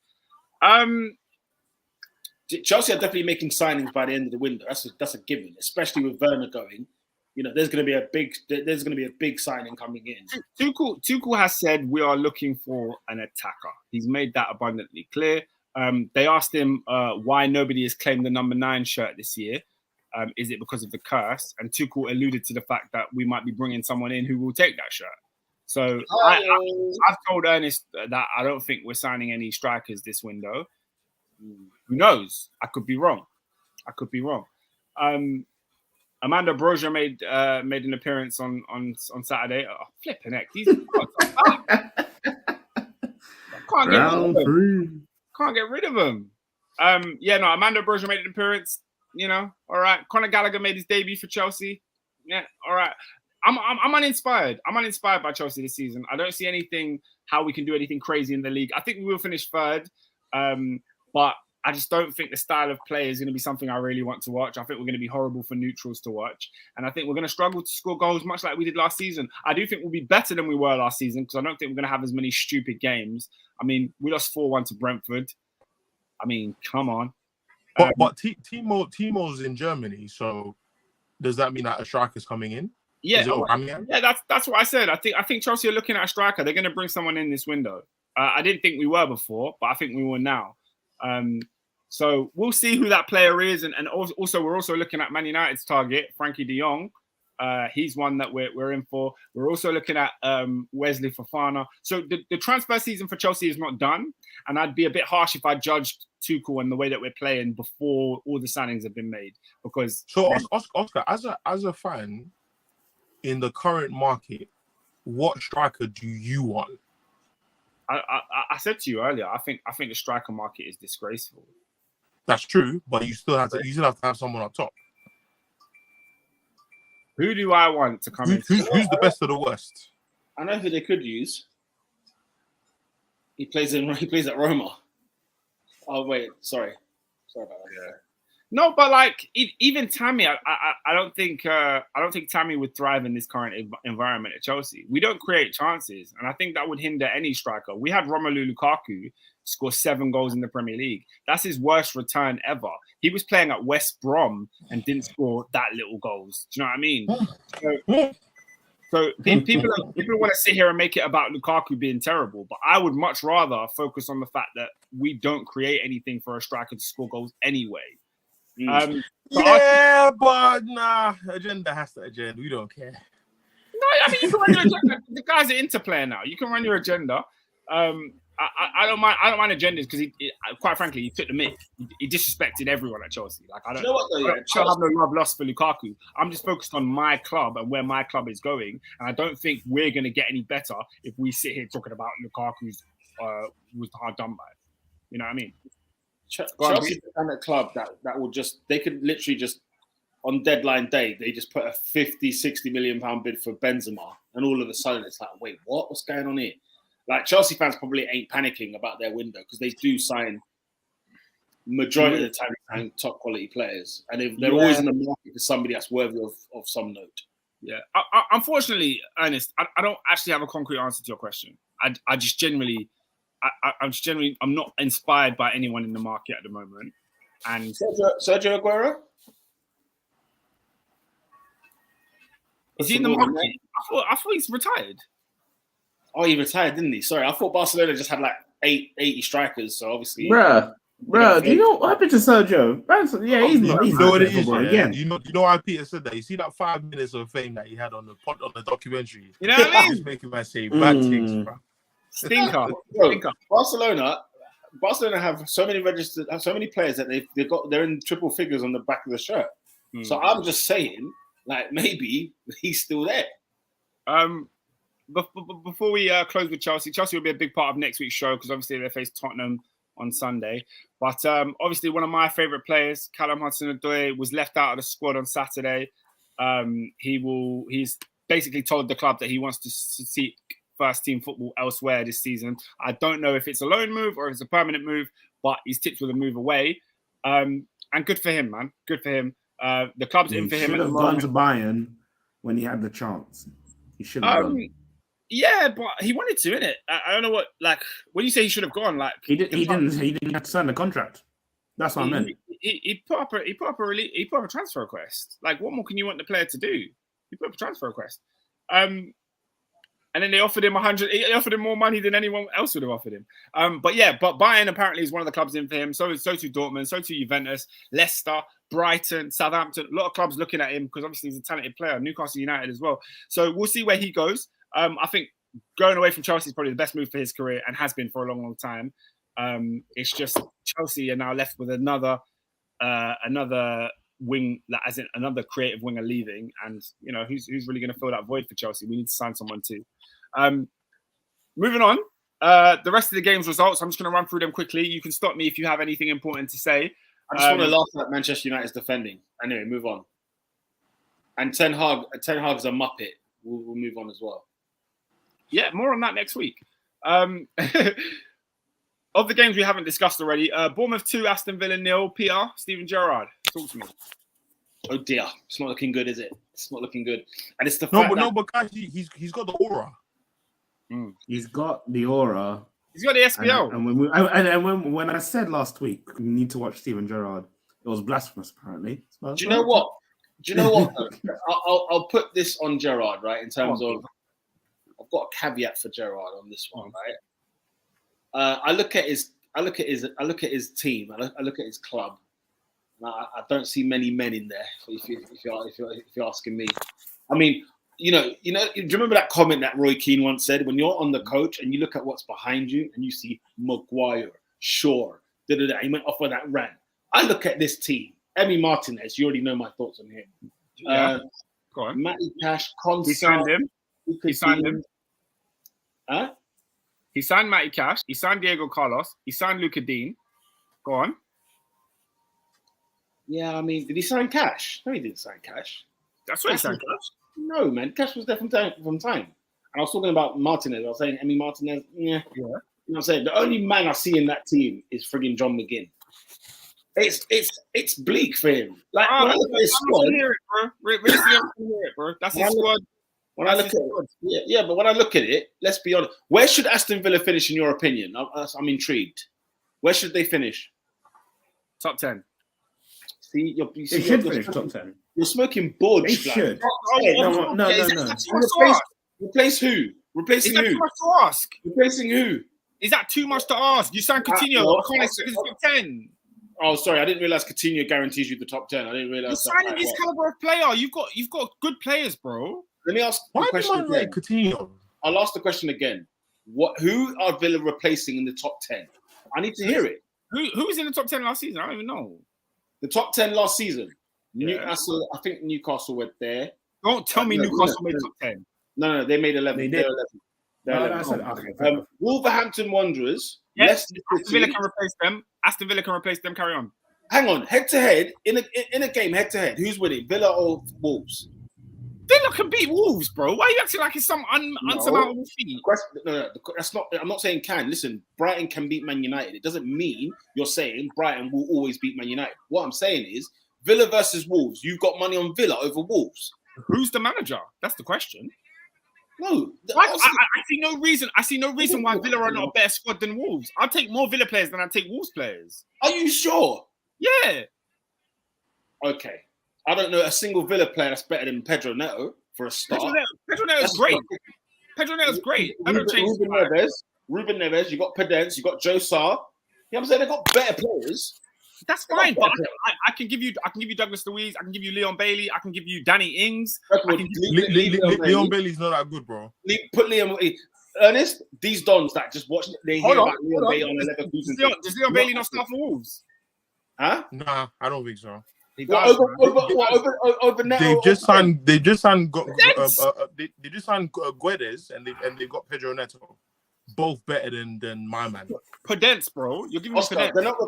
Chelsea are definitely making signings by the end of the window. That's a given, especially with Werner going. You know, there's going to be a big signing coming in. Tuchel has said we are looking for an attacker. He's made that abundantly clear. They asked him why nobody has claimed the number 9 shirt this year. Is it because of the curse? And Tuchel alluded to the fact that we might be bringing someone in who will take that shirt. So I've told Ernest that I don't think we're signing any strikers this window. Who knows? I could be wrong. Amanda Brozier made an appearance on Saturday. Oh, flipping heck. Can't get rid of him. Amanda Brozier made an appearance. You know, all right. Conor Gallagher made his debut for Chelsea. Yeah, all right. I'm uninspired. I'm uninspired by Chelsea this season. I don't see anything how we can do anything crazy in the league. I think we will finish third, but I just don't think the style of play is going to be something I really want to watch. I think we're going to be horrible for neutrals to watch, and I think we're going to struggle to score goals much like we did last season. I do think we'll be better than we were last season because I don't think we're going to have as many stupid games. I mean, we lost 4-1 to Brentford. I mean, come on. But Timo's in Germany, so does that mean that a striker's coming in? Yeah, that's what I said. I think Chelsea are looking at a striker. They're going to bring someone in this window. I didn't think we were before, but I think we will now. So we'll see who that player is, and also we're also looking at Man United's target, Frankie de Jong. He's one that we're in for. We're also looking at Wesley Fofana. So the transfer season for Chelsea is not done, and I'd be a bit harsh if I judged Tuchel and the way that we're playing before all the signings have been made. Because Oscar, as a fan in the current market, what striker do you want? I said to you earlier, I think the striker market is disgraceful. That's true, but you still have to have someone up top. Who do I want to come in? Who's the best of the worst? I know who they could use. He plays at Roma. Oh wait, sorry about that. Yeah. No, but like even Tammy, I don't think Tammy would thrive in this current environment at Chelsea. We don't create chances, and I think that would hinder any striker. We had Romelu Lukaku score 7 goals in the Premier League. That's his worst return ever. He was playing at West Brom and didn't score that little goals. Do you know what I mean? So people want to sit here and make it about Lukaku being terrible, but I would much rather focus on the fact that we don't create anything for a striker to score goals anyway. But nah, agenda has to agenda. We don't care. No, I mean you can run your agenda. The guy's an Inter player now. You can run your agenda. I don't mind agendas because he quite frankly he took the mick. He disrespected everyone at Chelsea. Like I don't have no love lost for Lukaku. I'm just focused on my club and where my club is going, and I don't think we're going to get any better if we sit here talking about Lukaku's was hard done by. You know what I mean? Chelsea is the kind of club that will they could literally just on deadline day they just put a 50-60 million pound bid for Benzema, and all of a sudden it's like, wait, what's going on here? Like Chelsea fans probably ain't panicking about their window because they do sign majority of the time top quality players, and they're always in the market for somebody that's worthy of some note. Yeah, unfortunately, Ernest, I don't actually have a concrete answer to your question. I just generally, I'm not inspired by anyone in the market at the moment. And Sergio Aguero, is he in the market? I thought he's retired. Oh, he retired, didn't he? Sorry, I thought Barcelona just had like 80 strikers, so obviously. Bruh, do you know what happened to Sergio? Yeah, he's not. You know what it is, again. You know why Peter said that? You see that 5 minutes of fame that he had on the documentary? You know what I mean? He's making man say bad things, bro. Stinker. Barcelona have so many players that they're in triple figures on the back of the shirt. So I'm just saying, like, maybe he's still there. Before we close with Chelsea will be a big part of next week's show because obviously they face Tottenham on Sunday. But obviously one of my favourite players, Callum Hudson-Odoi, was left out of the squad on Saturday. He's basically told the club that he wants to seek first team football elsewhere this season. I don't know if it's a loan move or if it's a permanent move, but he's tipped with a move away. And good for him, man. Good for him. The club's in for him. He should have gone to Bayern when he had the chance. He should have gone. Yeah, but he wanted to, innit? I don't know what, like, when you say he should have gone, like he didn't have to sign the contract. That's what I meant. He put up a transfer request. Like, what more can you want the player to do? He put up a transfer request. And then they offered him He offered him more money than anyone else would have offered him. But Bayern apparently is one of the clubs in for him. So too Dortmund, so too Juventus, Leicester, Brighton, Southampton. A lot of clubs looking at him because obviously he's a talented player. Newcastle United as well. So we'll see where he goes. I think going away from Chelsea is probably the best move for his career and has been for a long, long time. It's just Chelsea are now left with another wing, as in another creative winger leaving, and you know who's really going to fill that void for Chelsea. We need to sign someone too. Moving on, the rest of the game's results. I'm just going to run through them quickly. You can stop me if you have anything important to say. I just want to laugh at Manchester United's defending. Anyway, move on. And Ten Hag's a muppet. We'll move on as well. Yeah, more on that next week. Of the games we haven't discussed already, Bournemouth 2, Aston Villa 0. PR, Steven Gerrard, talk to me. Oh dear, it's not looking good, is it? It's not looking good. And it's the but guys, he's got the aura. He's got the aura. He's got the SPL. And when I said last week, you need to watch Steven Gerrard, it was blasphemous, apparently. Do you know what? I'll put this on Gerrard, right? In terms of, I've got a caveat for Gerrard on this one, right? I look at his team. I look at his club. I don't see many men in there. If you're asking me, I mean, do you remember that comment that Roy Keane once said? When you're on the coach and you look at what's behind you and you see Maguire, Shaw, he went off on that rant. I look at this team. Emi Martinez, you already know my thoughts on him. Yeah. Go on. Matty Cash, Consa. He signed him. He signed him. Huh? He signed Matty Cash. He signed Diego Carlos. He signed Luka Dean. Go on. Yeah, I mean, did he sign Cash? No, he didn't sign Cash. That's what he signed Cash. No, man. Cash was there from time. And I was talking about Martinez. I was saying Emi Martinez. Yeah. You know what I'm saying? The only man I see in that team is frigging John McGinn. It's bleak for him. Like when I look at his squad, bro. That's his squad. When I look at it, but when I look at it, let's be honest. Where should Aston Villa finish in your opinion? I'm intrigued. Where should they finish? Top 10. They should finish top 10. You're smoking boards. They should. No. Replace who? Replacing who? Is that too much to ask? Replacing who? Is that too much to ask? You signed Coutinho. I can't expect top 10. Oh, sorry, I didn't realize Coutinho guarantees you the top 10. I didn't realize. You're signing this caliber of player. You've got good players, bro. Let me ask the question again. Coutinho? I'll ask the question again. Who are Villa replacing in the top 10? I need to hear it. Who was in the top 10 last season? I don't even know. The top 10 last season. Yeah. Newcastle. I think Newcastle were there. Don't tell me Newcastle made top 10. No, they made 11. They did. They're 11. Wolverhampton Wanderers. Yes, Aston Villa can replace them. Aston Villa can replace them. Carry on. Hang on. Head to head in a game. Head to head. Who's winning? Villa or Wolves? Villa can beat Wolves, bro. Why are you acting like it's some unsurmountable feat? That's not. I'm not saying can. Listen, Brighton can beat Man United. It doesn't mean you're saying Brighton will always beat Man United. What I'm saying is Villa versus Wolves. You've got money on Villa over Wolves. Who's the manager? That's the question. No, I see no reason. I see no reason why Villa are not a better squad than Wolves. I'll take more Villa players than I take Wolves players. Are you sure? Yeah. Okay. I don't know a single Villa player that's better than Pedro Neto for a start. Pedro Neto's great. Pedro Neto's great. I don't change. Ruben Neves, you got Pedence, you got Joe Sarr. You know what I'm saying? They've got better players. That's fine, but I can give you Douglas Luiz, I can give you Leon Bailey, I can give you Danny Ings. Leon Bailey's not that good, bro. Put Leon Ernest, these dons that just watch they hear about Leon Bailey on the Leverkusen. Does Leon Bailey not start for Wolves? Huh? Nah, I don't think so. Over Neto. They just signed Guedes and they got Pedro Neto. Both better than my man. Pedence, bro. You're giving me Pedence. They're not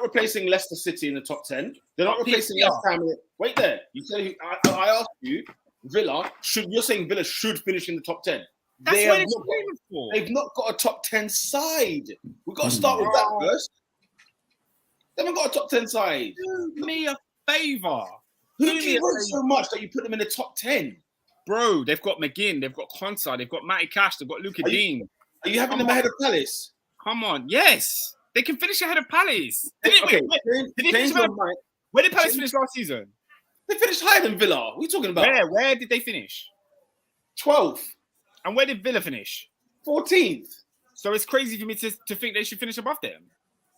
replacing Leicester City in the top 10. They're not replacing West Ham. Wait there. You said I asked you, Villa you're saying Villa should finish in the top 10. That's what it's aiming for. They've not got a top 10 side. We've got to start with that first. They haven't got a top 10 side. Do me a favor. Who do you want so much that you put them in the top 10? Bro, they've got McGinn, they've got Konsa, they've got Matty Cash, they've got Luka Dean. Are you having them ahead of Palace? Come on, yes. They can finish ahead of Palace. Where did Palace finish last season? They finished higher than Villa. What are you talking about? Where did they finish? 12th. And where did Villa finish? 14th. So it's crazy for me to think they should finish above them.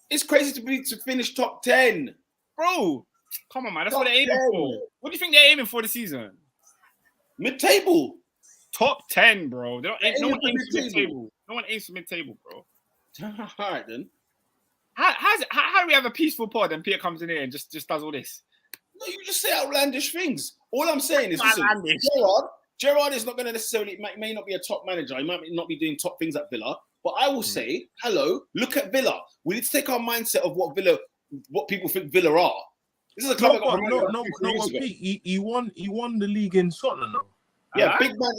It's crazy to finish top 10. Bro, come on, man. That's what they're aiming for. What do you think they're aiming for this season? Mid-table. Top 10, bro. No one aims for mid-table. No one aims for mid-table, bro. All right, then. How do we have a peaceful pod and Peter comes in here and just does all this? No, you just say outlandish things. All I'm saying is, listen, Gerrard is not going to necessarily, may not be a top manager. He might not be doing top things at Villa. But I will say, hello, look at Villa. We need to take our mindset of what people think Villa are. This is a club. Pete, he won the league in Scotland. Yeah, big man.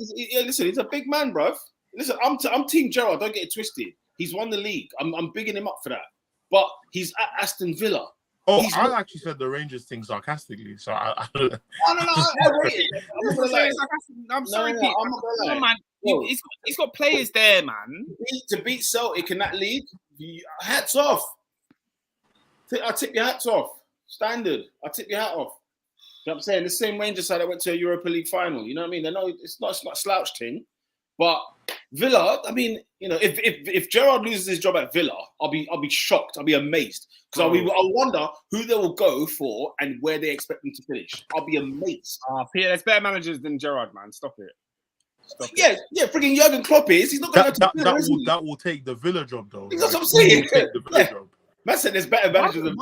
Listen, he's a big man, bruv. Listen, I'm Team Gerrard. Don't get it twisted. He's won the league. I'm bigging him up for that. But he's at Aston Villa. Oh, I actually said the Rangers thing sarcastically. So I No, I rate it. I'm sorry, Pete. Come on, man. He's got players there, man. To beat Celtic in that league, hats off. I tip your hats off. Standard. I tip your hat off. You know what I'm saying? The same Rangers side that went to a Europa League final. You know what I mean? They know it's not a slouch thing. But Villa, I mean, you know, if Gerrard loses his job at Villa, I'll be shocked. I'll be amazed. Because I'll wonder who they will go for and where they expect them to finish. I'll be amazed. Peter, there's better managers than Gerrard, man. Stop it. Yeah, freaking Jurgen Klopp is. He's not going to that will take the Villa job, though. That's what I'm saying. Take the Villa job. Man said there's better managers than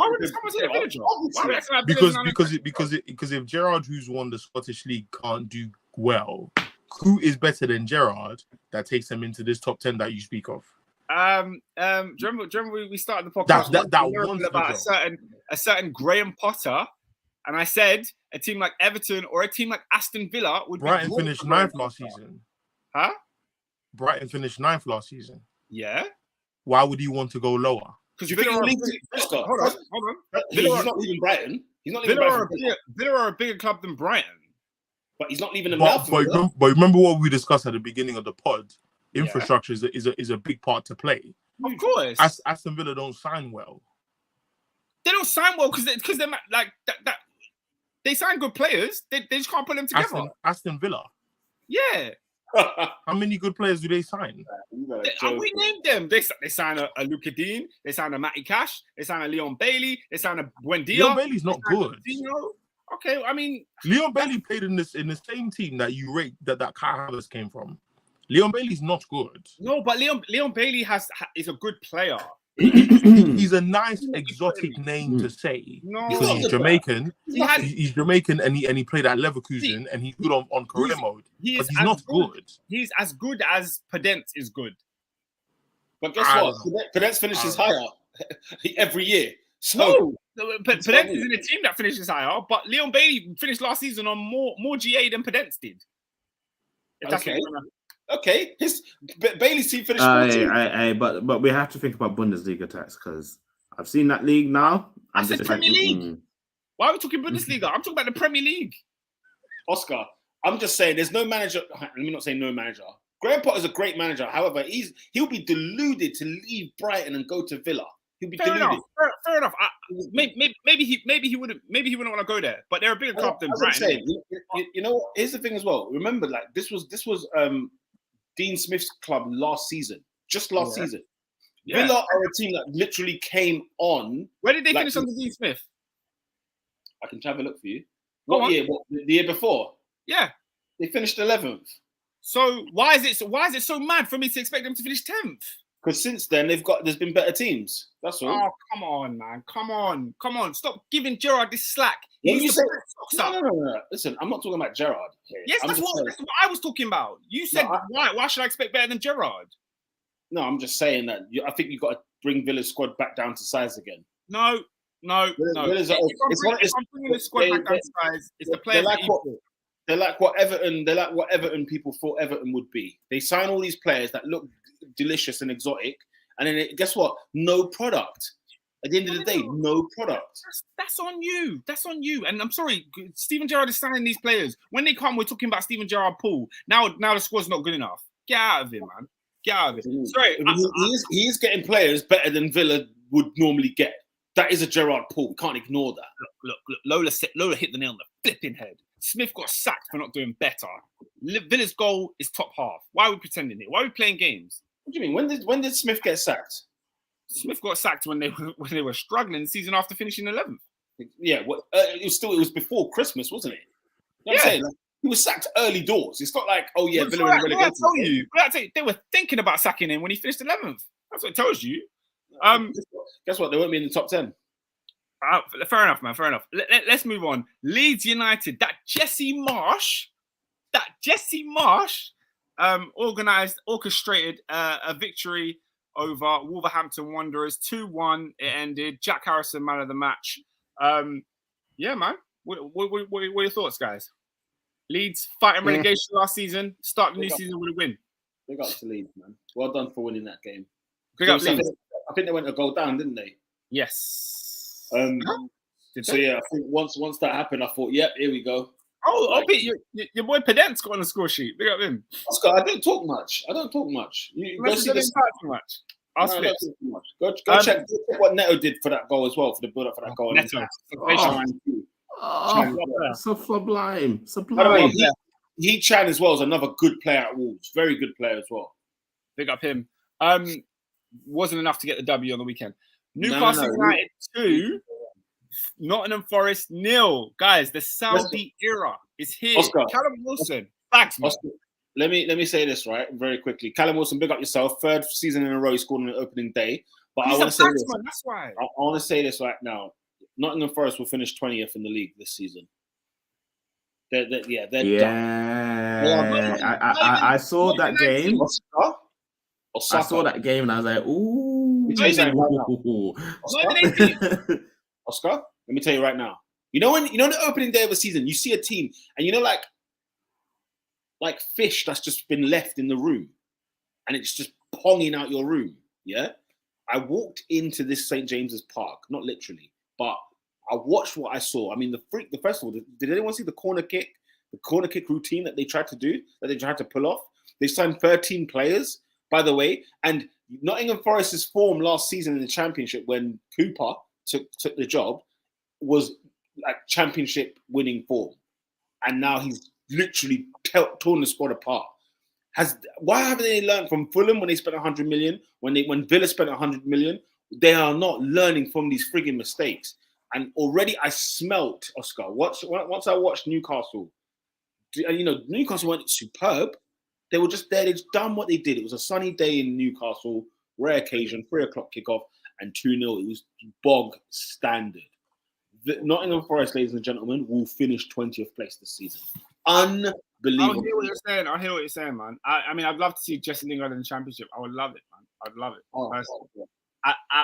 because if Gerrard, who's won the Scottish League, can't do well, who is better than Gerrard that takes them into this top 10 that you speak of? Do you remember we started the podcast about a certain Graham Potter, and I said a team like Everton or a team like Aston Villa would. Brighton finished 9th last season. Huh? Brighton finished 9th last season. Yeah. Why would he want to go lower? Because Hold on. He's not leaving Brighton. He's not leaving Brighton. Villa are a bigger club than Brighton. But he's not leaving them now. But remember what we discussed at the beginning of the pod? Infrastructure is a big part to play. Of course. Aston Villa don't sign well. They don't sign well because they're like that. They sign good players. They just can't put them together. Aston Villa. Yeah. How many good players do they sign? We named them. They sign a Luka Dean. They sign a Matty Cash. They sign a Leon Bailey. They sign a Buendia. Leon Bailey's not good. Okay, I mean, Leon Bailey played in the same team that you rate that Kai Havertz came from. Leon Bailey's not good. No, but Leon Bailey is a good player. He's a nice exotic name to say because he's Jamaican. He's Jamaican and he played at Leverkusen and he's good on career mode. But he's not good. He's as good as Pedence is good. But guess what? Pedence finishes higher every year. So Podence is in a team that finishes higher, but Leon Bailey finished last season on more GA than Podence did. Okay. Bailey's team finished 14th. But we have to think about Bundesliga tax because I've seen that league now. I said Premier League. Why are we talking Bundesliga? I'm talking about the Premier League. Oscar, I'm just saying there's no manager. Let me not say no manager. Graham Potter's a great manager. However, he'll be deluded to leave Brighton and go to Villa. He'll be deluded. Fair enough. Maybe he wouldn't want to go there. But they're a bigger club than Brighton. Saying, you know, here's the thing as well. Remember, like this was Dean Smith's club last season. Just last season. Yeah. Villa are a team that literally came on. Where did they finish under Dean Smith? I can have a look for you. What year? The year before? Yeah, they finished 11th. So why is it so mad for me to expect them to finish 10th? Because since then there's been better teams. That's all. Oh, come on, man. Come on. Stop giving Gerrard this slack. No. Listen, I'm not talking about Gerrard here. Yes, that's what I was talking about. You said why should I expect better than Gerrard? No, I'm just saying that I think you've got to bring Villa's squad back down to size again. No. If I'm bringing the squad back down to size, it's the players They're like what Everton people thought Everton would be. They sign all these players that look delicious and exotic, and then guess what? No product. At the end of the day, no product. That's on you. That's on you. And I'm sorry, Steven Gerrard is signing these players. When they come, we're talking about Steven Gerrard pool. Now the squad's not good enough. Get out of it, man. Get out of it. Sorry. He is getting players better than Villa would normally get. That is a Gerrard pool. We can't ignore that. Look. Lola hit the nail on the flipping head. Smith got sacked for not doing better. Villa's goal is top half. Why are we pretending it? Why are we playing games? What do you mean? When did Smith get sacked? Smith got sacked when they were struggling the season after finishing 11th. Yeah, it was before Christmas, wasn't it? You know what I'm saying? Like, he was sacked early doors. It's not like, oh yeah, Villa in relegation. They were thinking about sacking him when he finished 11th. That's what it tells you. Guess what? They won't be in the top 10. Fair enough, man. Fair enough. Let's move on. Leeds United. That Jesse Marsh, orchestrated a victory over Wolverhampton Wanderers. 2-1. It ended. Jack Harrison, man of the match. Yeah, man. What are your thoughts, guys? Leeds fighting relegation last season. Start the new season with a win. Big up to Leeds, man. Well done for winning that game. Big up Leeds. I think they went a goal down, didn't they? Yes. So yeah, I think once that happened, I thought, yep, here we go. Oh, Pete, your boy Podence got on the score sheet. Big up him. Oscar, I don't talk much. You go see this too much. Go check what Neto did for that goal as well, for the build up for that goal. Neto. So sublime. By the way, he Chan as well is another good player at Wolves. Very good player as well. Big up him. Wasn't enough to get the W on the weekend. Newcastle United 2, Nottingham Forest 0. Guys, the Saudi era is here. Oscar. Callum Wilson, thanks, man. Oscar, let me say this right very quickly. Callum Wilson, big up yourself. 3rd season in a row he scored on the opening day. But I want to say this. That's why. I want to say this right now. Nottingham Forest will finish 20th in the league this season. They're done. I saw that game. Osaka. I saw that game and I was like, ooh. Oscar, let me tell you right now. You know the opening day of a season, you see a team and like fish that's just been left in the room and it's just ponging out your room. Yeah. I walked into this St. James's Park, not literally, but I watched what I saw. I mean, the first of all, did anyone see the corner kick routine that they tried to do, that they tried to pull off? They signed 13 players, by the way, and Nottingham Forest's form last season in the Championship when Cooper took the job was like Championship winning form, and now he's literally torn the squad apart. Why haven't they learned from Fulham when they spent 100 million? When Villa spent 100 million, they are not learning from these frigging mistakes. And already I smelt, Oscar. Once I watched Newcastle, and Newcastle weren't superb. They were just there. They just done what they did. It was a sunny day in Newcastle, rare occasion, 3:00 kickoff, and 2-0. It was bog standard. Nottingham Forest, ladies and gentlemen, will finish 20th place this season. Unbelievable. I hear what you're saying, man. I mean, I'd love to see Jesse Lingard in the Championship. I would love it, man. I'd love it.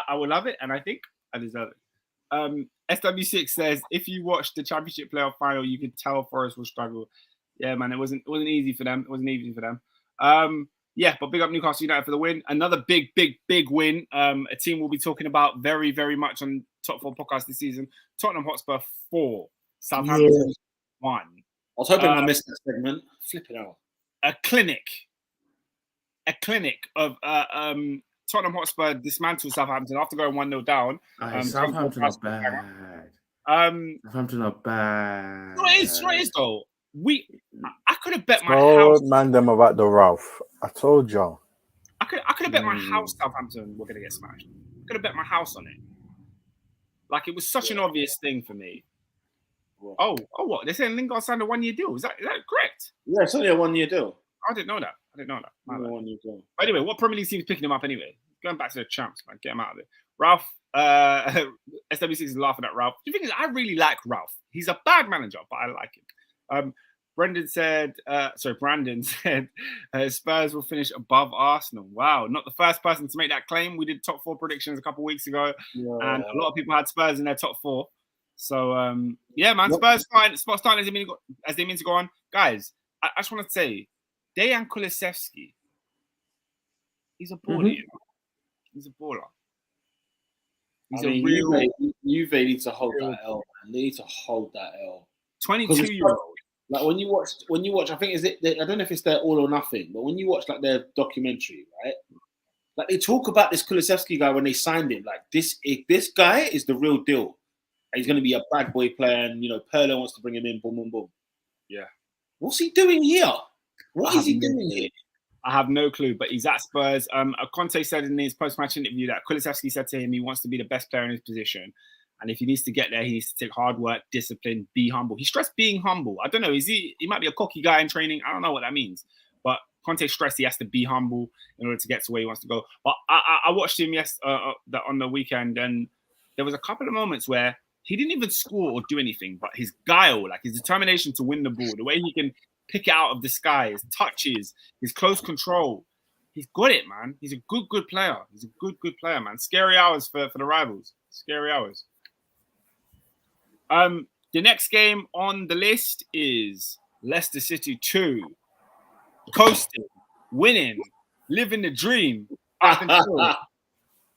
I would love it, and I think I deserve it. SW6 says, if you watch the Championship playoff final, you could tell Forest will struggle. Yeah, man, it wasn't easy for them. It wasn't easy for them. Yeah, but big up Newcastle United for the win. Another big win. A team we'll be talking about very, very much on Top 4 podcast this season. Tottenham Hotspur 4, Southampton 1. I was hoping I missed that segment. Flip it out. A clinic of Tottenham Hotspur dismantled Southampton after going 1-0 down. Southampton are bad. Southampton are bad. No, it is though. I could have bet my Oh, house. man, them about the Ralph. I told y'all. I could have bet my house Southampton were going to get smashed. I could have bet my house on it. Like, it was such an obvious thing for me. Oh, what? They're saying Lingard signed a 1-year deal. Is that correct? Yeah, it's only a 1-year deal. I didn't know that. Only a 1-year deal. Anyway, what Premier League team's picking him up anyway? Going back to the champs, man. Get him out of it. Ralph, SW6 is laughing at Ralph. The thing is, I really like Ralph. He's a bad manager, but I like him. Brandon said, Spurs will finish above Arsenal. Wow, not the first person to make that claim. We did top 4 predictions a couple of weeks ago, and a lot of people had Spurs in their top 4. So, yeah, man, Spurs starting as they mean to go on. Guys, I just want to say, Dejan Kulusevski, he's a baller. You know? He's a baller. Juve need to hold that L, man. They need to hold that L. 22-year-old. Like when you watch, I think I don't know if it's their All or Nothing, but when you watch like their documentary, right? Like they talk about this Kulusevski guy when they signed him. Like this guy is the real deal. And he's going to be a bad boy player, and Perlo wants to bring him in. Boom, boom, boom. Yeah. What's he doing here? What is he doing here? I have no clue, but he's at Spurs. Conte said in his post-match interview that Kulusevski said to him he wants to be the best player in his position. And if he needs to get there, he needs to take hard work, discipline, be humble. He stressed being humble. I don't know. He might be a cocky guy in training. I don't know what that means. But Conte stressed he has to be humble in order to get to where he wants to go. But I watched him on the weekend, and there was a couple of moments where he didn't even score or do anything, but his guile, like his determination to win the ball, the way he can pick it out of the sky, his touches, his close control. He's got it, man. He's a good player. He's a good player, man. Scary hours for the rivals. Scary hours. The next game on the list is Leicester City 2. Coasting, winning, living the dream.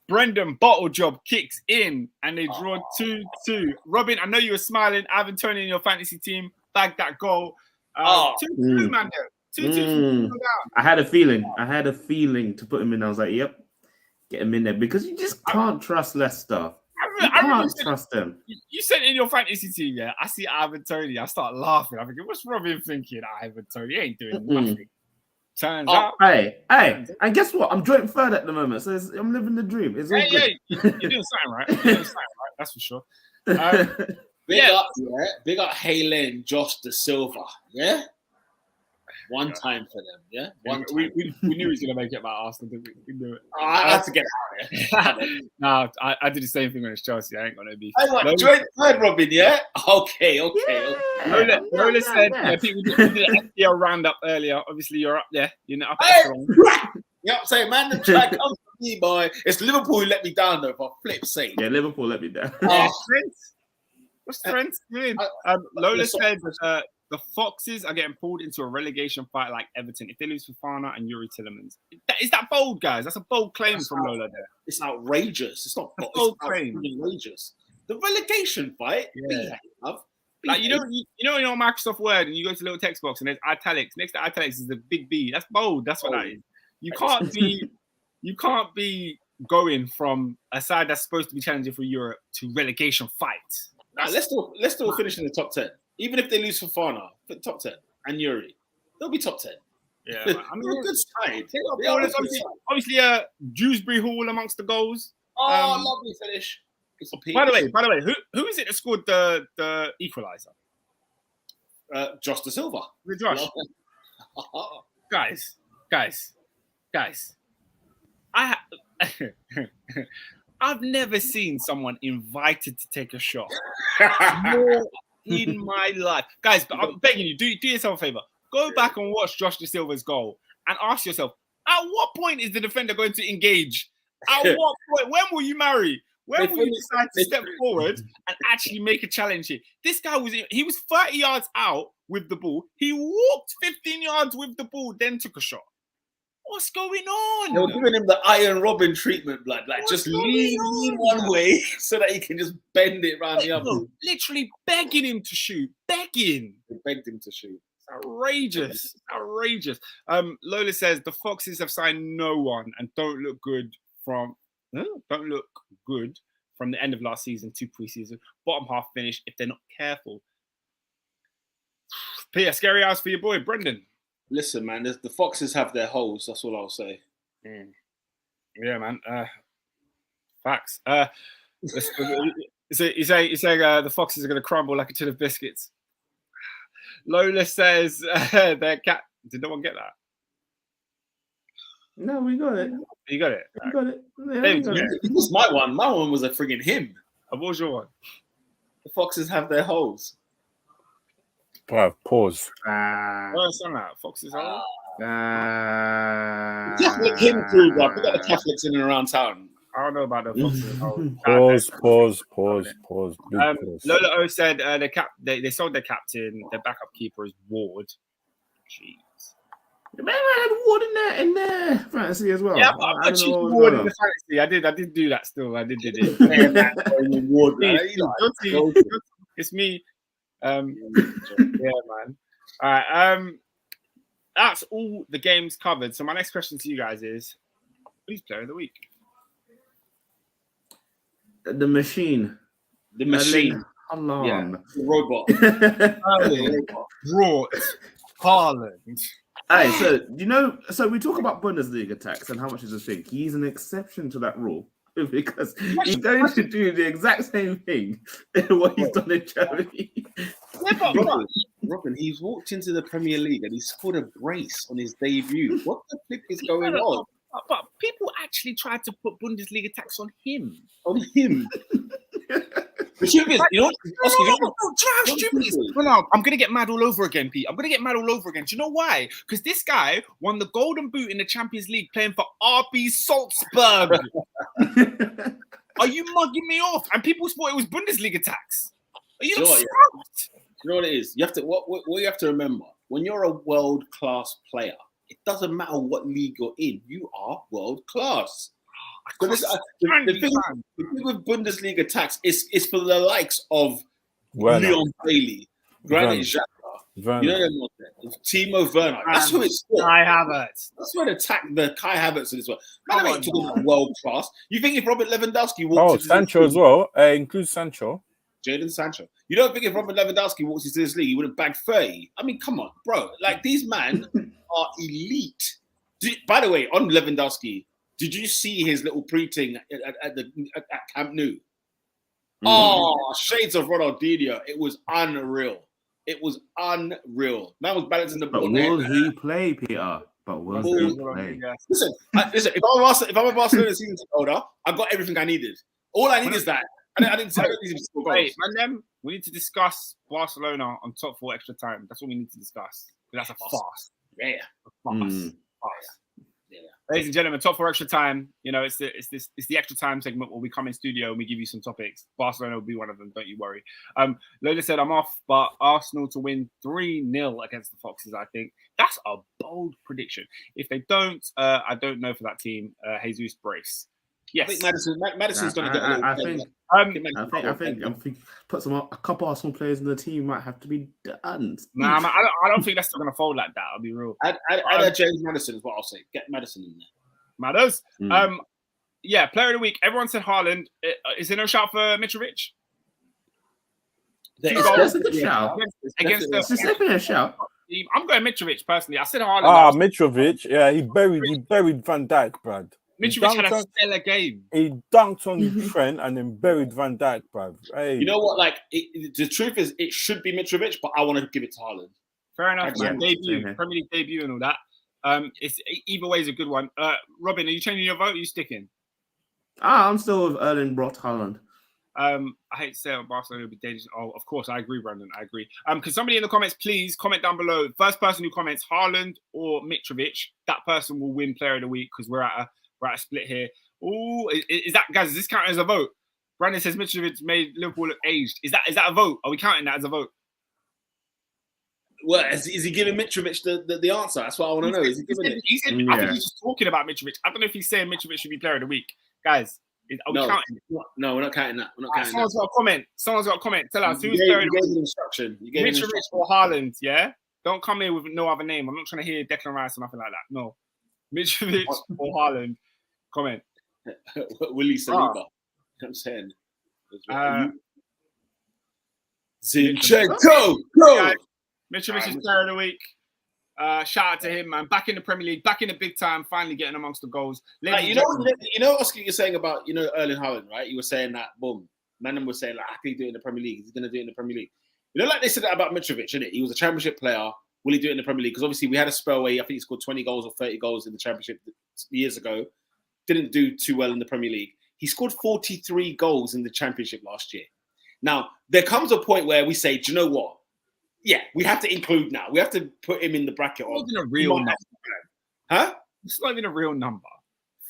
Brendan Bottle Job kicks in and they draw 2-2. Robin, I know you were smiling. Ivan Toney in your fantasy team bagged that goal. 2-2, man. 2-2. I had a feeling to put him in. I was like, yep, get him in there because you just can't trust Leicester. You can't trust them. You sent in your fantasy team, yeah? I see Ivan Toney. I start laughing. I'm thinking, what's Robin thinking? Ivan Toney ain't doing nothing. Turns out. Hey, and guess what? I'm joint third at the moment, so I'm living the dream. It's all good. You're doing something right. That's for sure. Big up Haaland, Josh De Silva, yeah? One time for them, yeah? We knew he was going to make it about Arsenal, didn't we? We knew it. I had to get out of there. No, I did the same thing when it's Chelsea. I ain't got no beef. Joint third, Robin, yeah? Okay. Lola said, people did an FPL roundup earlier. Obviously, you're up there. You're not up Hey, there. you know what I'm saying, man? The track comes to me, boy. It's Liverpool who let me down, though, for flip's sake. Yeah, Liverpool let me down. What's Trent doing? Lola said the Foxes are getting pulled into a relegation fight like Everton if they lose Fofana and Yuri Tillemans. Is that bold, guys? That's a bold claim from Lola there. It's outrageous. It's not bold. Bold claim. Outrageous. The relegation fight? Yeah. Like, you know in your Microsoft Word and you go to the little text box and there's italics. Next to italics is the big B. That's bold. That's what that is. You can't be going from a side that's supposed to be challenging for Europe to relegation fight. Let's still finish in the top 10. Even if they lose Fofana, top 10 and Yuri, they'll be top 10. Yeah, I mean, they're a good side. Obviously, Dewsbury Hall amongst the goals. Lovely finish. By the way, who is it that scored the equaliser? Josh De Silva. With Josh. Guys. I've never seen someone invited to take a shot more in my life. Guys, but I'm begging you, do yourself a favor. Go back and watch Josh De Silva's goal and ask yourself, at what point is the defender going to engage? At what point? When will you marry? Where will you decide to step forward and actually make a challenge here? This guy was 30 yards out with the ball. He walked 15 yards with the ball, then took a shot. What's going on? They were giving him the Iron Robin treatment, blood. Like, just lean one way so that he can just bend it around the other. Literally begging him to shoot. Begging. They begged him to shoot. Outrageous. Lola says the Foxes have signed no one and don't look good from the end of last season to preseason. Bottom half finish if they're not careful. Peter, scary eyes for your boy, Brendan. Listen, man, the Foxes have their holes. That's all I'll say. Yeah, man. Facts. You say the Foxes are going to crumble like a tin of biscuits. Lola says their cat. Did no one get that? No, we got it. You got it. We got it. Yeah, Hey, we got it. It was my one. My one was a friggin' hymn. What was your one? The Foxes have their holes. Bruv, pause. What song that? Foxes are. Catholic hymn crew, bro. We got the Catholics in and around town. I don't know about the Foxes. Pause. Big pause. Lola O said they sold their captain. Their backup keeper is Ward. Jeez. Man, I had Ward in there fantasy as well. Yeah, I choose Ward in the fantasy. I did do that still. I did it. Yeah, man. Ward, it's me. Yeah, man. All right. That's all the games covered. So my next question to you guys is, who's player of the week? The machine. The machine. Haaland. Yeah, the robot. Brought Haaland. Hey, so we talk about Bundesliga tax and how much is a thing. He's an exception to that rule because he's going to do the exact same thing what he's done in Germany. Yeah, Robin, he's walked into the Premier League and he scored a brace on his debut. What the flip is going on? But people actually tried to put Bundesliga tax on him. On him. The truth is, you know, I'm going to get mad all over again, Pete. I'm going to get mad all over again. Do you know why? Because this guy won the Golden Boot in the Champions League playing for RB Salzburg. Are you mugging me off? And people thought it was Bundesliga tax. Are you Sure, shocked? You know what it is? You have to what you have to remember, when you're a world-class player, it doesn't matter what league you're in, you are world-class. The thing with Bundesliga tax is for the likes of Leon Bailey, Granit Xhaka, you know them, Timo Werner. That's who it's for. Kai Havertz. That's where the Kai Havertz is well. Man, I ain't talking about world class. You think if Robert Lewandowski walks into Sancho as well, includes Sancho. Jadon Sancho. You don't think if Robert Lewandowski walks into this league, he would have bagged 30? I mean, come on, bro. Like, these men are elite. By the way, on Lewandowski, did you see his little pre-ting at Camp Nou? Oh, shades of Ronaldinho. It was unreal. It was unreal. Man was balancing the ball. But will he play, Peter? But will he play? Listen. If I'm a Barcelona season holder, I've got everything I needed. All I need is that. I don't need to score goals. Wait, man, we need to discuss Barcelona on top 4 extra time. That's what we need to discuss. That's a farce. Yeah. Farce. Yeah. Ladies and gentlemen, top 4 extra time. You know, it's the extra time segment where we come in studio and we give you some topics. Barcelona will be one of them. Don't you worry. Lola said I'm off, but Arsenal to win 3-0 against the Foxes. I think that's a bold prediction. If they don't, I don't know for that team. Jesus brace. Yes, I think Madison's going to get a little. I think put a couple Arsenal players in the team might have to be done. Nah, I don't think that's still going to fold like that. I'll be real. Add a James Madison is what I'll say. Get Madison in there. Matters. Yeah, player of the week. Everyone said Haaland. Is there no shout for Mitrovic? There's a good shout. Against it's definitely a shout. I'm going Mitrovic personally. I said Haaland. Mitrovic. Yeah, he buried Van Dijk, Brad. Mitrovic had a stellar game. He dunked on Trent and then buried Van Dijk, Brad. Hey. You know what? Like, the truth is, it should be Mitrovic, but I want to give it to Haaland. Fair enough, man. Debut, Premier League debut, and all that. It's either way is a good one. Robin, are you changing your vote? Or are you sticking? I'm still with Erling Brot Haaland. I hate to say it, Barcelona will be dangerous. Oh, of course, I agree, Brandon. I agree. Can somebody in the comments please comment down below? First person who comments Haaland or Mitrovic, that person will win Player of the Week because we're at a split here. Oh, is that, guys? Does this count as a vote? Brandon says Mitrovic made Liverpool look aged. Is that a vote? Are we counting that as a vote? Well, is he giving Mitrovic the answer? That's what I want to know. Is he giving it? He said, I think he's just talking about Mitrovic. I don't know if he's saying Mitrovic should be player of the week. Guys, are we counting? No, we're not counting that. We're not counting someone's got a comment. Someone's got a comment. Tell us who's player of the week. Instruction. Mitrovic or Haaland, yeah? Don't come here with no other name. I'm not trying to hear Declan Rice or nothing like that. No. Mitrovic or Haaland. Comment. Willie Saliba. I'm saying. Zinchenko. Go! Mitrovic is player of the week. Shout out to him, man. Back in the Premier League, back in the big time, finally getting amongst the goals. You know, Oscar, you're saying about Erling Haaland, right? You were saying that, boom. Manham was saying, like, how can he do it in the Premier League? He's going to do it in the Premier League. You know, like they said that about Mitrovic, innit? He was a Championship player. Will he do it in the Premier League? Because obviously we had a spell where I think he scored 20 goals or 30 goals in the Championship years ago. Didn't do too well in the Premier League. He scored 43 goals in the Championship last year. Now, there comes a point where we say, do you know what? Yeah, we have to include now. We have to put him in the bracket. It's not even a real number. Huh? It's not even a real number.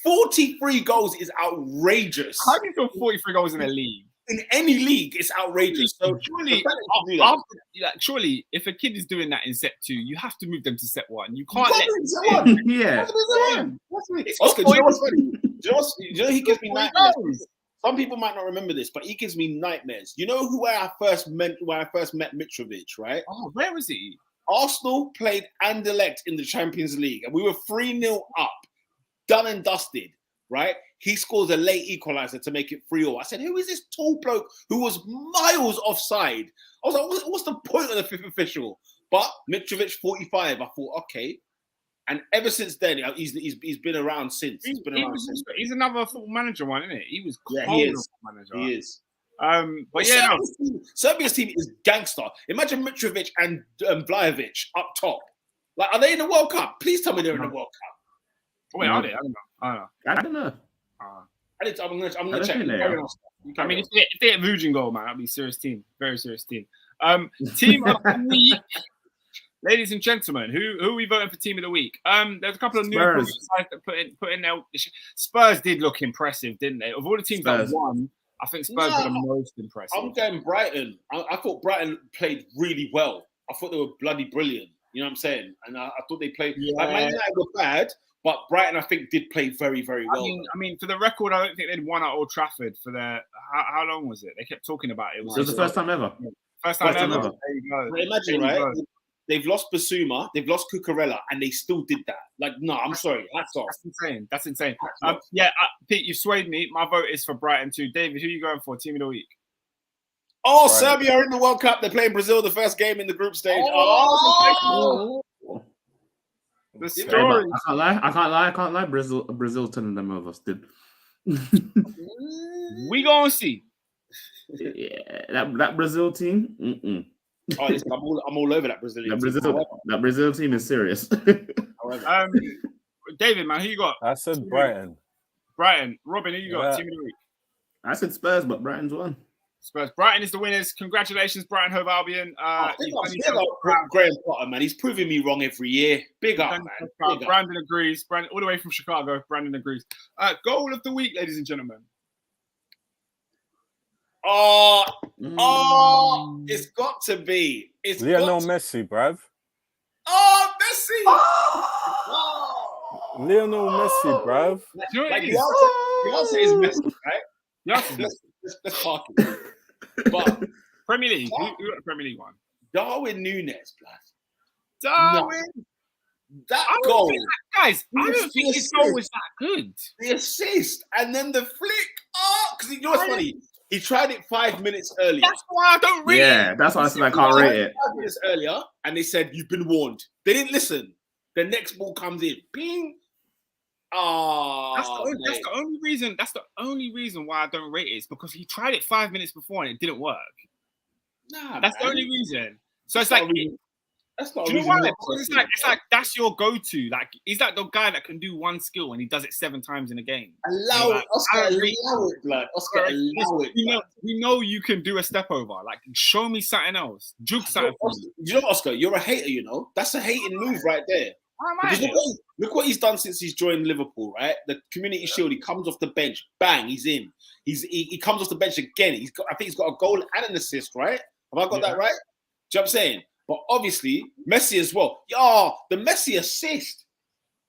43 goals is outrageous. How do you feel 43 goals in a league? In any league, it's outrageous. So surely, if a kid is doing that in set 2, you have to move them to set 1. You can't let them. Yeah. Oscar, do you know what's funny? Do you know he gives me nightmares? Some people might not remember this, but he gives me nightmares. You know where I first met Mitrovic, right? Oh, where was he? Arsenal played Anderlecht in the Champions League, and we were 3-0 up, done and dusted, right? He scores a late equalizer to make it 3-0. I said, who is this tall bloke who was miles offside? I was like, what's the point of the fifth official? But Mitrovic 45, I thought, okay. And ever since then, he's been around since. He's another football manager one, isn't it? He was he is. Manager. He is. But yeah, Serbia's team is gangster. Imagine Mitrovic and Vlahovic up top. Like, are they in the World Cup? Please tell me they're in the World Cup. Wait, are they? I don't know. I'm gonna check. I mean, if they get Vujic goal, man, that'd be a serious team. Very serious team. Team of the week. Ladies and gentlemen, who are we voting for team of the week? There's a couple of new sides that put in there. Spurs did look impressive, didn't they? Of all the teams that won, I think Spurs were the most impressive. I'm going Brighton. I thought Brighton played really well. I thought they were bloody brilliant. You know what I'm saying? And I thought they played. Like, Man United were bad, but Brighton, I think, did play very, very well. I mean, for the record, I don't think they'd won at Old Trafford for their. How long was it? They kept talking about it. It was the first time ever. First time ever. There you go. But imagine, right? They've lost Basuma, they've lost Cucurella, and they still did that. Like, no, I'm sorry. Hats off. That's insane. Pete, you've swayed me. My vote is for Brighton too. David, who are you going for? Team of the week? Oh, Serbia are in the World Cup. They're playing Brazil the first game in the group stage. The story. I can't lie. Brazil turning them over still. We gonna see. Yeah, that Brazil team. Mm-mm. Oh, listen, I'm all over that Brazilian team. That Brazil team is serious. David, man, who you got? I said Brighton. Brighton. Robin, who you got? Team of the week. I said Spurs, but Brighton's won. Spurs. Brighton is the winners. Congratulations, Brighton Hove Albion. Graham Potter, man. He's proving me wrong every year. Big up, man. Brandon agrees. All the way from Chicago. Brandon agrees. Goal of the week, ladies and gentlemen. It's got to be. It's Lionel Messi, bruv. Oh, Messi! Lionel Messi, bruv. Like the answer is Messi, right? Yes. Let's park it. But Premier League. Who got the Premier League one? Darwin Nunez, blood. Darwin. That goal. Guys, I don't think his goal was that good. The assist and then the flick. Because you know what's funny? He tried it 5 minutes earlier. That's why I don't rate it. Yeah, that's why I said I can't rate it. 5 minutes earlier, and they said, you've been warned. They didn't listen. The next ball comes in. Ping. That's the only reason. That's the only reason why I don't rate it. Is because he tried it 5 minutes before and it didn't work. That's the only reason. So it's like, that's not. Do you know what? It's like that's your go-to. Like, he's like the guy that can do one skill and he does it 7 times in a game. Allow it, Oscar. Allow it, blood. Oscar, allow it. We know you can do a step over. Like, show me something else. Juke something. You know, Oscar, you're a hater. You know, that's a hating move right there. Because look what he's done since he's joined Liverpool, right? The Community Shield, he comes off the bench, bang, he's in. He comes off the bench again. I think he's got a goal and an assist, right? Have I got that right? Do you know what I'm saying? But obviously, Messi as well. Yeah, the Messi assist.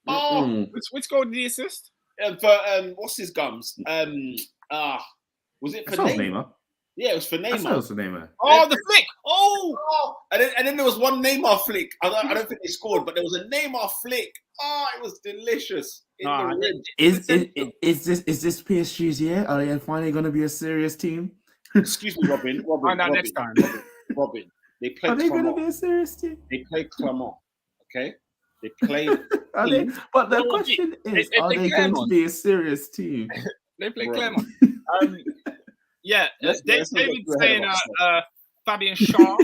Oh, which goal did he assist? For what's his gums? Was it for Neymar? Yeah, it was for Neymar. I thought it was for Neymar. Oh, the flick! Oh, and then there was one Neymar flick. I don't think they scored, but there was a Neymar flick. Oh, it was delicious. Is this PSG's year? Are they finally going to be a serious team? Excuse me, Robin. Next time. Robin. They play. Are they going to be a serious team? They play Clermont. Okay. They play. But the question is, are they going to be a serious team? They play Clermont. Yeah, David's saying Fabian Schär.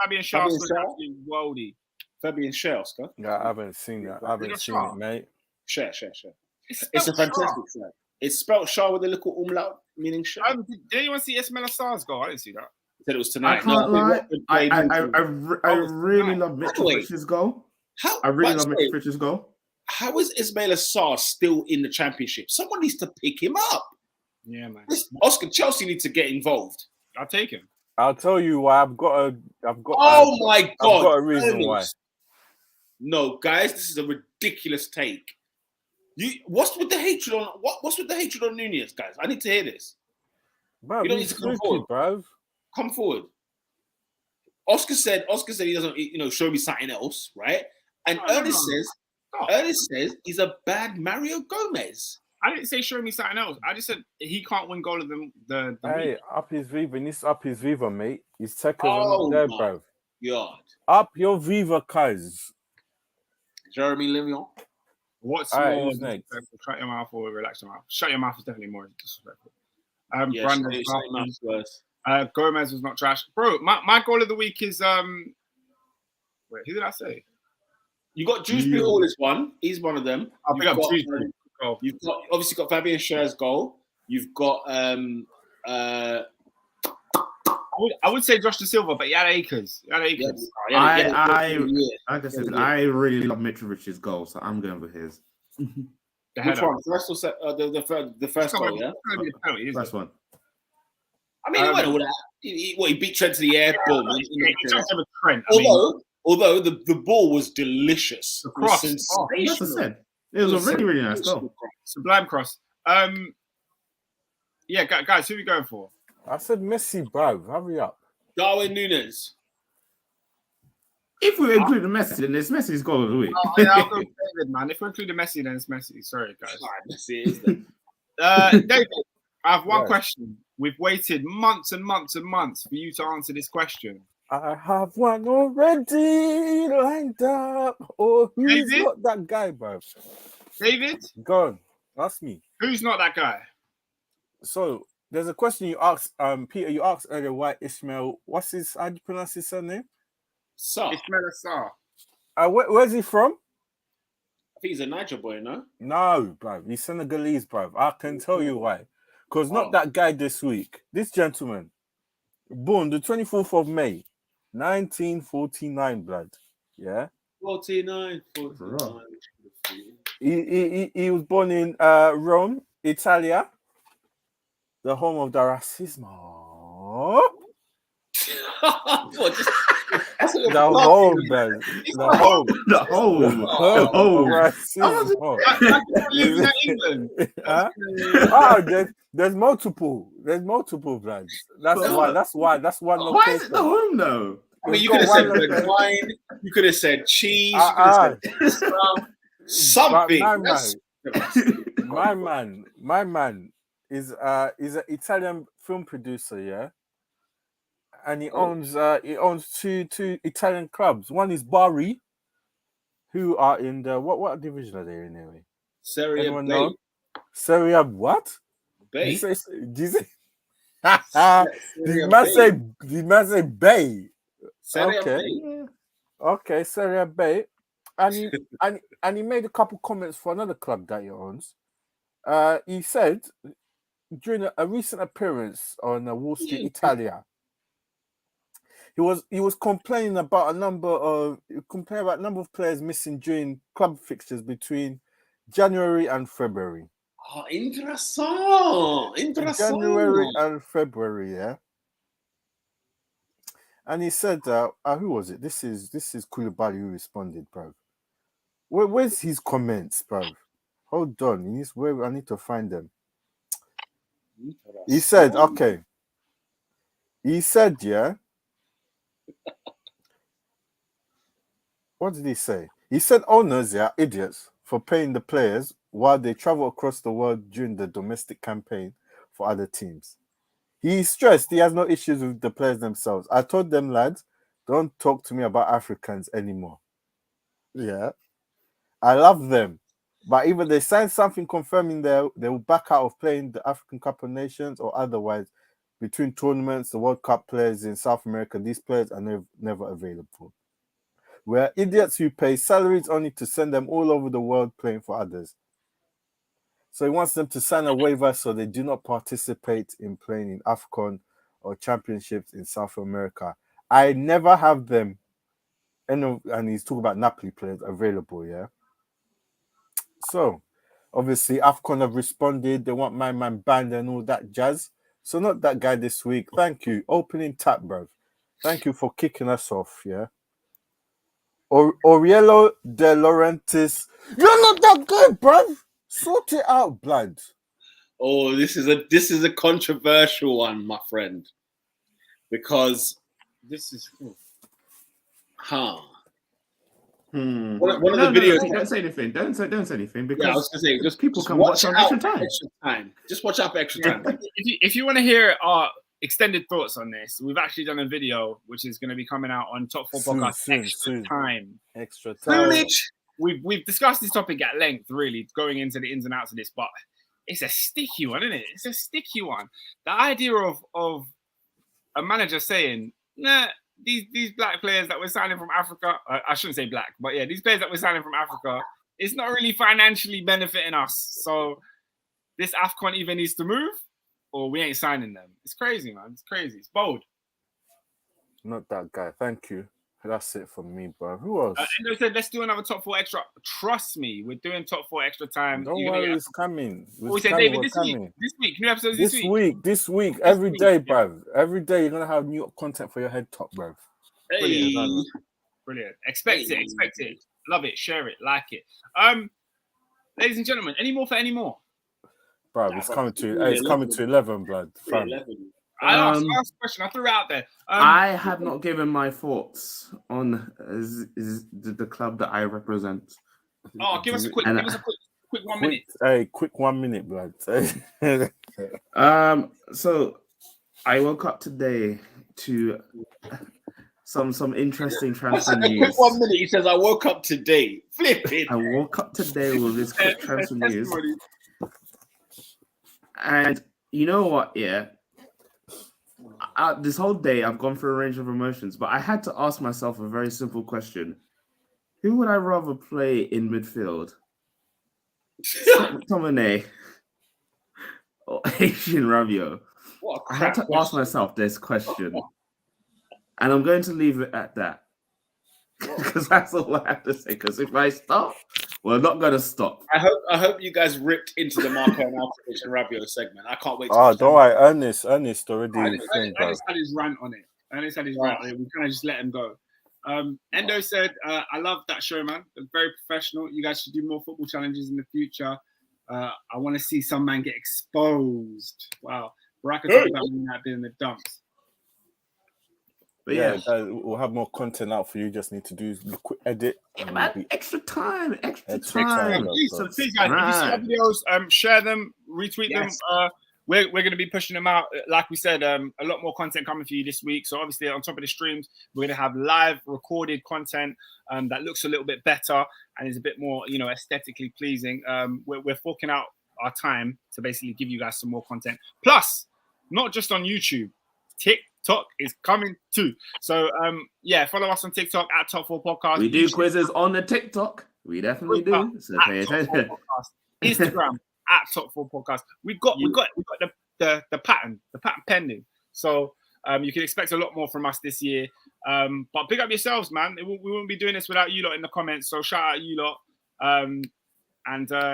Fabian Schär is absolutely worldy. Fabian Schär, Oscar? Yeah, I haven't seen that. I haven't seen it, mate. Share. It's a fantastic show. It's spelled Schär with a little umlaut, meaning share. Did anyone see Ismaila Sarr's goal? I didn't see that. He said it was tonight. I can't lie. I really love Mitrovic's goal. I really love Mitrovic's goal. How is Ismaila Sarr still in the Championship? Someone needs to pick him up. Yeah, man. Oscar, Chelsea need to get involved. I'll take him. I'll tell you why. I've got my God! I've got a reason why. No, guys, this is a ridiculous take. What's with the hatred on? What's with the hatred on Nunez, guys? I need to hear this. Bro, you don't need to come forward, bro. Come forward. Oscar said he doesn't, show me something else, right? And Ernest says he's a bad Mario Gomez. I didn't say show me something else. I just said he can't win goal of the Hey, week. up his Viva. He's up his Viva, mate. His checkers are not there, bro. God. Up your Viva, cuz. Jeremy Levion. What's more more next? Shut your mouth or relax your mouth. Shut your mouth is definitely more disrespectful. Brandon, Gomez was not trash. Bro, my goal of the week is wait, who did I say? You got Dewsbury Hall is one. He's one of them. You've obviously got Fabian Schär's goal. You've got I would say Josh De Silva, but he had acres. Yes. I really love Mitrovic's goal, so I'm going with his. Which one? First or the first goal, yeah? First one. I mean, he went all that. He beat Trent to the air. Boom. Although the ball was delicious. The cross. Sensational. It was a really, really nice goal. Sublime cross. Yeah, guys, who are we going for? I said Messi, bro. Hurry up. Darwin Nunez. If we include the Messi, then it's Messi's goal of the week. I'll go with David, man. If we include the Messi, then it's Messi. Sorry, guys. Messi is then. David, I have one question. We've waited months and months and months for you to answer this question. I have one already lined up. Oh, who's David? not that guy, bro? David? Go on. Ask me. Who's not that guy? So, there's a question you asked, Peter, you asked earlier why Ishmael, how do you pronounce his surname? Sarr. Ismaila Sarr. Where's he from? I think he's a Niger boy, no? No, bro. He's Senegalese, bro. I can tell you why. Because not that guy this week. This gentleman, born the 24th of May, 1949, blood. Yeah? 49. He was born in Rome, Italia, the home of the racismo. The home, man. The home. Racismo. There's multiple. There's multiple brands. That's why. That's one location. Why is it the home though? I mean, you could have said red wine. You could have said cheese. You could have said something. My man is an Italian film producer, yeah, and he owns two Italian clubs. One is Bari, who are in the what division are they in anyway? Serie Anyone B. know? Serie what? Bay. Did man say Bay? Serie Okay. B. Okay, Serie B. And he made a couple comments for another club that he owns. He said during a recent appearance on Wall Street Italia, He was complaining about a number of players missing during club fixtures between January and February. Oh, interessant. January and February, yeah. And he said, who was it? This is Koulibaly who responded, bro. Where's his comments, bro? Hold on, I need to find them. He said, okay. He said, yeah. What did he say? He said owners are idiots for paying the players while they travel across the world during the domestic campaign for other teams. He stressed he has no issues with the players themselves. I told them, lads, don't talk to me about Africans anymore. Yeah. I love them. But either they sign something confirming they will back out of playing the African Cup of Nations, or otherwise, between tournaments, the World Cup players in South America, these players are never available. We're idiots who pay salaries only to send them all over the world playing for others. So he wants them to sign a waiver so they do not participate in playing in AFCON or championships in South America. I never have them, and he's talking about Napoli players available, yeah? So, obviously, AFCON have responded. They want my man banned and all that jazz. So not that guy this week. Thank you. Opening tap, bro. Thank you for kicking us off, yeah? Aurelio De Laurentiis. You're not that good, bruv. Sort it out, blood. Oh, this is a controversial one, my friend, because this is One of the videos. Don't say anything. Don't say anything, because I was gonna say, just people can watch on extra time. Just watch out for extra time. If you want to hear our extended thoughts on this, we've actually done a video which is going to be coming out on Top 4 Podcast. Extra time. We've discussed this topic at length, really, going into the ins and outs of this, but it's a sticky one, isn't it? It's a sticky one. The idea of a manager saying, nah, these black players that we're signing from Africa, I shouldn't say black, but yeah, these players that we're signing from Africa, it's not really financially benefiting us. So this AFCON either needs to move or we ain't signing them. It's crazy, man. It's crazy. It's bold. Not that guy. Thank you. That's it from me, bro. Who else? And they said, let's do another Top 4 Extra. Trust me, we're doing Top 4 Extra time. Don't worry, it's coming. We said, David, this week. New episodes this week. Every day, bro. Every day, you're going to have new content for your head top, bro. Hey. Brilliant. Expect it. Love it. Share it. Like it. Ladies and gentlemen, any more for any more? Bro, it's coming to 11, blood. 11. I asked a question. I threw it out there. I have not given my thoughts on the club that I represent. Oh, give us a quick 1 minute. Hey, quick 1 minute, blood. So I woke up today to some interesting transfer news. Quick 1 minute. He says, "I woke up today." Flip it. I woke up today with this quick transfer news, and you know what? Yeah. This whole day, I've gone through a range of emotions, but I had to ask myself a very simple question: who would I rather play in midfield, McTominay or Asian Rabiot? I had to ask myself this question, and I'm going to leave it at that because that's all I have to say. Because if I stop, we're not going to stop. I hope you guys ripped into the Marco and Asian Rabiot segment. I can't wait. Don't worry, Ernest already. Ernest had his rant on it. We kind of just let him go. Endo said, "I love that show, man. It's very professional. You guys should do more football challenges in the future. I want to see some man get exposed." Wow, Baraka talked about me not being in the dumps. But yeah, we'll have more content out for you. Just need to do a quick edit. Extra time. Please, guys, if you see our videos, share them, retweet them. We're going to be pushing them out. Like we said, a lot more content coming for you this week. So obviously, on top of the streams, we're going to have live recorded content that looks a little bit better and is a bit more, aesthetically pleasing. We're forking out our time to basically give you guys some more content. Plus, not just on YouTube, TikTok is coming too. So, follow us on TikTok at Top 4 Podcast. We do quizzes on the TikTok. We definitely do. So pay attention. Instagram at Top 4 Podcast. We've got the pattern pending. So you can expect a lot more from us this year. But pick up yourselves, man. We wouldn't be doing this without you lot in the comments. So shout out you lot.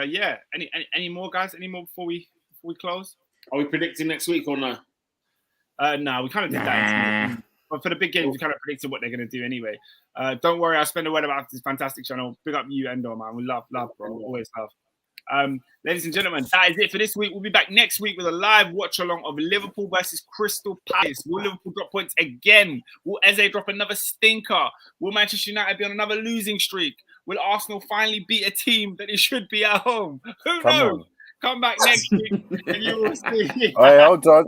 Yeah, any more guys? Any more before we close? Are we predicting next week or no? No, we kind of did that. But for the big games, we kind of predicted what they're going to do anyway. Don't worry, I'll spend a word about this fantastic channel. Big up you, Endo, man. We love, bro. Always love. Ladies and gentlemen, that is it for this week. We'll be back next week with a live watch along of Liverpool versus Crystal Palace. Will Liverpool drop points again? Will Eze drop another stinker? Will Manchester United be on another losing streak? Will Arsenal finally beat a team that they should be at home? Who knows? Come back next week and you will see. All right, hold on.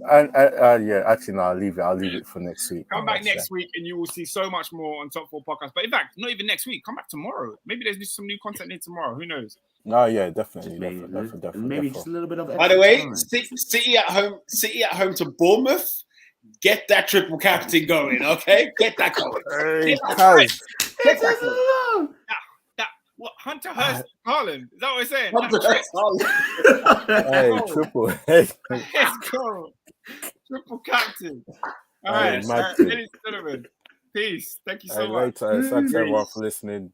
Yeah, actually, no, I'll leave it for next week. Come back next week and you will see so much more on Top 4 Podcast. But in fact, not even next week. Come back tomorrow. Maybe there's some new content here tomorrow. Who knows? No, yeah, definitely. Maybe just a little bit of. By the way, City at home to Bournemouth. Get that triple captain going, okay? Get that going. Hey, Get that going. What, Hunter Hurst Haaland? Is that what we're saying? Hey, triple. Hey. Let's go. Triple captain. All right, ladies and gentlemen. Peace. Thank you so much. Thanks everyone for listening.